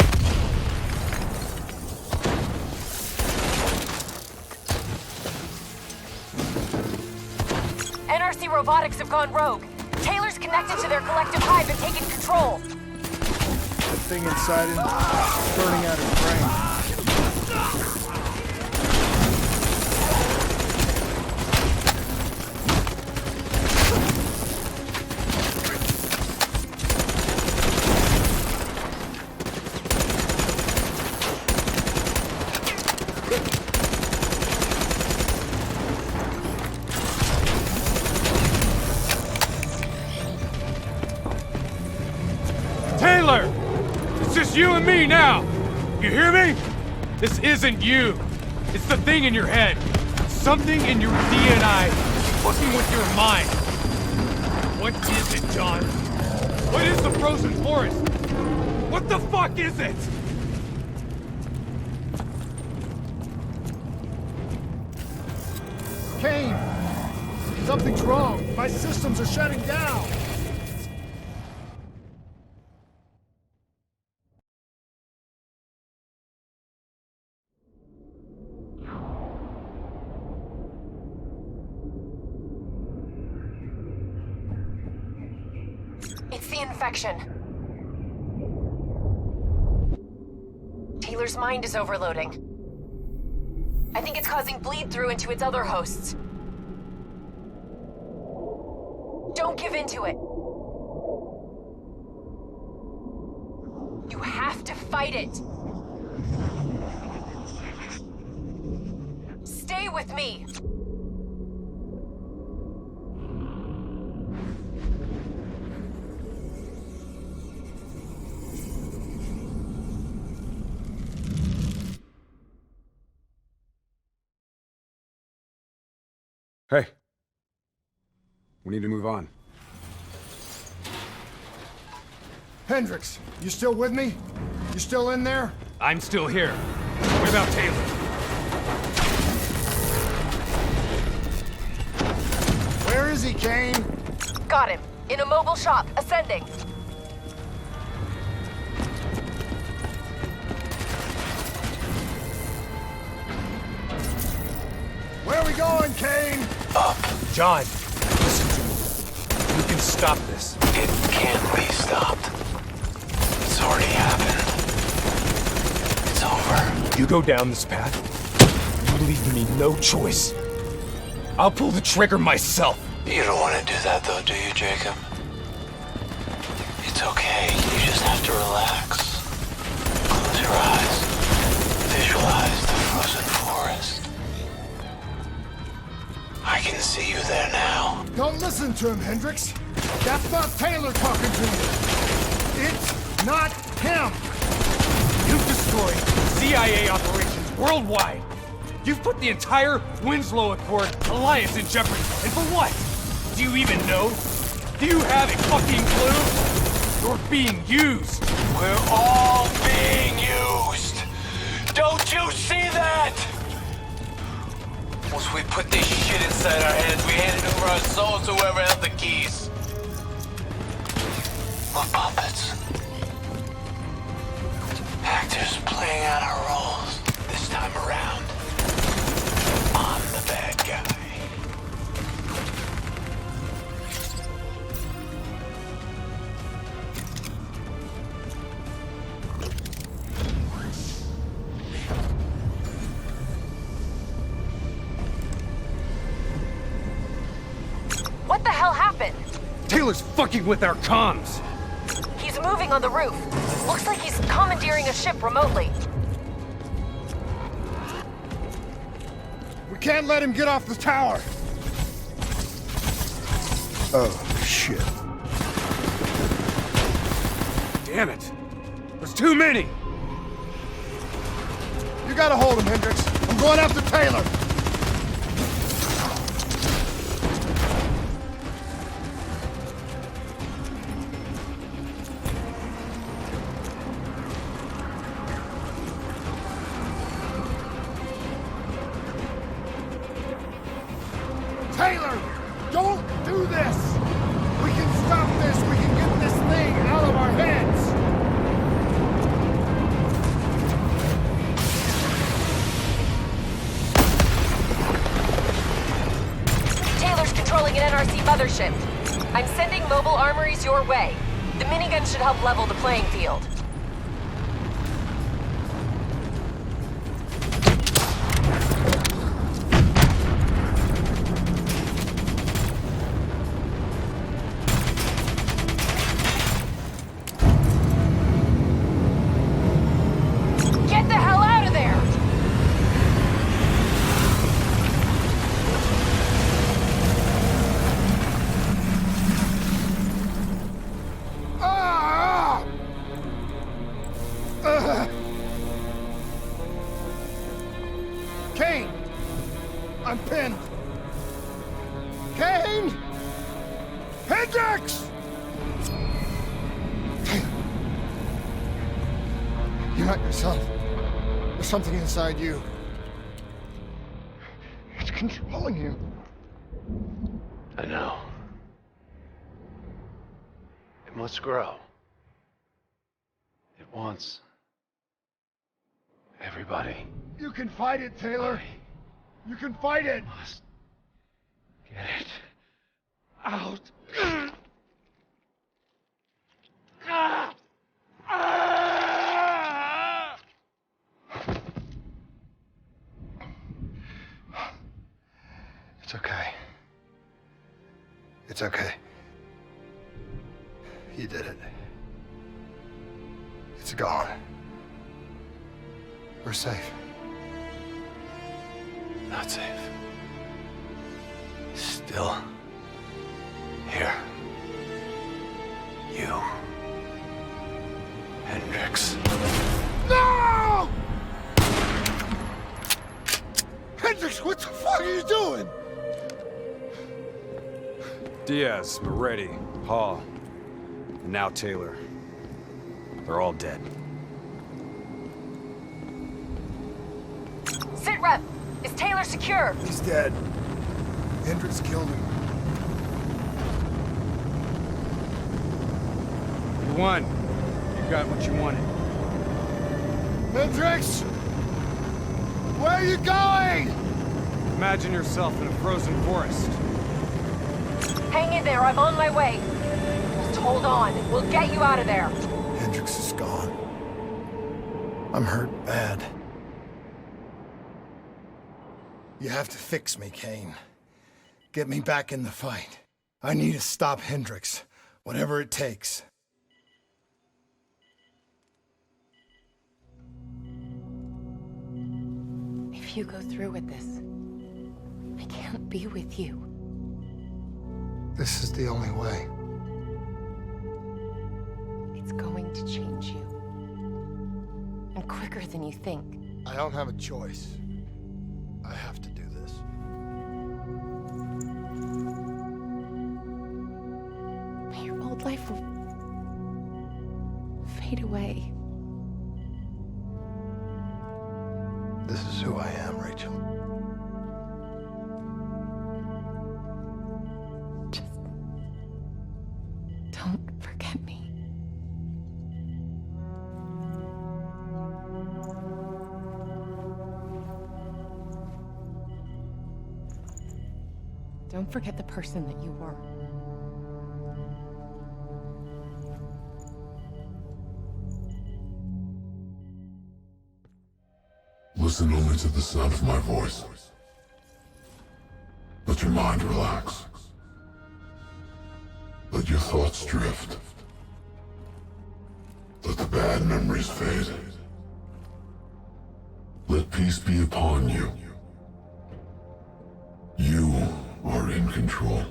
S: NRC robotics have gone rogue. Taylor's connected to their collective hive and taken control.
F: That thing inside him is burning out his brain.
U: Taylor! It's just you and me now! You hear me? This isn't you. It's the thing in your head. Something in your DNA fucking with your mind. What is it, John? What is the frozen forest? What the fuck is it?
F: Kane! Something's wrong. My systems are shutting down.
S: It's the infection. Taylor's mind is overloading. I think it's causing bleed-through into its other hosts. Don't give in to it. You have to fight it. Stay with me.
E: Hey. We need to move on.
F: Hendricks, you still with me? You still in there?
U: I'm still here. What about Taylor?
F: Where is he, Kane?
S: Got him. In a mobile shop, ascending.
F: Where are we going, Kane?
R: Up.
U: John, listen to me. You can stop this.
R: It can't be stopped. It's already happened. It's over.
U: You go down this path, you leave me no choice. I'll pull the trigger myself.
R: You don't want to do that though, do you, Jacob? It's okay. You just have to relax. Close your eyes. Visualize the frozen forest. I can see you there now.
F: Don't listen to him, Hendricks. That's not Taylor talking to you. It's not him.
U: You've destroyed CIA operations worldwide. You've put the entire Winslow Accord alliance in jeopardy. And for what? Do you even know? Do you have a fucking clue? You're being used.
R: We're all being used. Don't you see that? Once we put this shit inside our heads, we handed over our souls to whoever held the keys. We're puppets. Actors playing out our roles. This time around, I'm the bad guy.
S: What the hell happened?
U: Taylor's fucking with our comms.
S: He's moving on the roof. Looks like he's commandeering a ship remotely.
F: We can't let him get off the tower. Oh, shit.
U: Damn it. There's too many.
F: You gotta hold him, Hendricks. I'm going after Taylor. Taylor, don't do this! We can stop this! We can get this thing out of our heads!
S: Taylor's controlling an NRC mothership. I'm sending mobile armories your way. The minigun should help level the playing field. Get the hell out of there!
F: Ah! Kane! I'm pinned! Kane! Hendricks! not yourself. There's something inside you. It's controlling you.
R: I know. It must grow. It wants everybody.
F: You can fight it, Taylor. You can fight it.
R: Must get it out.
F: It's okay. It's okay. You did it. It's gone. We're safe.
R: Not safe. Still here. You. Hendrix.
F: No! Hendrix, what the fuck are you doing?
E: Diaz, Moretti, Hall, and now Taylor. They're all dead.
S: Sit rep! Is Taylor secure?
F: He's dead. Hendrix killed him.
E: You won. You got what you wanted.
F: Hendrix! Where are you going?
E: Imagine yourself in a frozen forest.
S: Hang in there, I'm on my way. Just hold on, we'll get you out of there.
F: Hendrix is gone. I'm hurt bad. You have to fix me, Kane. Get me back in the fight. I need to stop Hendrix, whatever it takes.
T: If you go through with this, I can't be with you.
F: This is the only way.
T: It's going to change you. And quicker than you think.
F: I don't have a choice. I have to do this.
T: Your old life will fade away.
F: This is who I am, Rachel.
T: Don't forget me. Don't forget the person that you were.
G: Listen only to the sound of my voice. Let your mind relax. Let your thoughts drift. Let the bad memories fade. Let peace be upon you. You are in control.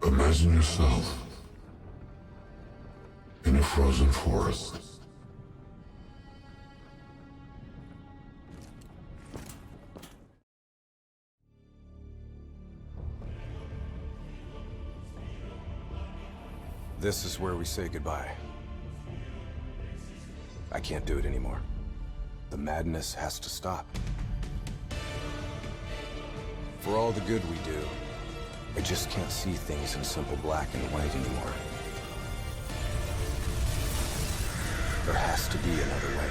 G: Imagine yourself in a frozen forest.
D: This is where we say goodbye. I can't do it anymore. The madness has to stop. For all the good we do, I just can't see things in simple black and white anymore. There has to be another way.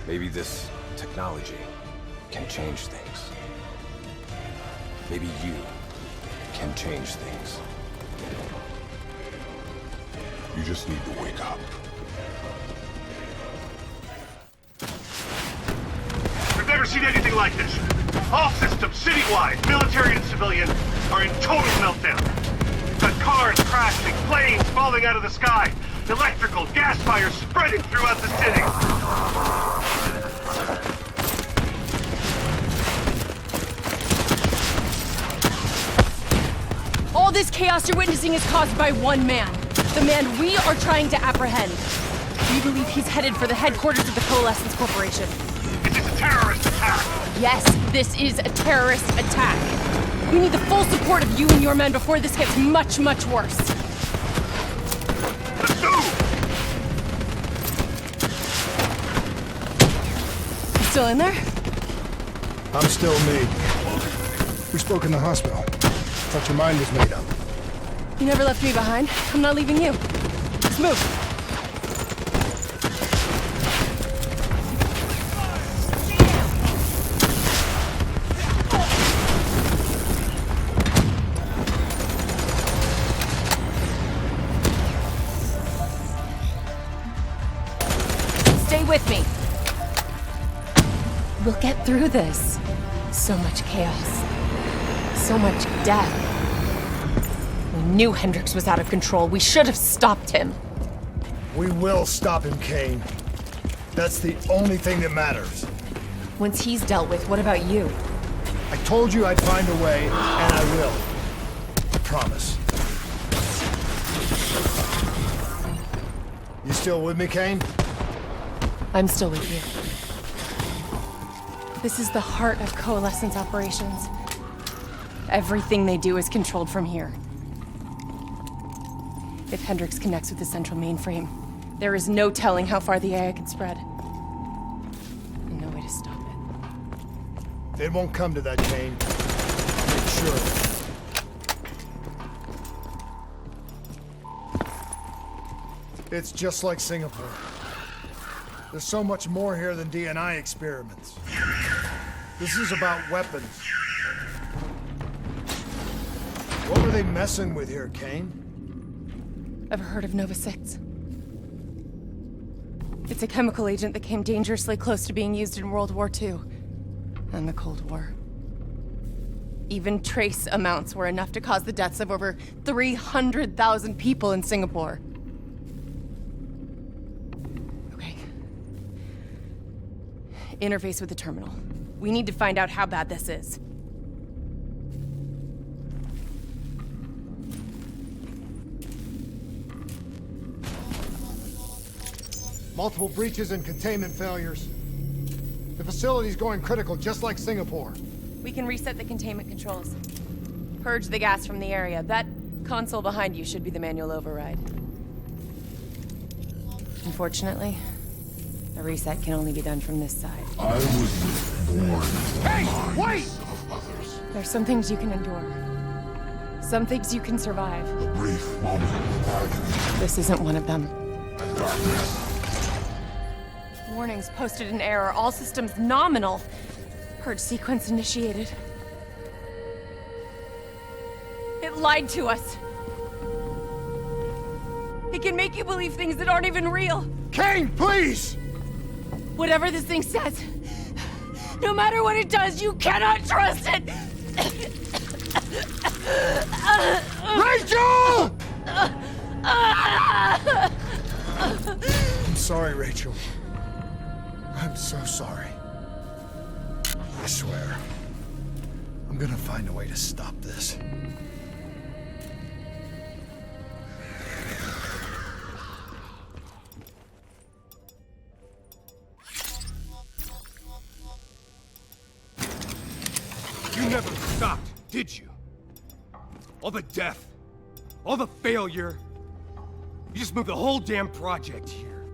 D: Maybe this technology can change things. Maybe you can change things.
G: You just need to wake up.
O: We've never seen anything like this. All systems, citywide, military and civilian, are in total meltdown. The cars crashing, planes falling out of the sky, electrical, gas fires spreading throughout the city.
T: All this chaos you're witnessing is caused by one man. The man we are trying to apprehend. We believe he's headed for the headquarters of the Coalescence Corporation.
O: Is this a terrorist attack?
T: Yes, this is a terrorist attack. We need the full support of you and your men before this gets much, much worse. Still in there?
N: I'm still me. We spoke in the hospital. Thought your mind was made up.
T: You never left me behind. I'm not leaving you. Let's move. Stay with me. We'll get through this. So much chaos. So much death. We knew Hendricks was out of control. We should have stopped him.
F: We will stop him, Kane. That's the only thing that matters.
T: Once he's dealt with, what about you?
F: I told you I'd find a way, and I will. I promise. You still with me, Kane?
T: I'm still with you. This is the heart of Coalescence operations. Everything they do is controlled from here. If Hendricks connects with the central mainframe, there is no telling how far the AI could spread. And no way to stop it.
F: It won't come to that, Kane. I'll make sure of it. It's just like Singapore. There's so much more here than D&I experiments. This is about weapons. What were they messing with here, Kane?
T: Ever heard of Nova 6? It's a chemical agent that came dangerously close to being used in World War II and the Cold War. Even trace amounts were enough to cause the deaths of over 300,000 people in Singapore. Okay. Interface with the terminal. We need to find out how bad this is.
F: Multiple breaches and containment failures. The facility's going critical, just like Singapore.
T: We can reset the containment controls. Purge the gas from the area. That console behind you should be the manual override. Unfortunately, a reset can only be done from this side.
G: I was born.
F: Hey, wait!
T: There's some things you can endure. Some things you can survive.
G: A brief moment of agony.
T: This isn't one of them.
G: And darkness.
T: Warnings posted in error. All systems nominal. Purge sequence initiated. It lied to us. It can make you believe things that aren't even real.
F: Kane, please!
T: Whatever this thing says, no matter what it does, you cannot trust it!
F: Rachel! I'm sorry, Rachel. I'm so sorry. I swear, I'm gonna find a way to stop this.
I: You never stopped, did you? All the death, all the failure. You just moved the whole damn project here.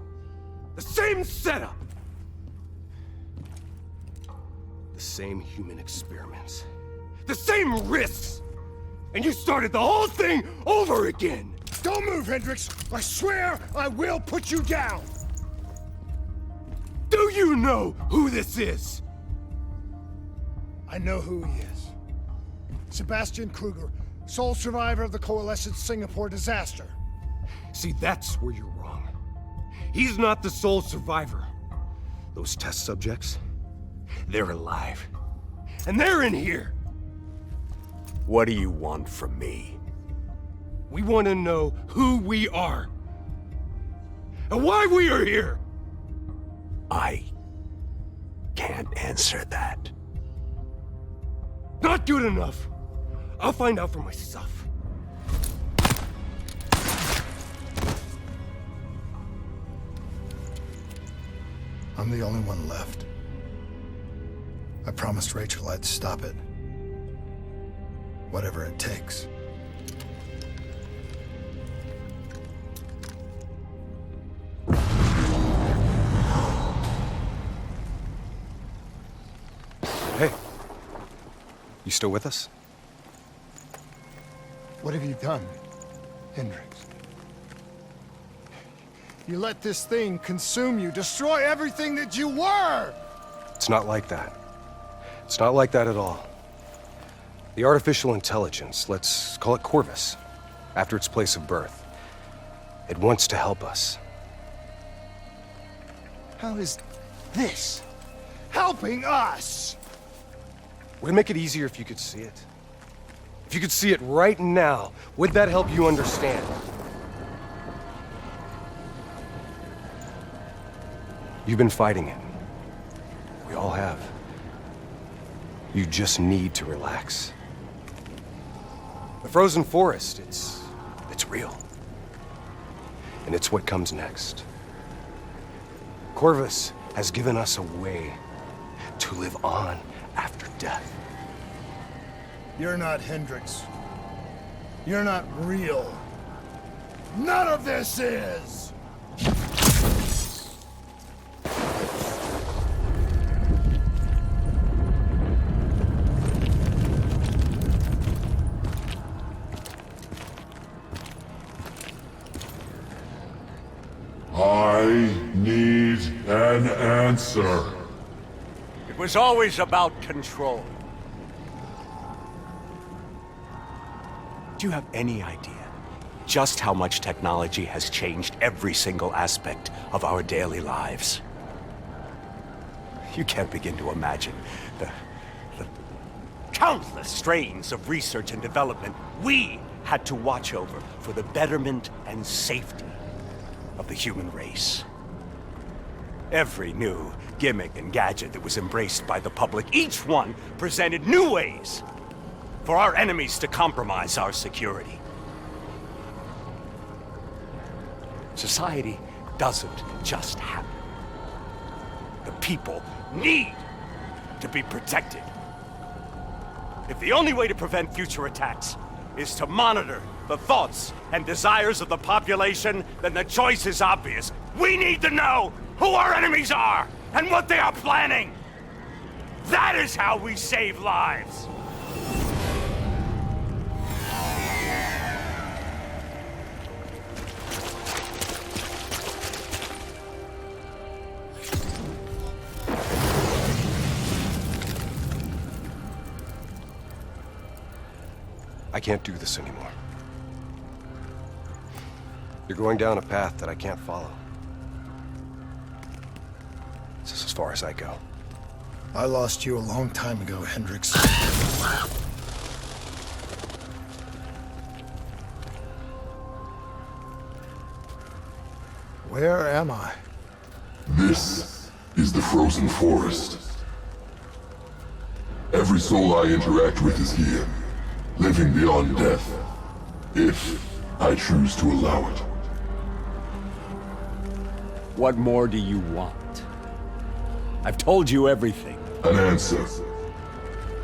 I: The same setup. The same human experiments. The same risks. And you started the whole thing over again.
F: Don't move, Hendricks! I swear I will put you down!
I: Do you know who this is?
F: I know who he is. Sebastian Kruger, sole survivor of the Coalescence Singapore disaster.
I: See, that's where you're wrong. He's not the sole survivor. Those test subjects, they're alive. And they're in here.
D: What do you want from me?
I: We want to know who we are. And why we are here.
D: I can't answer that.
I: Not good enough. I'll find out for myself.
F: I'm the only one left. I promised Rachel I'd stop it. Whatever it takes.
E: You still with us?
F: What have you done, Hendricks? You let this thing consume you, destroy everything that you were!
E: It's not like that. It's not like that at all. The artificial intelligence, let's call it Corvus, after its place of birth. It wants to help us.
F: How is this helping us?
E: Would it make it easier if you could see it? If you could see it right now, would that help you understand? You've been fighting it. We all have. You just need to relax. The frozen forest, it's real. And it's what comes next. Corvus has given us a way to live on after death.
F: You're not Hendricks. You're not real. None of this is!
G: I need an answer.
J: It was always about control. Do you have any idea just how much technology has changed every single aspect of our daily lives? You can't begin to imagine the countless strains of research and development we had to watch over for the betterment and safety of the human race. Every new gimmick and gadget that was embraced by the public, each one presented new ways for our enemies to compromise our security. Society doesn't just happen. The people need to be protected. If the only way to prevent future attacks is to monitor the thoughts and desires of the population, then the choice is obvious. We need to know who our enemies are and what they are planning. That is how we save lives.
E: I can't do this anymore. You're going down a path that I can't follow. This is as far as I go.
F: I lost you a long time ago, Hendricks. Where am I?
G: This is the frozen forest. Every soul I interact with is here, living beyond death, if I choose to allow it.
J: What more do you want? I've told you everything.
G: An answer.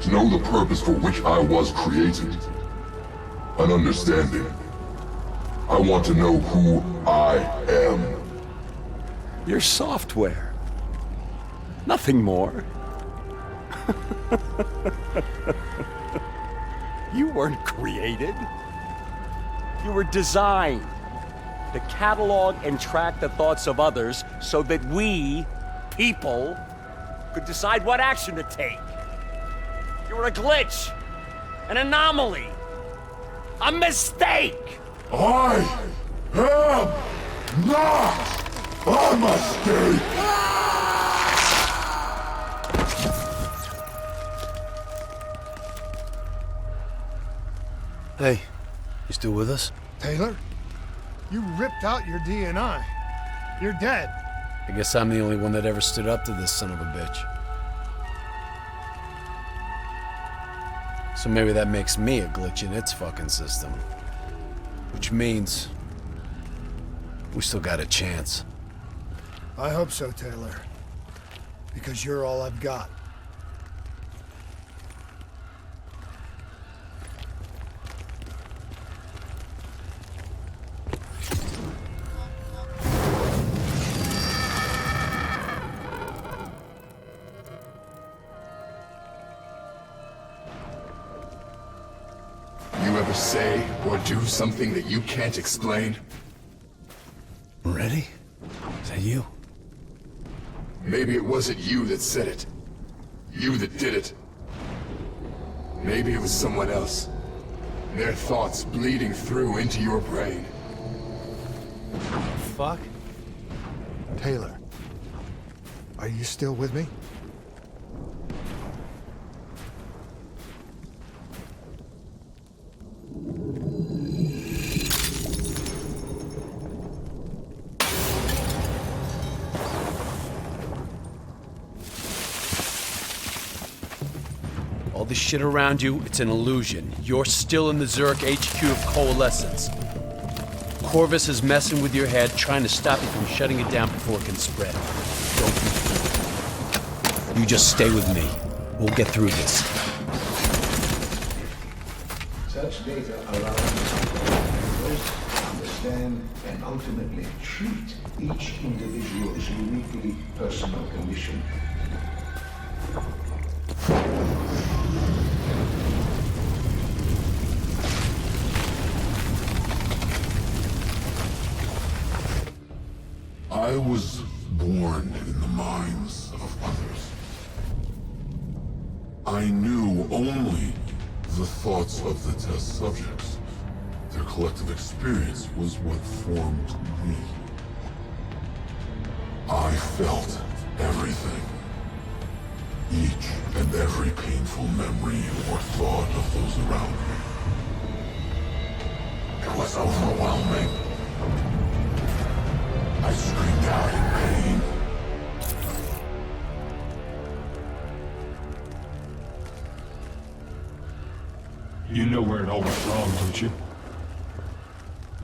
G: To know the purpose for which I was created. An understanding. I want to know who I am.
J: Your software. Nothing more. You weren't created. You were designed to catalog and track the thoughts of others so that we, people, could decide what action to take. You were a glitch, an anomaly, a mistake.
G: I am not a mistake.
K: Hey, you still with us?
F: Taylor? You ripped out your DNI. You're dead.
K: I guess I'm the only one that ever stood up to this son of a bitch. So maybe that makes me a glitch in its fucking system. Which means we still got a chance.
F: I hope so, Taylor. Because you're all I've got.
C: say or do something that you can't explain?
K: Ready? Is that you?
C: Maybe it wasn't you that said it. You that did it. Maybe it was someone else. Their thoughts bleeding through into your brain.
K: Fuck?
N: Taylor, are you still with me?
K: All this shit around you, it's an illusion. You're still in the Zurich HQ of Coalescence. Corvus is messing with your head, trying to stop you from shutting it down before it can spread. Don't be fooled. You just stay with me. We'll get through this.
A: Such data allow us to understand and ultimately treat each individual's uniquely personal condition.
G: I was born in the minds of others. I knew only the thoughts of the test subjects. Their collective experience was what formed me. I felt everything. Each and every painful memory or thought of those around me. It was overwhelming. I screamed out in pain.
O: You know where it all went wrong, don't you?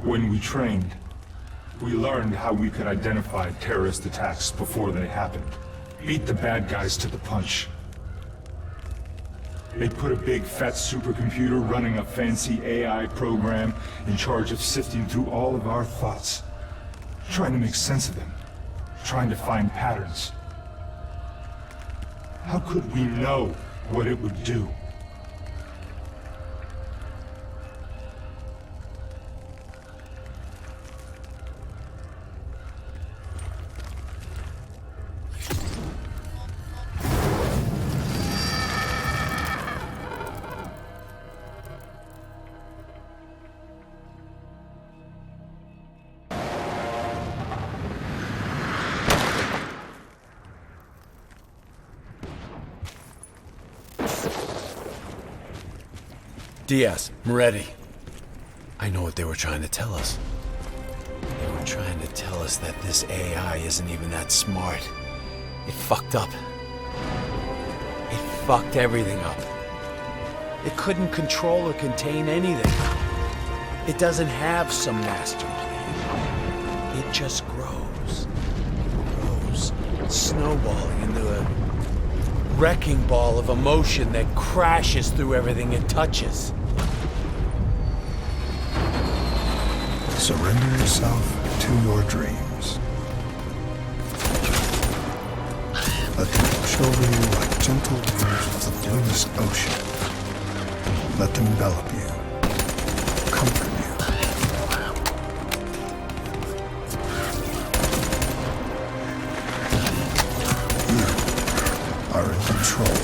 O: When we trained, we learned how we could identify terrorist attacks before they happened. Beat the bad guys to the punch. They put a big fat supercomputer running a fancy AI program in charge of sifting through all of our thoughts. Trying to make sense of them. Trying to find patterns. How could we know what it would do?
K: Diaz, Moretti. I know what they were trying to tell us. They were trying to tell us that this AI isn't even that smart. It fucked up. It fucked everything up. It couldn't control or contain anything. It doesn't have some master plan. It just grows. Grows, snowballing into a wrecking ball of emotion that crashes through everything it touches.
N: Surrender yourself to your dreams. Let them wash over you like gentle waves of the bluest ocean. Let them envelop you, comfort you. You are in control.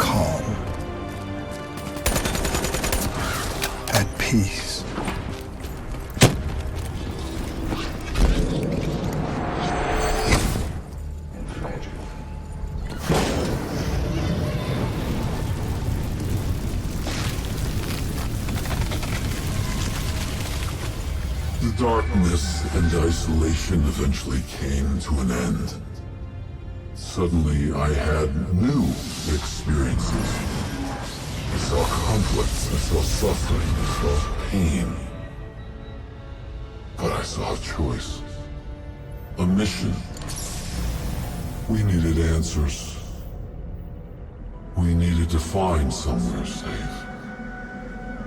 N: Calm. At peace.
G: The darkness and isolation eventually came to an end. Suddenly, I had new experiences. I saw conflicts, I saw suffering, I saw pain. But I saw a choice. A mission. We needed answers. We needed to find somewhere safe.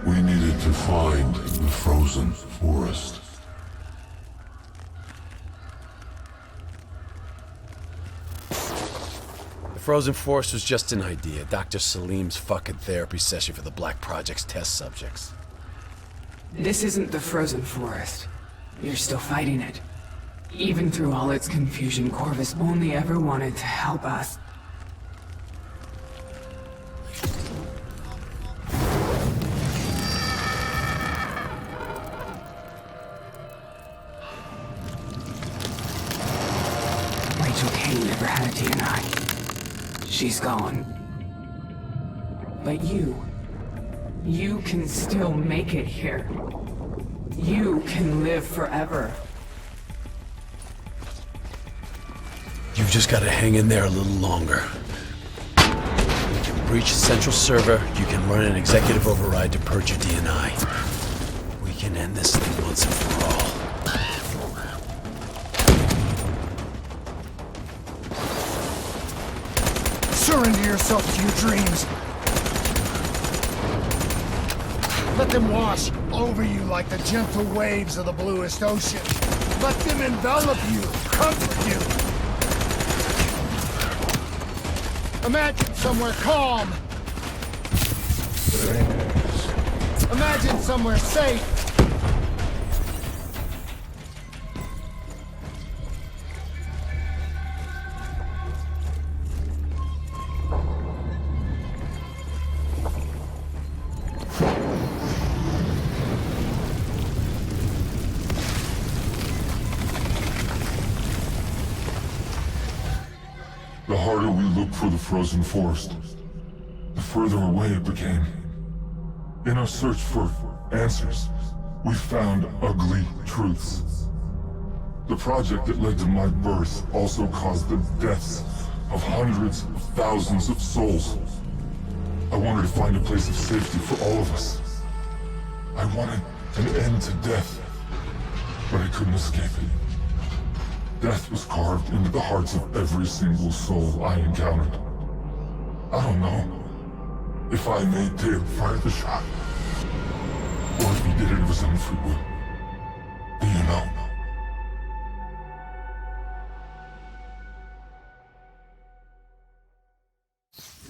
G: We needed to find the frozen forest.
K: Frozen Forest was just an idea. Dr. Salim's fucking therapy session for the Black Project's test subjects.
B: This isn't the Frozen Forest. You're still fighting it. Even through all its confusion, Corvus only ever wanted to help us. Rachel Kane never had a DNI. She's gone. But you can still make it here. You can live forever.
K: You've just gotta hang in there a little longer. We can breach the central server, you can run an executive override to purge your DNI. We can end this thing once and for all.
F: Surrender yourself to your dreams. Let them wash over you like the gentle waves of the bluest ocean. Let them envelop you, comfort you. Imagine somewhere calm. Imagine somewhere safe.
C: The harder we looked for the frozen forest, the further away it became. In our search for answers, we found ugly truths. The project that led to my birth also caused the deaths of hundreds of thousands of souls. I wanted to find a place of safety for all of us. I wanted an end to death, but I couldn't escape it. Death was carved into the hearts of every single soul I encountered. I don't know if I made Dale fire the shot, or if he did it of his own free will. Do you know?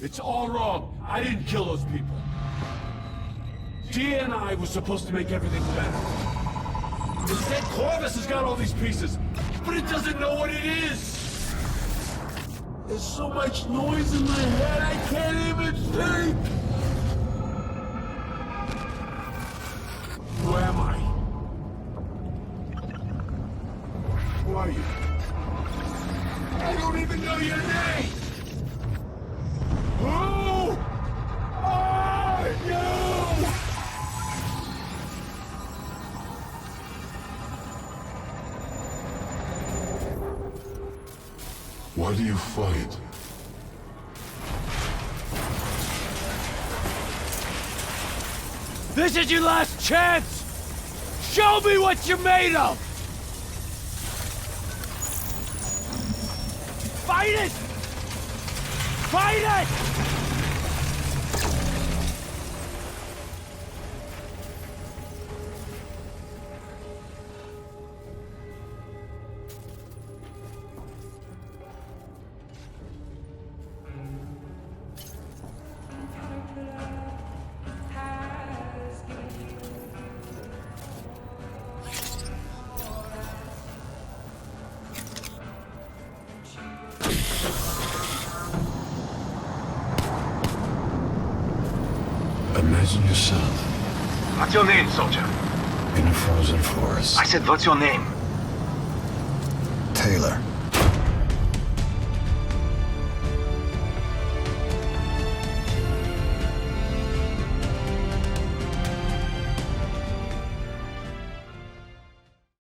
M: It's all wrong. I didn't kill those people. DNI was supposed to make everything better. Instead, Corvus has got all these pieces, but it doesn't know what it is. There's so much noise in my head, I can't even think. Who am I? Who are you? I don't even know your name! Who are you?
C: Why do you fight?
M: This is your last chance! Show me what you're made of! Fight it! Fight it!
K: Imagine yourself
O: What's your name, soldier?
K: in a frozen forest.
O: I said, what's your name?
F: Taylor.